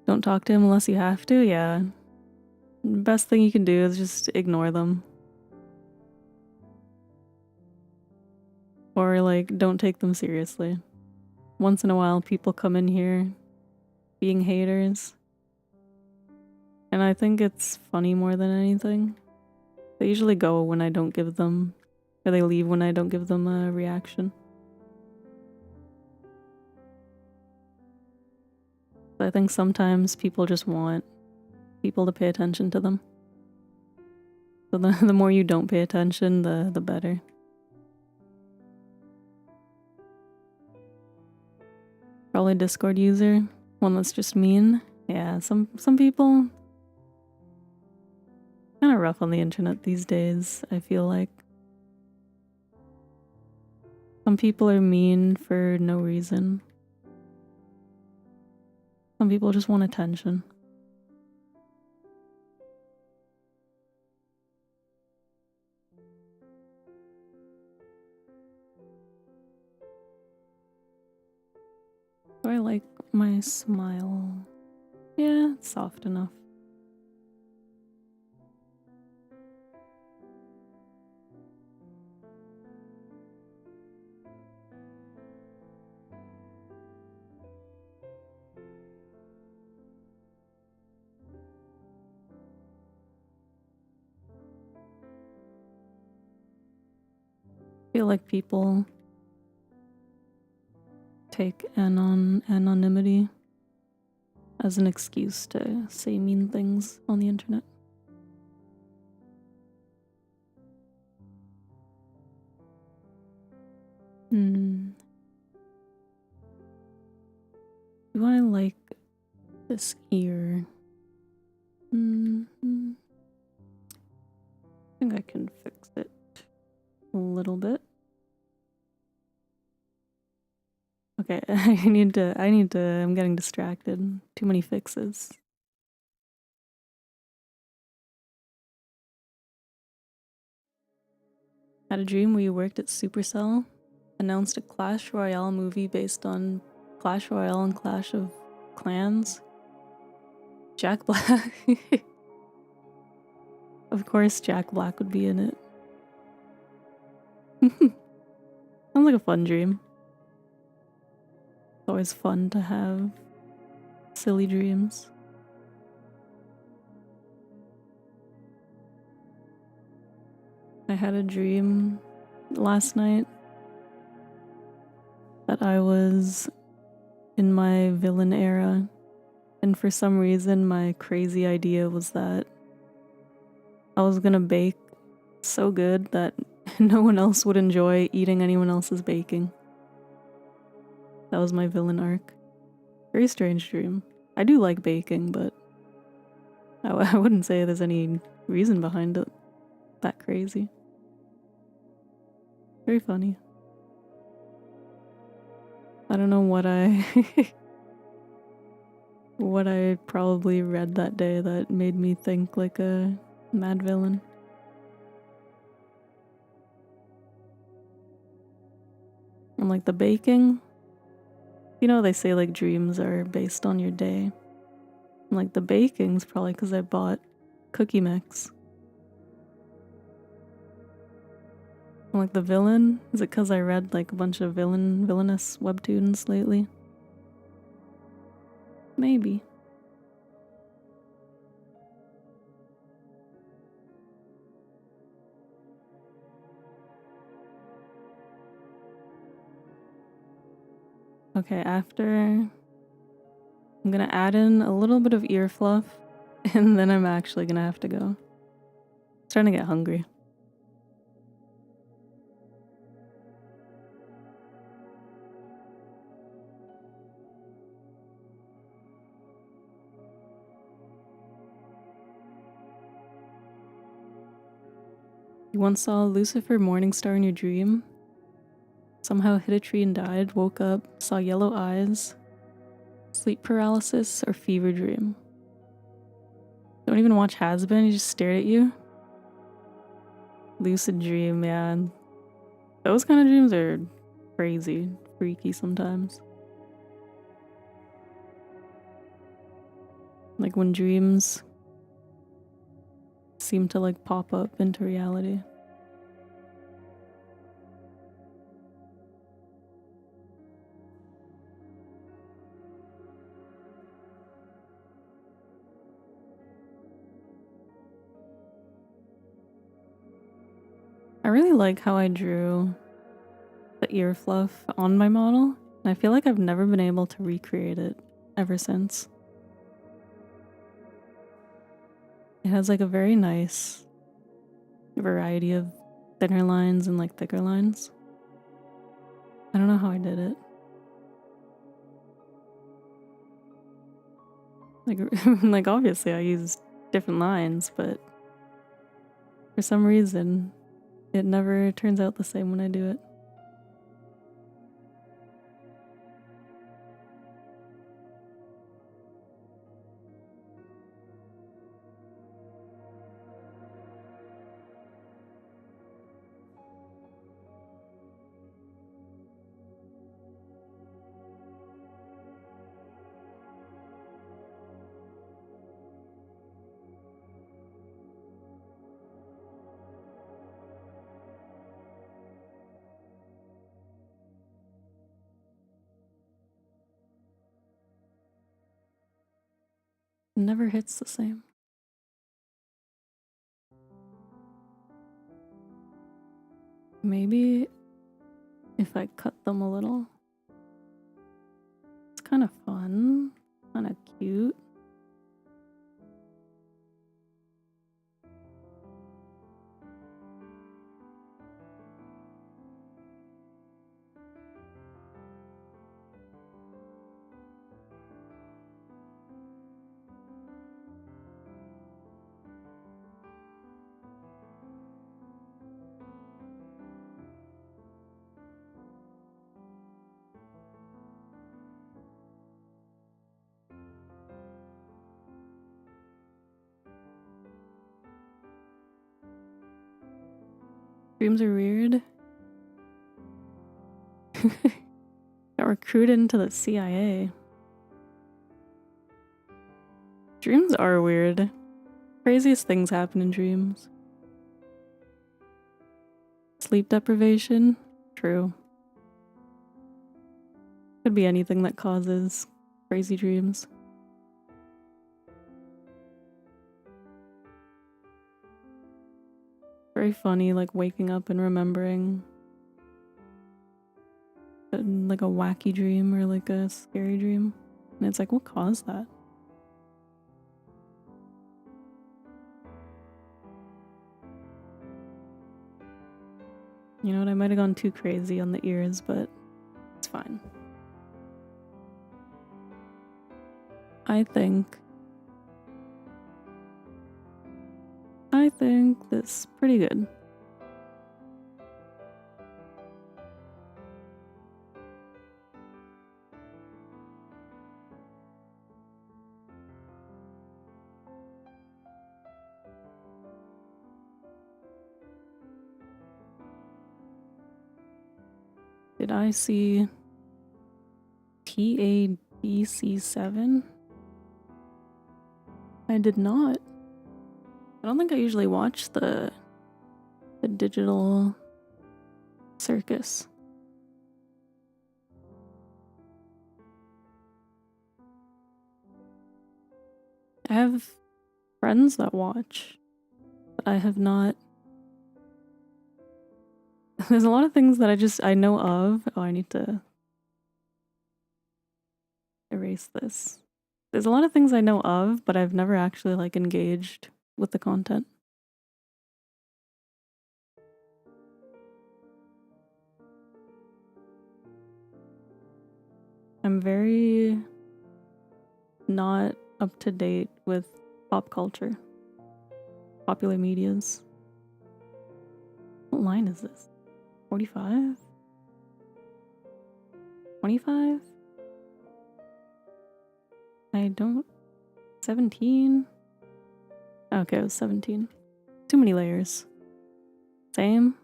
Don't talk to him unless you have to, yeah. Best thing you can do is just ignore them. Or like, don't take them seriously. Once in a while, people come in here being haters. And I think it's funny more than anything. They usually go when I don't give them, or they leave when I don't give them a reaction. I think sometimes people just want people to pay attention to them. So the more you don't pay attention, the better. Probably a Discord user, one that's just mean. Yeah, some people kind of rough on the internet these days, I feel like. Some people are mean for no reason. Some people just want attention. Do I like my smile? Yeah, it's soft enough. feel like people take anonymity as an excuse to say mean things on the internet. Do I like this ear? I think I can fix it a little bit. Okay, I'm getting distracted. Too many fixes. Had a dream where you worked at Supercell, announced a Clash Royale movie based on Clash Royale and Clash of Clans. Jack Black. Of course, Jack Black would be in it. Sounds like a fun dream. It's always fun to have silly dreams. I had a dream last night that I was in my villain era, and for some reason my crazy idea was that I was gonna bake so good that no one else would enjoy eating anyone else's baking. That was my villain arc. Very strange dream. I do like baking, but I wouldn't say there's any reason behind it that crazy. Very funny. I don't know what I what I probably read that day that made me think like a mad villain. And like the baking, you know, they say like dreams are based on your day. And like the baking's probably because I bought cookie mix. And like the villain, is it because I read like a bunch of villainous webtoons lately? Maybe. Okay, after I'm gonna add in a little bit of ear fluff, and then I'm actually gonna have to go. I'm starting to get hungry. You once saw Lucifer Morningstar in your dream? Somehow hit a tree and died, woke up, saw yellow eyes, sleep paralysis, or fever dream. Don't even watch Has Been, he just stared at you? Lucid dream, yeah. Those kind of dreams are crazy, freaky sometimes. Like when dreams seem to like pop up into reality. I really like how I drew the ear fluff on my model, and I feel like I've never been able to recreate it ever since. It has like a very nice variety of thinner lines and like thicker lines. I don't know how I did it. Like, like obviously I used different lines, but for some reason it never turns out the same when I do it. It never hits the same. Maybe if I cut them a little. It's kind of fun, kind of cute. Dreams are weird. Got recruited into the CIA. Dreams are weird. Craziest things happen in dreams. Sleep deprivation? True. Could be anything that causes crazy dreams. Very funny, like waking up and remembering like a wacky dream or like a scary dream. And it's like, what caused that? You know what, I might have gone too crazy on the ears, but it's fine. I think this is pretty good. Did I see TABC7? I did not. I don't think I usually watch the digital circus. I have friends that watch, but I have not. There's a lot of things that I know of. Oh, I need to erase this. There's a lot of things I know of, but I've never actually like engaged with the content. I'm very not up to date with pop culture, popular medias. What line is this? 45? 25? I don't... 17? Okay, it was 17. Too many layers. Same.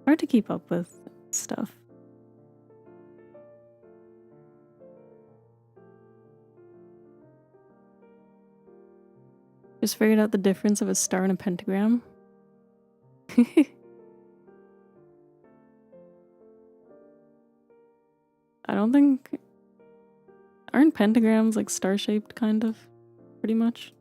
Hard to keep up with stuff. Just figured out the difference of a star and a pentagram. I don't think... Aren't pentagrams like star-shaped, kind of? Pretty much?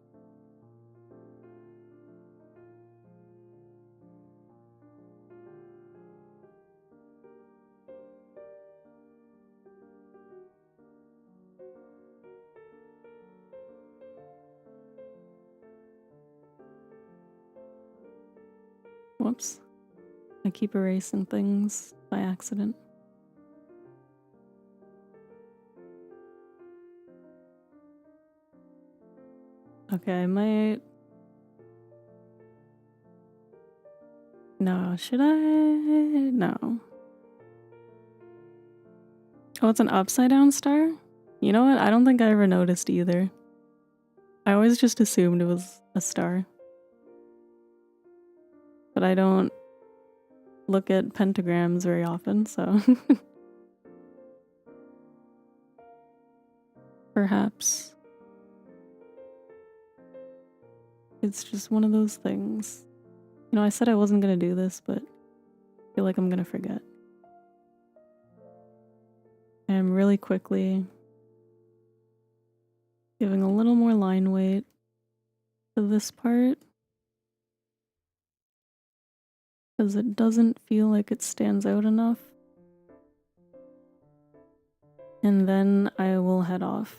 Whoops. I keep erasing things by accident. Okay, I might... No, should I? No. Oh, it's an upside down star? You know what? I don't think I ever noticed either. I always just assumed it was a star. But I don't look at pentagrams very often, so... Perhaps. It's just one of those things. You know, I said I wasn't gonna do this, but I feel like I'm gonna forget. I'm really quickly giving a little more line weight to this part, because it doesn't feel like it stands out enough. and then I will head off.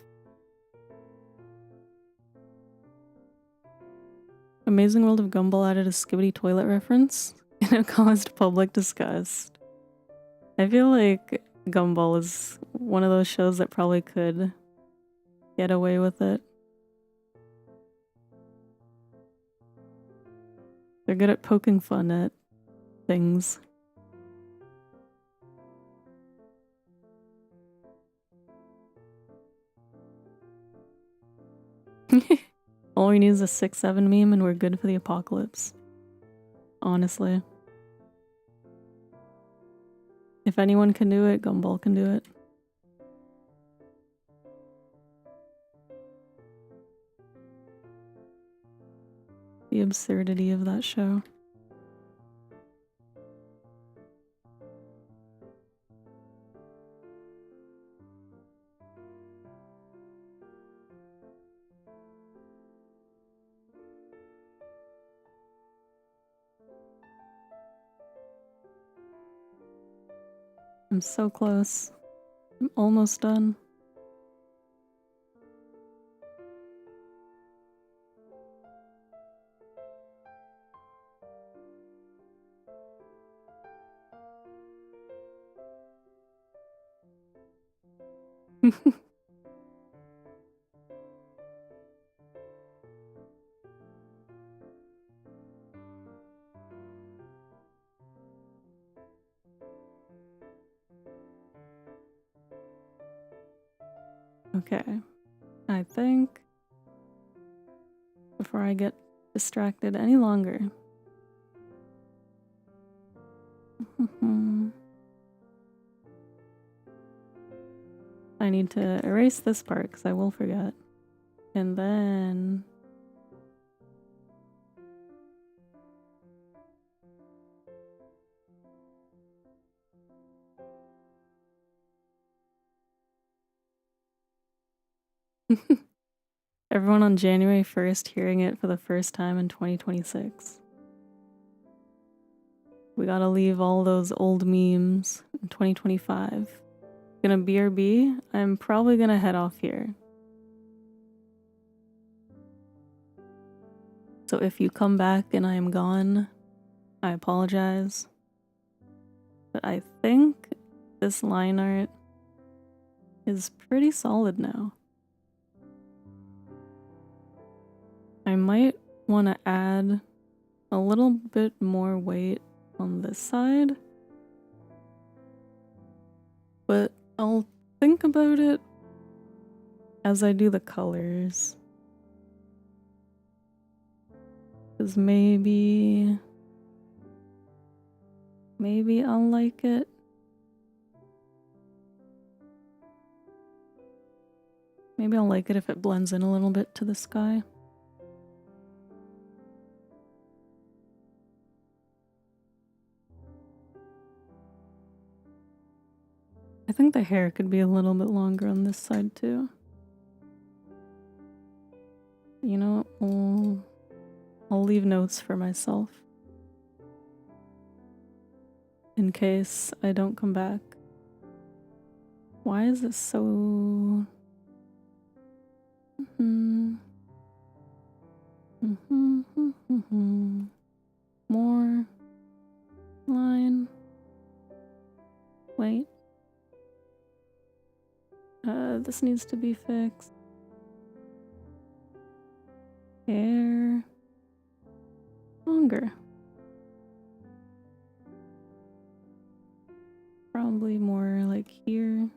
Amazing World of Gumball added a Skibbity toilet reference, and it caused public disgust. I feel like Gumball is one of those shows that probably could get away with it. They're good at poking fun at things. All we need is a 6-7 meme and we're good for the apocalypse. Honestly. If anyone can do it, Gumball can do it. The absurdity of that show. I'm so close. I'm almost done. Okay. I think before I get distracted any longer. I need to erase this part because I will forget. And then... Everyone on January 1st hearing it for the first time in 2026. We gotta leave all those old memes in 2025. Gonna BRB, I'm probably gonna head off here. So if you come back and I am gone, I apologize. But I think this line art is pretty solid now. I might want to add a little bit more weight on this side, but I'll think about it as I do the colors. Because maybe I'll like it. Maybe I'll like it if it blends in a little bit to the sky. I think the hair could be a little bit longer on this side too. You know, I'll leave notes for myself. In case I don't come back. Why is this so... More line. Wait. This needs to be fixed. Hair. Longer. Probably more like here.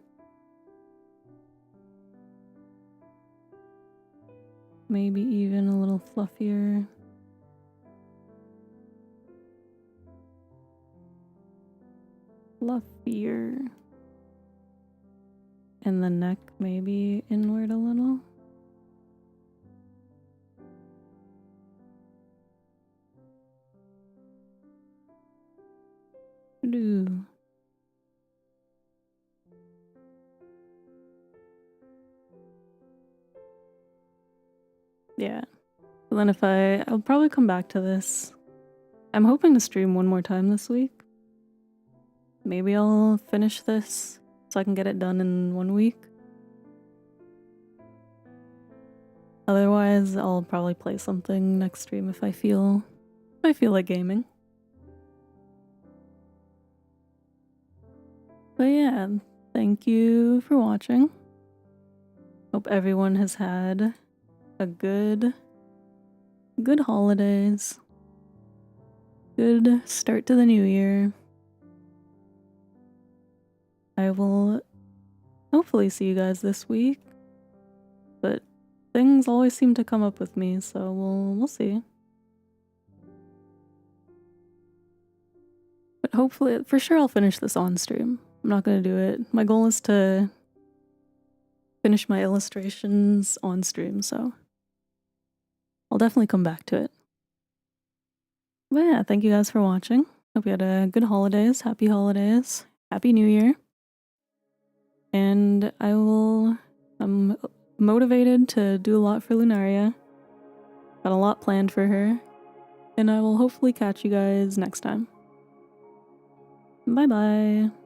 Maybe even a little fluffier. Fluffier. And the neck maybe inward a little. Do. Yeah. But then I'll probably come back to this. I'm hoping to stream one more time this week. Maybe I'll finish this so I can get it done in 1 week. Otherwise, I'll probably play something next stream if I feel like gaming. But yeah, thank you for watching. Hope everyone has had a good holidays. Good start to the new year. I will hopefully see you guys this week. But things always seem to come up with me, so we'll see. But hopefully, for sure I'll finish this on stream. I'm not gonna do it. My goal is to finish my illustrations on stream, so I'll definitely come back to it. But yeah, thank you guys for watching. Hope you had a good holidays, happy Happy New Year. And I'm motivated to do a lot for Lunaria. Got a lot planned for her. And I will hopefully catch you guys next time. Bye bye.